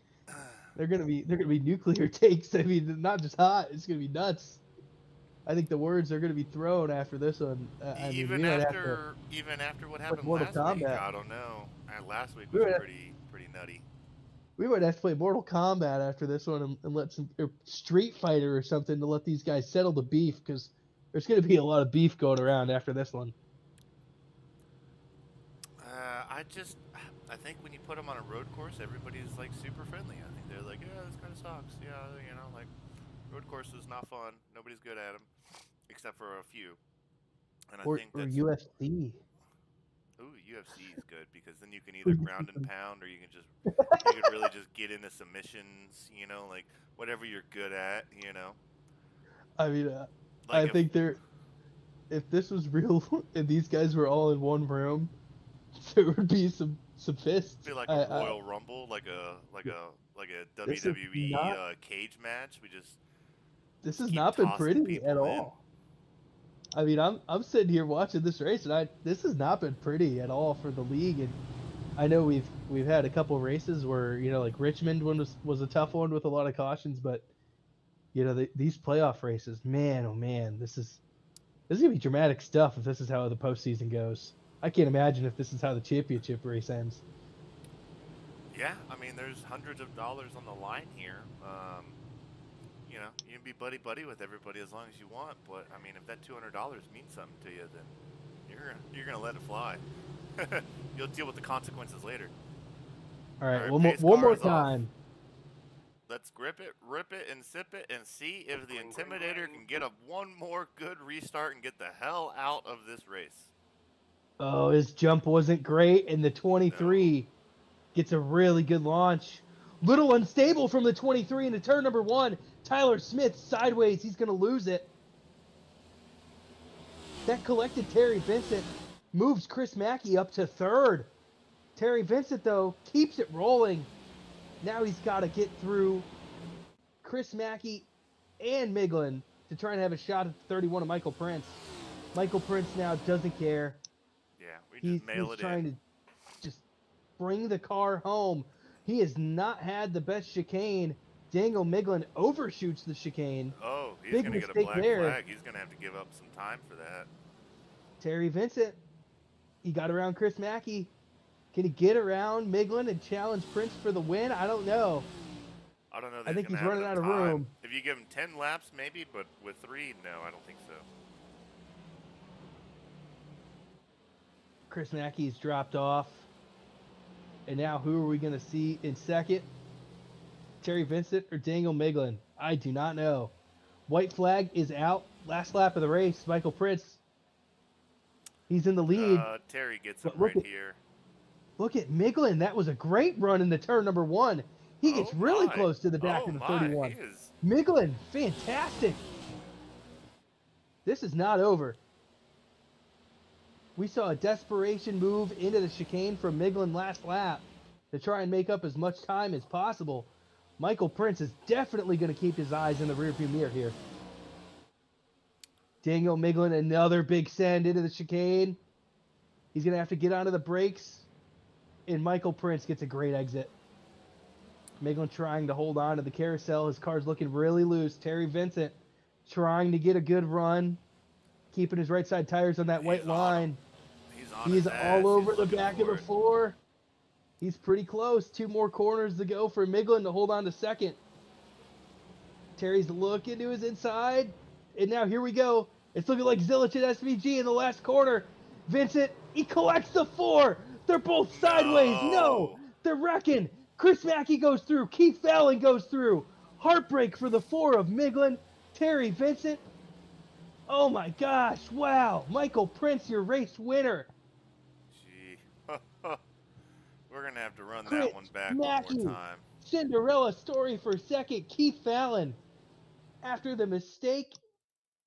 They're going to be nuclear takes. I mean, not just hot. It's going to be nuts. I think the words are going to be thrown after this one. I mean, we might have to even after what play happened Mortal last week, Kombat. I don't know. Last week We was might, pretty nutty. we might have to play Mortal Kombat after this one and let some Street Fighter or something to let these guys settle the beef because There's going to be a lot of beef going around after this one. I think when you put them on a road course, everybody's like super friendly. I think they're like, yeah, this kind of sucks. Yeah, like road courses not fun. Nobody's good at them, except for a few. And I Or think that's UFC. UFC is good because then you can either ground and pound or you can really just get into submissions. Like whatever you're good at. I mean, Like I think if this was real and these guys were all in one room, there would be some fists. be like a Royal Rumble, like a This is WWE not cage match. We this just has keep not been tossing pretty at people in. all. I mean, I'm sitting here watching this race, and this has not been pretty at all for the league. And I know we've had a couple races where like Richmond one was a tough one with a lot of cautions, but these playoff races, man, oh man, this is gonna be dramatic stuff if this is how the postseason goes. I can't imagine if this is how the championship race ends. Yeah, I mean, there's hundreds of dollars on the line here. You can be buddy buddy with everybody as long as you want, but I mean, if that $200 means something to you, then you're gonna let it fly. You'll deal with the consequences later. All right, All right, pace one car more is off. time. Let's grip it, rip it, and sip it, and see if the Intimidator can get one more good restart and get the hell out of this race. Oh, his jump wasn't great, and the 23 gets a really good launch. Little unstable from the 23 into turn number 1. Tyler Smith sideways. He's going to lose it. That collected Terry Vincent. Moves Chris Mackey up to 3rd. Terry Vincent, though, keeps it rolling. Now he's got to get through Chris Mackey and Miglin to try and have a shot at 31 of Michael Prince. Michael Prince now doesn't care. Yeah, we just mail He's it trying in. to just bring the car home. He has not had the best chicane. Daniel Miglin overshoots the chicane. Oh, he's Big going to get a mistake black there. flag. He's going to have to give up some time for that. Terry Vincent, he got around Chris Mackey. Can he get around Miglin and challenge Prince for the win? I don't know. I don't know that I think he's he's going to have running enough out of time. room. If you give him 10 laps, maybe, but with 3, no, I don't think so. Chris Mackey's dropped off. And now who are we going to see in second? Terry Vincent or Daniel Miglin? I do not know. White flag is out. Last lap of the race. Michael Prince. He's in the lead. Terry gets him But here. Look at Miglin. That was a great run in the turn number 1. He gets really close to the back of the 31. He is. Miglin, fantastic. This is not over. We saw a desperation move into the chicane from Miglin last lap to try and make up as much time as possible. Michael Prince is definitely going to keep his eyes in the rearview mirror here. Daniel Miglin, another big send into the chicane. He's going to have to get onto the brakes, and Michael Prince gets a great exit. Miglin trying to hold on to the carousel. His car's looking really loose. Terry Vincent trying to get a good run, keeping his right side tires on that white line. He's all over the back of the 4. He's pretty close. 2 more corners to go for Miglin to hold on to second. Terry's looking to his inside. And now here we go. It's looking like Zilich and SVG in the last corner. Vincent, he collects the 4. They're both sideways. No, they're wrecking. Chris Mackey goes through. Keith Fallon goes through. Heartbreak for the 4 of Miglin. Terry Vincent. Oh my gosh. Wow. Michael Prince, your race winner. Gee. We're going to have to run that one back Mackey. one more time. Cinderella story for a second. Keith Fallon. After the mistake,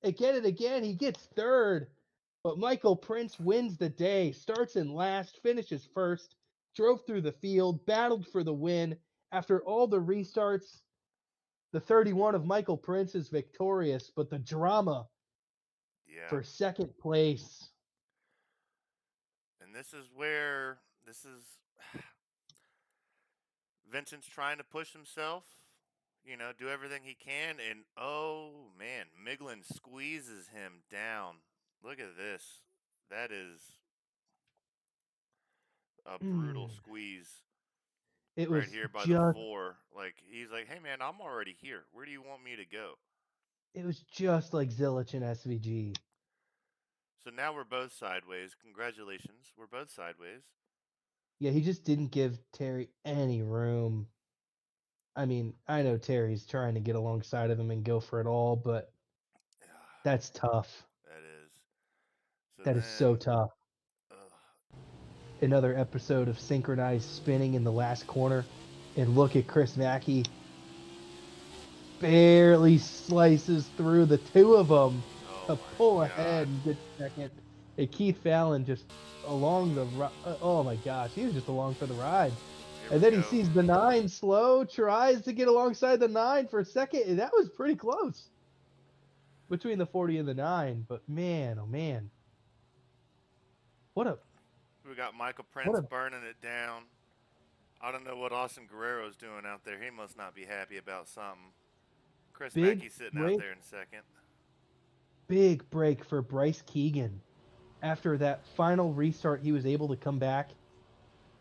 again and again, he gets 3rd. But Michael Prince wins the day. Starts in last, finishes 1st. Drove through the field, battled for the win. After all the restarts, the 31 of Michael Prince is victorious. But the drama for 2nd place. And this is where Vincent's trying to push himself, do everything he can, and oh man, Miglin squeezes him down. Look at this. That is a brutal squeeze. It right was here by just the 4. Like, he's like, hey man, I'm already here. Where do you want me to go? It was just like Zillich and SVG. So now we're both sideways. Congratulations. We're both sideways. Yeah, he just didn't give Terry any room. I mean, I know Terry's trying to get alongside of him and go for it all, but that's tough. That is. So That is so then, tough. Another episode of synchronized spinning in the last corner. And look at Chris Mackey. Barely slices through the two of them to pull ahead and get second. And Keith Fallon just along the oh my gosh, he was just along for the ride. And then he sees the 9 slow, tries to get alongside the 9 for a second, and that was pretty close between the 40 and the 9. But man, oh man, what a we got Michael what Prince a burning it down. I don't know what Austin Guerrero's doing out there. He must not be happy about something. Chris big Mackey's sitting out break, there in second. big break for Bryce Keegan. After that final restart, he was able to come back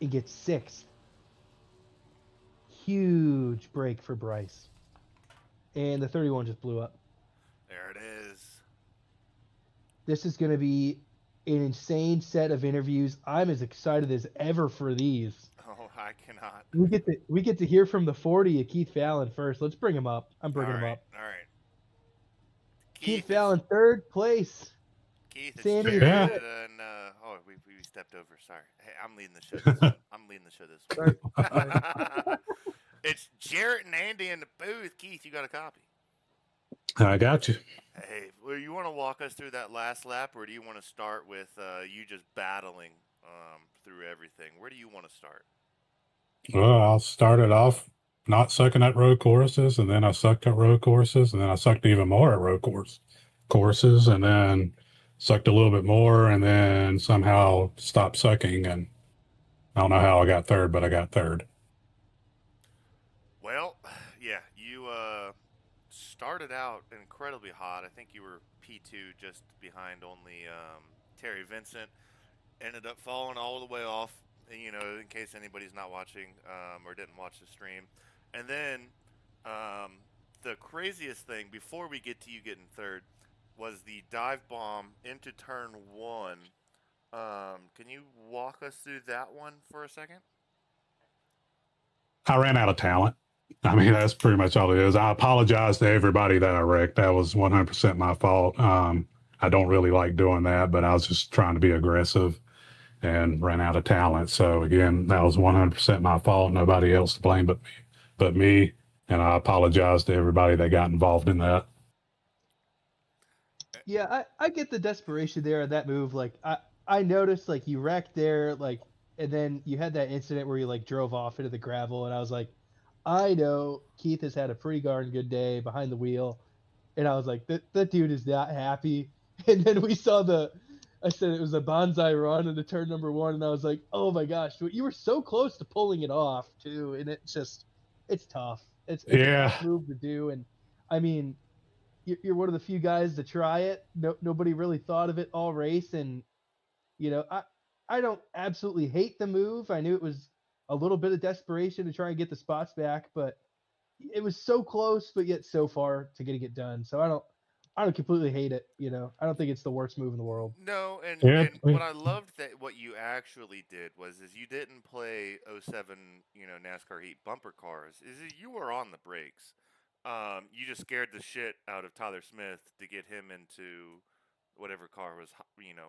and get 6th. Huge break for Bryce. And the 31 just blew up. There it is. This is going to be an insane set of interviews. I'm as excited as ever for these. Oh, I cannot. We get to hear from the 40 of Keith Fallon first. Let's bring him up. I'm bringing him up. All right. Keith Fallon, 3rd place. Keith, it's Sandy Jared Barrett. and we stepped over. Sorry. Hey, I'm leading the show this one. I'm leading the show this one. Sorry. It's Jarrett and Andy in the booth. Keith, you got a copy? I got you. Hey, well, you want to walk us through that last lap, or do you want to start with you just battling through everything? Where do you want to start? Well, I'll start it off not sucking at road courses, and then I sucked at road courses, and then I sucked even more at road courses, and then sucked a little bit more, and then somehow stopped sucking, and I don't know how I got third, but I got third. Well, yeah, you started out incredibly hot. I think you were P2 just behind only Terry Vincent. Ended up falling all the way off, in case anybody's not watching or didn't watch the stream. And then the craziest thing, before we get to you getting third, was the dive bomb into turn 1. Can you walk us through that one for a second? I ran out of talent. I mean, that's pretty much all it is. I apologize to everybody that I wrecked. That was 100% my fault. I don't really like doing that, but I was just trying to be aggressive and ran out of talent. So again, that was 100% my fault. Nobody else to blame but me. And I apologize to everybody that got involved in that. Yeah, I get the desperation there on that move. Like I noticed like you wrecked there, like, and then you had that incident where you like drove off into the gravel, and I was like, I know Keith has had a pretty darn good day behind the wheel, and I was like, that dude is not happy. And then we saw I said it was a bonsai run into turn number 1, and I was like, oh my gosh, you were so close to pulling it off too, and it's tough. It's a tough move to do, and I mean, you're one of the few guys to try it. Nobody really thought of it all race, and I don't absolutely hate the move. I knew it was a little bit of desperation to try and get the spots back, but it was so close, but yet so far to getting it done. So I don't completely hate it. I don't think it's the worst move in the world. No, and what I loved that what you actually did is you didn't play '07, NASCAR Heat bumper cars. You were on the brakes. You just scared the shit out of Tyler Smith to get him into whatever car was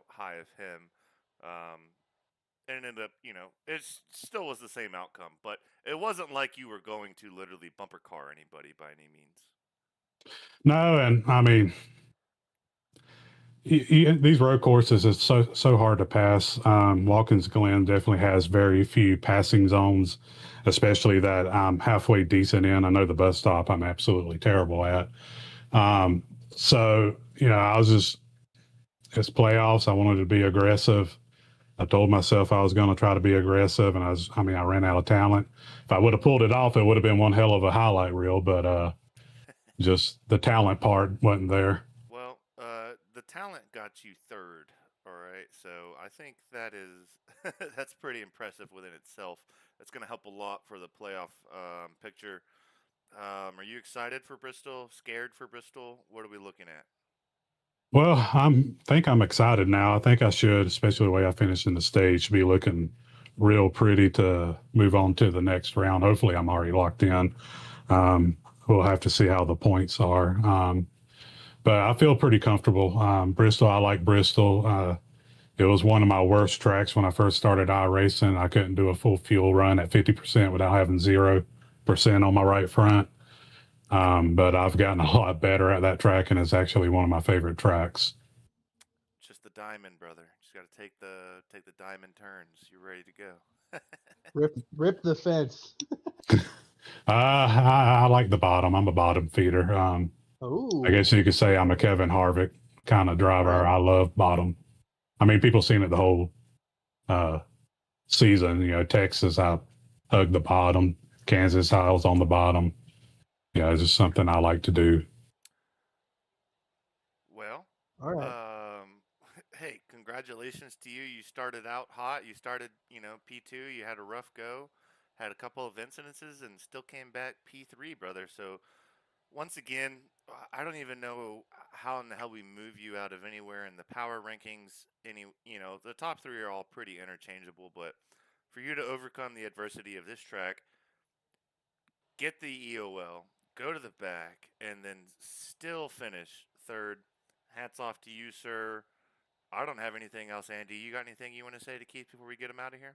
high of him. And ended up, it still was the same outcome, but it wasn't like you were going to literally bumper car anybody by any means. No, and I mean, these road courses is so hard to pass. Watkins Glen definitely has very few passing zones, especially that I'm halfway decent in. I know the bus stop I'm absolutely terrible at. So I was it's playoffs. I wanted to be aggressive. I told myself I was going to try to be aggressive, and I ran out of talent. If I would have pulled it off, it would have been one hell of a highlight reel, but just the talent part wasn't there. Well, the talent got you third, all right? So I think that is that's pretty impressive within itself. That's going to help a lot for the playoff picture. Are you excited for Bristol? Scared for Bristol? What are we looking at? Well, think I'm excited now. I think I should, especially the way I finished in the stage, be looking real pretty to move on to the next round. Hopefully, I'm already locked in. We'll have to see how the points are. But I feel pretty comfortable. Bristol, I like Bristol. It was one of my worst tracks when I first started iRacing. I couldn't do a full fuel run at 50% without having 0% on my right front. But I've gotten a lot better at that track, and it's actually one of my favorite tracks. Just the diamond, brother. Just got to take the diamond turns. You're ready to go. Rip the fence. I like the bottom. I'm a bottom feeder. I guess Oh, you could say I'm a Kevin Harvick kind of driver. right. I love bottom. I mean, people seen it the whole uh, season. Texas, I hug the bottom. Kansas, I was on the bottom. Yeah, it's just something I like to do. Well, All right. hey, congratulations to you. You started out hot. You started, P2. You had a rough go, had a couple of incidences, and still came back P3, brother. So once again, I don't even know how in the hell we move you out of anywhere in the power rankings. The top three are all pretty interchangeable, but for you to overcome the adversity of this track, get the EOL, go to the back, and then still finish third. Hats off to you, sir. I don't have anything else, Andy. You got anything you want to say to Keith before we get him out of here?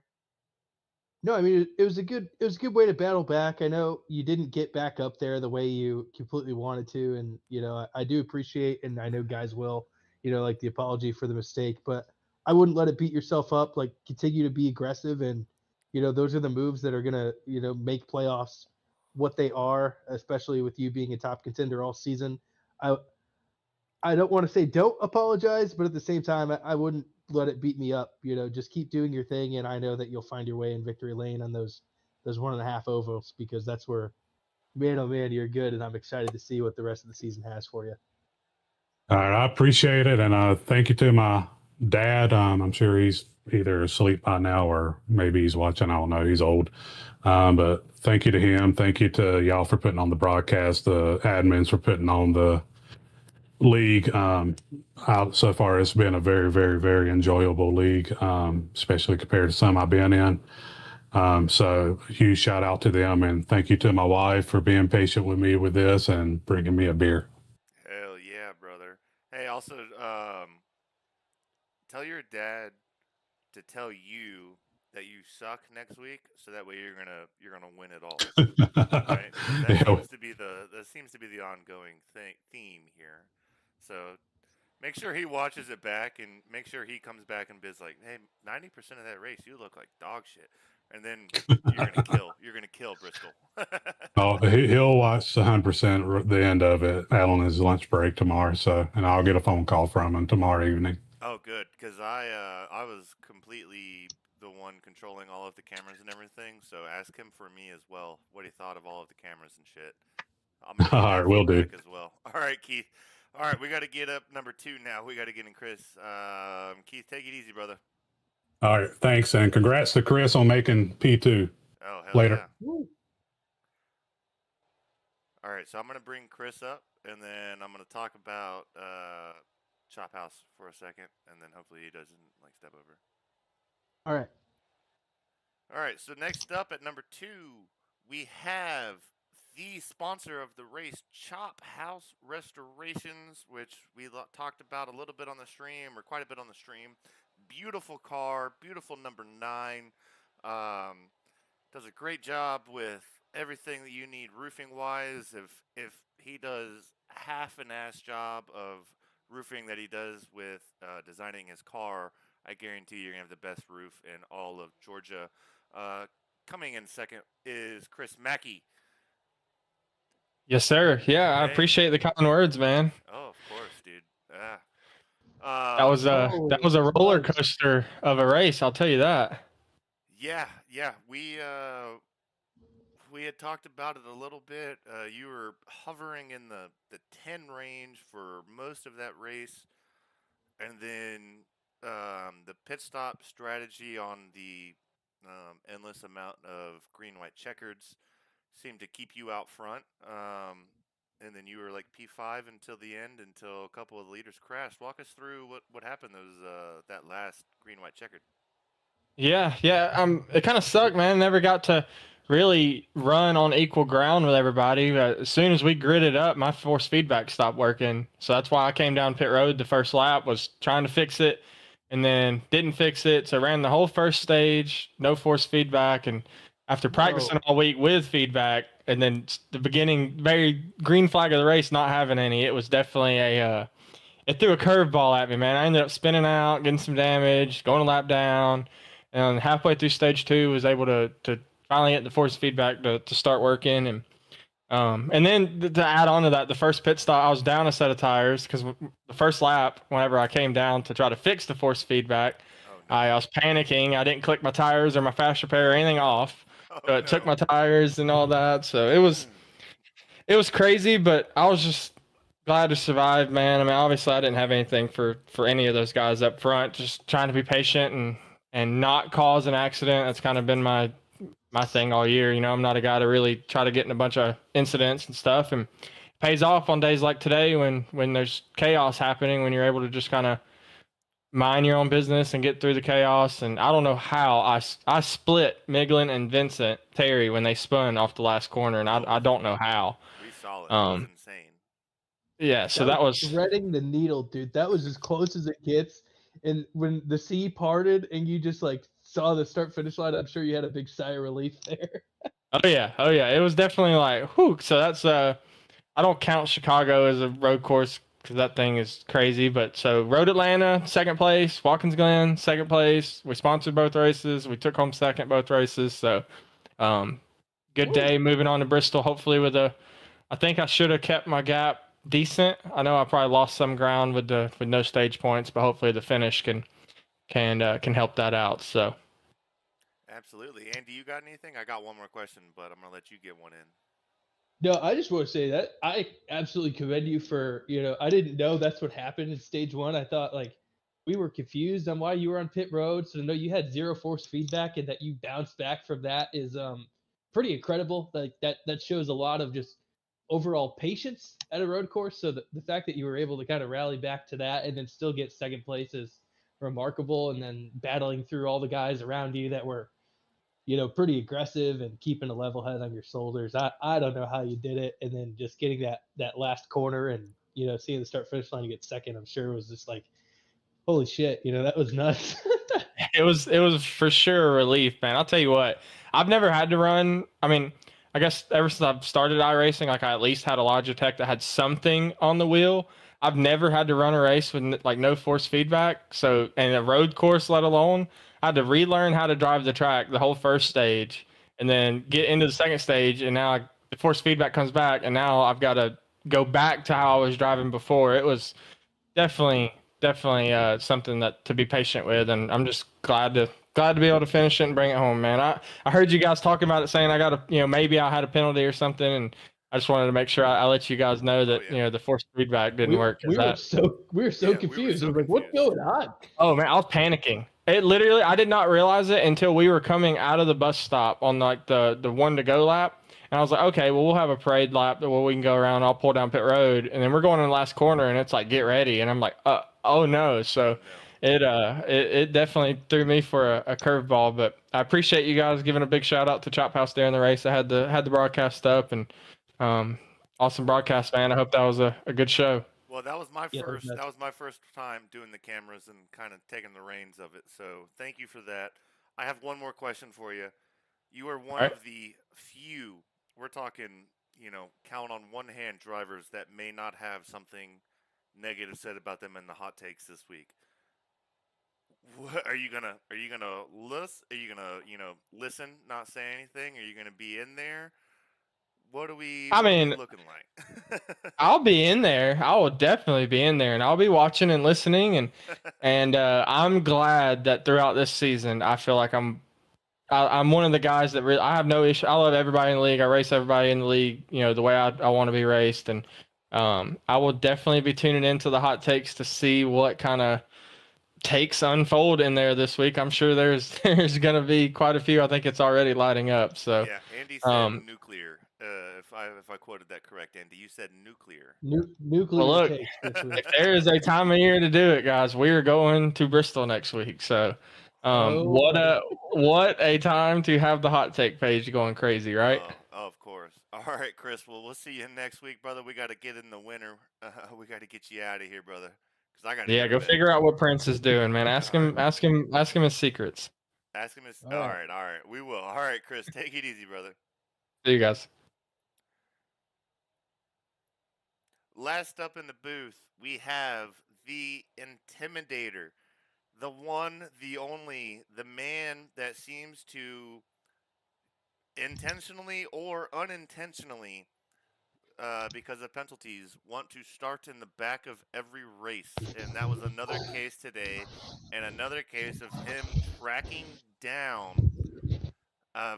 No, I mean it was a good way to battle back. I know you didn't get back up there the way you completely wanted to, and I do appreciate, and I know guys will, like the apology for the mistake, but I wouldn't let it beat yourself up. Like continue to be aggressive, and those are the moves that are gonna make playoffs what they are, especially with you being a top contender all season. I I don't want to say don't apologize, but at the same time, I wouldn't let it beat me up. Just keep doing your thing, and I know that you'll find your way in victory lane on those 1.5 ovals because that's where, man, oh man, you're good, and I'm excited to see what the rest of the season has for you. All right, I appreciate it, and thank you to my dad. I'm sure he's either asleep by now or maybe he's watching. I don't know. He's old, but thank you to him. Thank you to y'all for putting on the broadcast. The admins for putting on the league. So far, it's been a very, very, very enjoyable league, especially compared to some I've been in. So huge shout out to them, and thank you to my wife for being patient with me with this and bringing me a beer. Hell yeah, brother. Hey, also, tell your dad to tell you that you suck next week, so that way you're gonna win it all. All right, because Yeah. that seems to be the ongoing theme here. So make sure he watches it back, and make sure he comes back and is like, "Hey, 90% of that race, you look like dog shit," and then you're gonna kill. You're gonna kill Bristol. Oh, he'll watch 100% the end of it out on his lunch break tomorrow. So, and I'll get a phone call from him tomorrow evening. Oh, good, because I was completely the one controlling all of the cameras and everything. So ask him for me as well what he thought of all of the cameras and shit. I'm gonna need All right, that will do. feedback as well. All right, Keith. All right, we got to get up number 2 now. We got to get in Chris. Keith, take it easy, brother. All right, thanks, and congrats to Chris on making P2 Oh, hell later. yeah. All right, so I'm gonna bring Chris up, and then I'm gonna talk about Chop House for a second, and then hopefully he doesn't like step over. All right. All right, so next up at number 2, we have the sponsor of the race, Chop House Restorations, which we talked about a little bit on the stream, or quite a bit on the stream. Beautiful car, beautiful number 9. Does a great job with everything that you need roofing wise. If he does half an ass job of roofing that he does with designing his car, I guarantee you're gonna have the best roof in all of Georgia. Coming in second is Chris Mackey. Yes, sir. Yeah, I Hey. appreciate the kind words, man. Oh, of course, dude. That was a roller nice. coaster of a race, I'll tell you that. Yeah. We had talked about it a little bit. You were hovering in the 10 range for most of that race, and then the pit stop strategy on the endless amount of green white checkers seemed to keep you out front. And then you were like P5 until the end, until a couple of the leaders crashed. Walk us through what happened that last green white checkered. Yeah, yeah. It kind of sucked, man. Never got to really run on equal ground with everybody. But as soon as we gridded up, my force feedback stopped working. So that's why I came down pit road the first lap, was trying to fix it, and then didn't fix it. So ran the whole first stage, no force feedback, and after practicing all week with feedback, and then the beginning, very green flag of the race, not having any, it was definitely it threw a curveball at me, man. I ended up spinning out, getting some damage, going a lap down, and halfway through stage 2 was able to finally get the force feedback to start working. And then to add on to that, the first pit stop, I was down a set of tires because the first lap, whenever I came down to try to fix the force feedback, I was panicking. I didn't click my tires or my fast repair or anything off. So it took my tires and all that. So it was crazy, but I was just glad to survive, man. I mean, obviously I didn't have anything for any of those guys up front. Just trying to be patient and not cause an accident. That's kind of been my thing all year. You know, I'm not a guy to really try to get in a bunch of incidents and stuff, and it pays off on days like today when there's chaos happening, when you're able to just kind of mind your own business and get through the chaos. And I don't know how I split Miglin and Vincent Terry when they spun off the last corner, and I don't know how. We saw it. It was insane. Yeah, so that was threading the needle, dude. That was as close as it gets. And when the sea parted and you just like saw the start finish line, I'm sure you had a big sigh of relief there. Oh yeah. It was definitely like, whew. So that's I don't count Chicago as a road course because that thing is crazy. But so Road Atlanta, second place. Watkins Glen, second place. We sponsored both races. We took home second both races. So, good day. Moving on to Bristol. Hopefully with I think I should have kept my gap decent. I know I probably lost some ground with no stage points, but hopefully the finish can help that out. So. Absolutely. Andy, you got anything? I got one more question, but I'm gonna let you get one in. No, I just want to say that I absolutely commend you for, I didn't know that's what happened in stage 1. I thought like we were confused on why you were on pit road. So to know you had 0 force feedback and that you bounced back from that is pretty incredible. Like that shows a lot of just overall patience at a road course. So the fact that you were able to kind of rally back to that and then still get second place is remarkable. And then battling through all the guys around you that were pretty aggressive and keeping a level head on your shoulders. I don't know how you did it. And then just getting that last corner and, seeing the start finish line, you get second, I'm sure was just like, holy shit, that was nuts. It was for sure a relief, man. I'll tell you what, I've never had to run. I mean, I guess ever since I've started iRacing, like I at least had a Logitech that had something on the wheel. I've never had to run a race with like no force feedback. So, and a road course, let alone, I had to relearn how to drive the track the whole first stage, and then get into the second stage, and now the force feedback comes back, and now I've got to go back to how I was driving before. It was definitely something that to be patient with, and I'm just glad to be able to finish it and bring it home, man. I heard you guys talking about it, saying I got maybe I had a penalty or something, and I just wanted to make sure I let you guys know that the force feedback didn't work. We were so confused. We were like, what's going on? Oh man, I was panicking. It literally, I did not realize it until we were coming out of the bus stop on like the one to go lap. And I was like, okay, well, we'll have a parade lap where we can go around. I'll pull down pit road, and then we're going in the last corner, and it's like, get ready. And I'm like, oh no. So it definitely threw me for a curveball. But I appreciate you guys giving a big shout out to Chop House during the race. I had the broadcast up, and awesome broadcast, man. I hope that was a good show. Well, that was my first. That was my first time doing the cameras and kind of taking the reins of it. So thank you for that. I have one more question for you. You are one of the few. We're talking, count on one hand drivers that may not have something negative said about them in the hot takes this week. What are you gonna listen? Are you gonna listen, not say anything? Are you gonna be in there? What are we looking like? I'll be in there. I will definitely be in there, and I'll be watching and listening, and I'm glad that throughout this season, I feel like I'm one of the guys that really, I have no issue. I love everybody in the league. I race everybody in the league, the way I want to be raced, and I will definitely be tuning into the hot takes to see what kind of takes unfold in there this week, I'm sure there's going to be quite a few. I think it's already lighting up. So Yeah, Andy said nuclear. If I quoted that correct, Andy, you said nuclear. Nuclear look, takes this week. if there is a time of year to do it, guys, we are going to Bristol next week. So what a time to have the hot take page going crazy, right? Oh, of course. All right, Chris. Well, we'll see you next week, brother. We got to get in the winter. We got to get you out of here, brother. Cause I got to go figure out what Prince is doing, man. Ask him his secrets. Ask him his. All right. We will. All right, Chris. Take it easy, brother. See you guys. Last up in the booth, we have the Intimidator, the one, the only, the man that seems to intentionally or unintentionally, because of penalties, want to start in the back of every race. And that was another case today, and another case of him tracking down a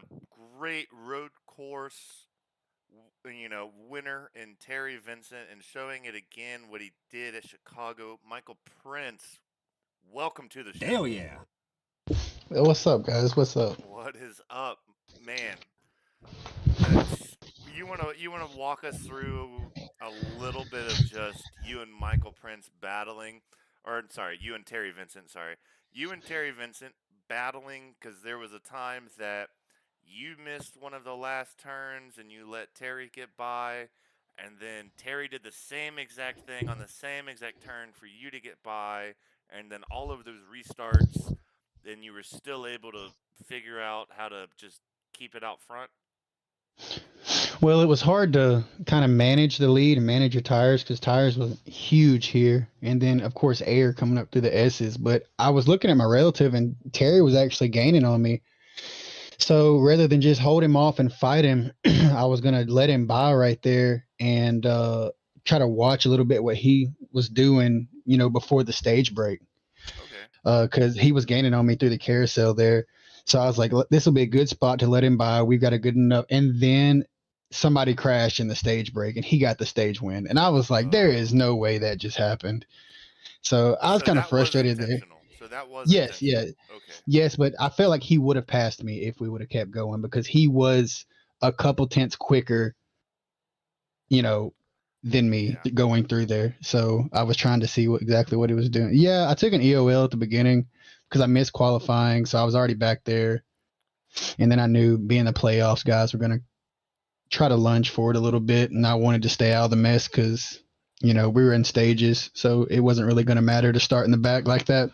great road course, winner in Terry Vincent, and showing it again what he did at Chicago. Michael Prince, welcome to the show. Hell yeah. What's up, guys? What's up? What is up, man? You wanna walk us through a little bit of just you and Michael Prince battling, or sorry, you and Terry Vincent. Sorry, you and Terry Vincent battling, because there was a time that you missed one of the last turns and you let Terry get by, and then Terry did the same exact thing on the same exact turn for you to get by, and then all of those restarts, then you were still able to figure out how to just keep it out front. Well, it was hard to kind of manage the lead and manage your tires because tires was huge here. And then, of course, air coming up through the S's. But I was looking at my relative, and Terry was actually gaining on me. So rather than just hold him off and fight him, I was going to let him by right there and try to watch a little bit what he was doing, before the stage break. Okay. Because he was gaining on me through the carousel there. So I was like, this will be a good spot to let him by. We've got a good enough. And then somebody crashed in the stage break, and he got the stage win. And I was like, there is no way that just happened. So I was kind of frustrated there. So that was yes, yeah. Okay. Yes, but I felt like he would have passed me if we would have kept going because he was a couple tenths quicker, than me going through there. So I was trying to see exactly what he was doing. Yeah, I took an EOL at the beginning because I missed qualifying, so I was already back there. And then I knew being the playoffs, guys were going to try to lunge forward a little bit, and I wanted to stay out of the mess because, we were in stages, so it wasn't really going to matter to start in the back like that.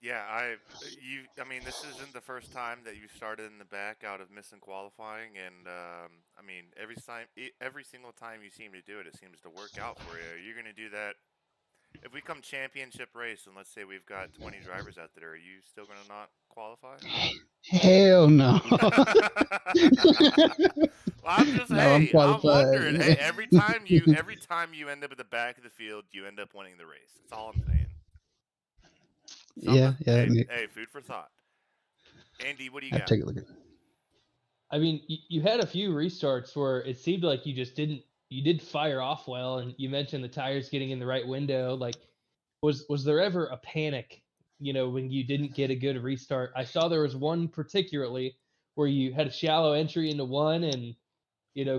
Yeah. I mean, this isn't the first time that you started in the back out of missing qualifying, and I mean, every single time you seem to do it, it seems to work out for you. You're going to do that if we come championship race, and let's say we've got 20 drivers out there. Are you still going to not qualify? Hell no. Well, I'm wondering. Hey, every time you end up at the back of the field, you end up winning the race. That's all I'm saying. Yeah. Hey, food for thought. Andy, what do you got? Take a look at it. I mean, you had a few restarts where it seemed like you did fire off well, and you mentioned the tires getting in the right window. Like, was there ever a panic, when you didn't get a good restart? I saw there was one particularly where you had a shallow entry into one and,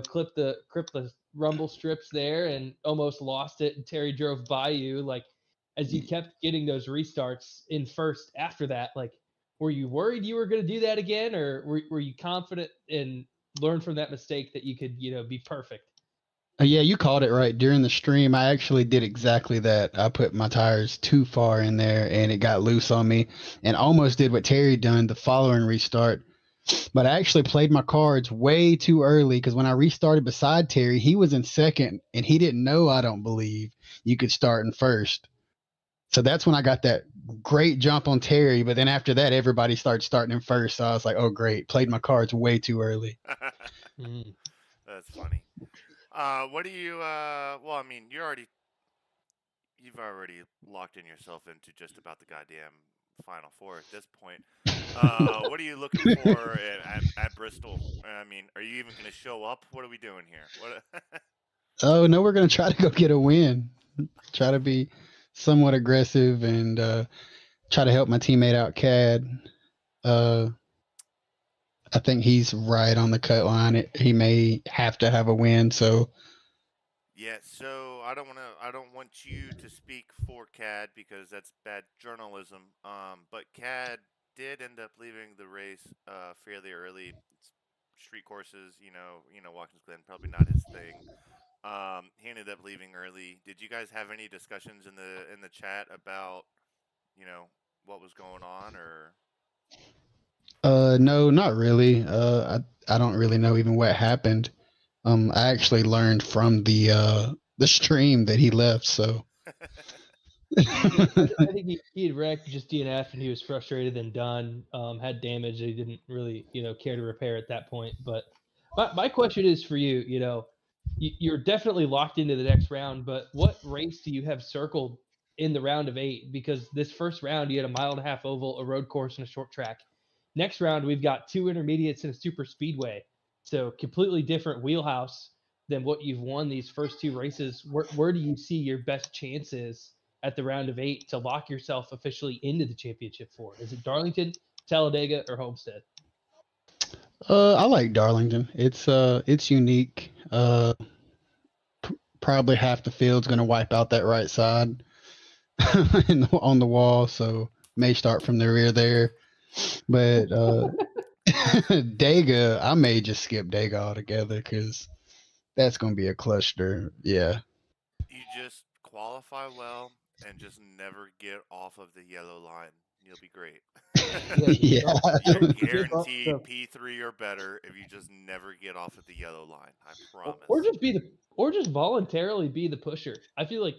clipped the rumble strips there and almost lost it, and Terry drove by you. Like, as you kept getting those restarts in first after that, like, were you worried you were going to do that again, or were you confident and learn from that mistake that you could, be perfect? Yeah, you called it right. During the stream, I actually did exactly that. I put my tires too far in there, and it got loose on me, and almost did what Terry done the following restart. But I actually played my cards way too early because when I restarted beside Terry, he was in second, and he didn't know, I don't believe, you could start in first. So that's when I got that great jump on Terry. But then after that, everybody started starting in first. So I was like, oh, great. Played my cards way too early. That's funny. What do you, well, I mean, you've already locked in yourself into just about the goddamn Final Four at this point. What are you looking for at Bristol? I mean, are you even going to show up? What are we doing here? Oh, no, we're going to try to go get a win. Try to be somewhat aggressive and try to help my teammate out, Cad. I think he's right on the cut line. He may have to have a win, so Yeah, so I don't want you to speak for CAD because that's bad journalism. But CAD did end up leaving the race fairly early. Street courses, Watkins Glen probably not his thing. He ended up leaving early. Did you guys have any discussions in the chat about, you know, what was going on or no, not really. I don't really know even what happened. I actually learned from the stream that he left, so I think he had wrecked, just DNF, and he was frustrated and done. Had damage that he didn't really, care to repair at that point. But my question is for you. You're definitely locked into the next round. But what race do you have circled in the round of 8? Because this first round you had a 1.5 mile oval, a road course, and a short track. Next round we've got 2 intermediates and a super speedway. So completely different wheelhouse than what you've won these first 2 races. Where do you see your best chances at the round of 8 to lock yourself officially into the championship for? Is it Darlington, Talladega, or Homestead? I like Darlington. It's unique. Probably half the field's going to wipe out that right side on the wall, so may start from the rear there. But Dega, I may just skip Dega altogether because that's going to be a cluster. Yeah. you just qualify well and just never get off of the yellow line? You'll be great. Yeah. You're guaranteed P3 or better if you just never get off of the yellow line. I promise. Or just voluntarily be the pusher. I feel like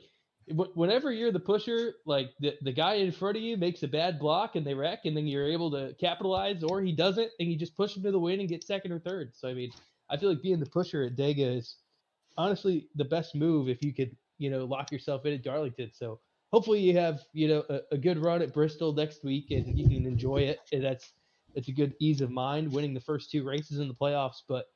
whenever you're the pusher, like the guy in front of you makes a bad block and they wreck, and then you're able to capitalize, or he doesn't, and you just push him to the win and get second or third. So I mean, I feel like being the pusher at Dega is honestly the best move if you could, lock yourself in at Darlington. So hopefully you have, a good run at Bristol next week and you can enjoy it. And it's a good ease of mind winning the first 2 races in the playoffs. But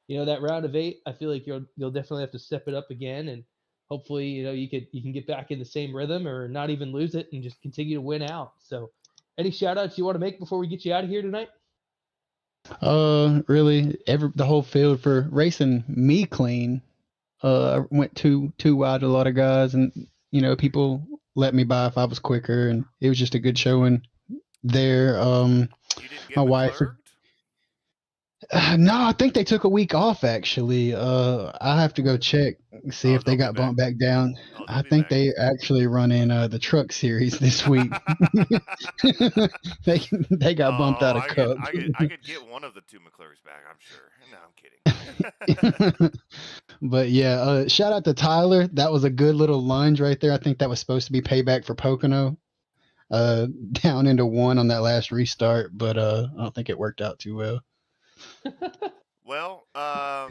that round of 8, I feel like you'll definitely have to step it up again, and hopefully you can get back in the same rhythm or not even lose it and just continue to win out. So any shout outs you want to make before we get you out of here tonight? Really, the whole field for racing me clean. I went too wide a lot of guys, and people let me by if I was quicker, and it was just a good showing there. You didn't get my wife. No, I think they took a week off. Actually, I have to go check see if they got bumped back down. I think they actually run in the truck series this week. they got bumped out of Cup. I could get one of the 2 McClures back, I'm sure. No, I'm kidding. But yeah, shout out to Tyler. That was a good little lunge right there. I think that was supposed to be payback for Pocono. Down into 1 on that last restart, but I don't think it worked out too well. Well, I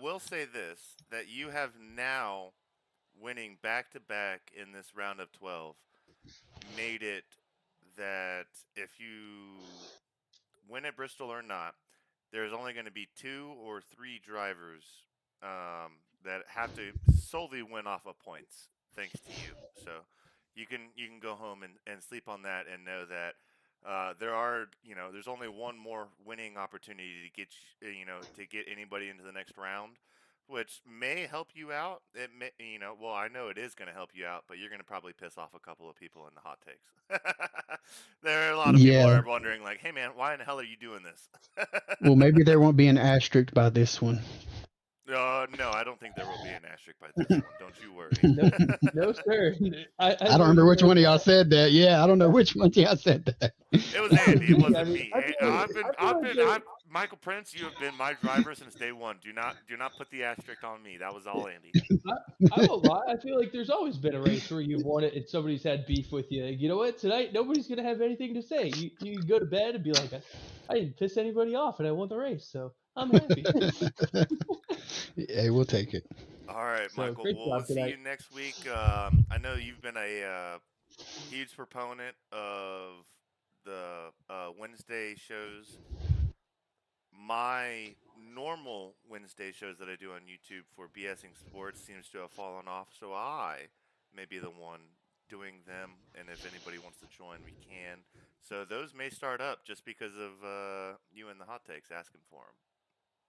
will say this, that you have now, winning back-to-back in this round of 12, made it that if you win at Bristol or not, there's only going to be 2 or 3 drivers that have to solely win off of points, thanks to you. So you can go home and sleep on that and know that there's only one more winning opportunity to get to get anybody into the next round, which may help you out. It may, well, I know it is going to help you out, but you're going to probably piss off a couple of people in the hot takes. There are a lot of people are wondering, like, hey man, why in the hell are you doing this? Well, maybe there won't be an asterisk by this one. No, I don't think there will be an asterisk by this one. Don't you worry. No, sir. I don't remember which one of y'all said that. Yeah, I don't know which one of y'all said that. It was Andy. It wasn't me. Michael Prince. You have been my driver since day one. Do not put the asterisk on me. That was all Andy. I won't lie. I feel like there's always been a race where you've won it and somebody's had beef with you. You know what? Tonight, nobody's gonna have anything to say. You go to bed and be like, I didn't piss anybody off and I won the race, so I'm happy. Hey, we'll take it. All right, So, Michael. great We'll job see tonight. you next week. I know you've been a huge proponent of the Wednesday shows. My normal Wednesday shows that I do on YouTube for B.A.C. Sports seems to have fallen off, so I may be the one doing them, and if anybody wants to join, we can. So those may start up just because of you and the hot takes asking for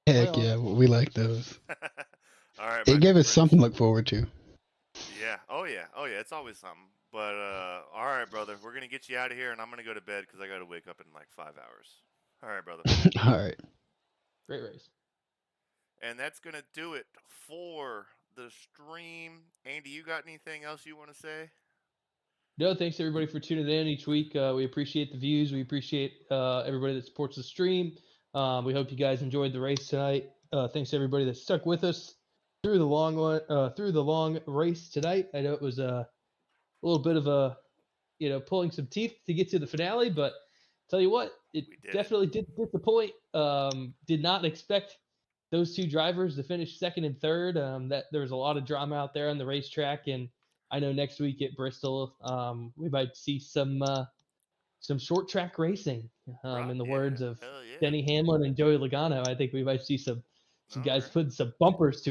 them. Heck yeah, we like those. All right, It my gave us friends. something to look forward to. Yeah. Oh yeah. It's always something. But all right, brother. We're gonna get you out of here, and I'm gonna go to bed because I gotta wake up in like 5 hours. All right, brother. All right. Great race. And that's gonna do it for the stream. Andy, you got anything else you want to say? No, thanks everybody for tuning in each week. We appreciate the views. We appreciate everybody that supports the stream. We hope you guys enjoyed the race tonight. Thanks to everybody that stuck with us through the long race tonight. I know it was a little bit of a, pulling some teeth to get to the finale, but tell you what, it definitely did disappoint. Did not expect those two drivers to finish second and third. That there was a lot of drama out there on the racetrack, and I know next week at Bristol, we might see some short track racing. In the words of Denny Hamlin and Joey Logano, I think we might see some guys putting some bumpers to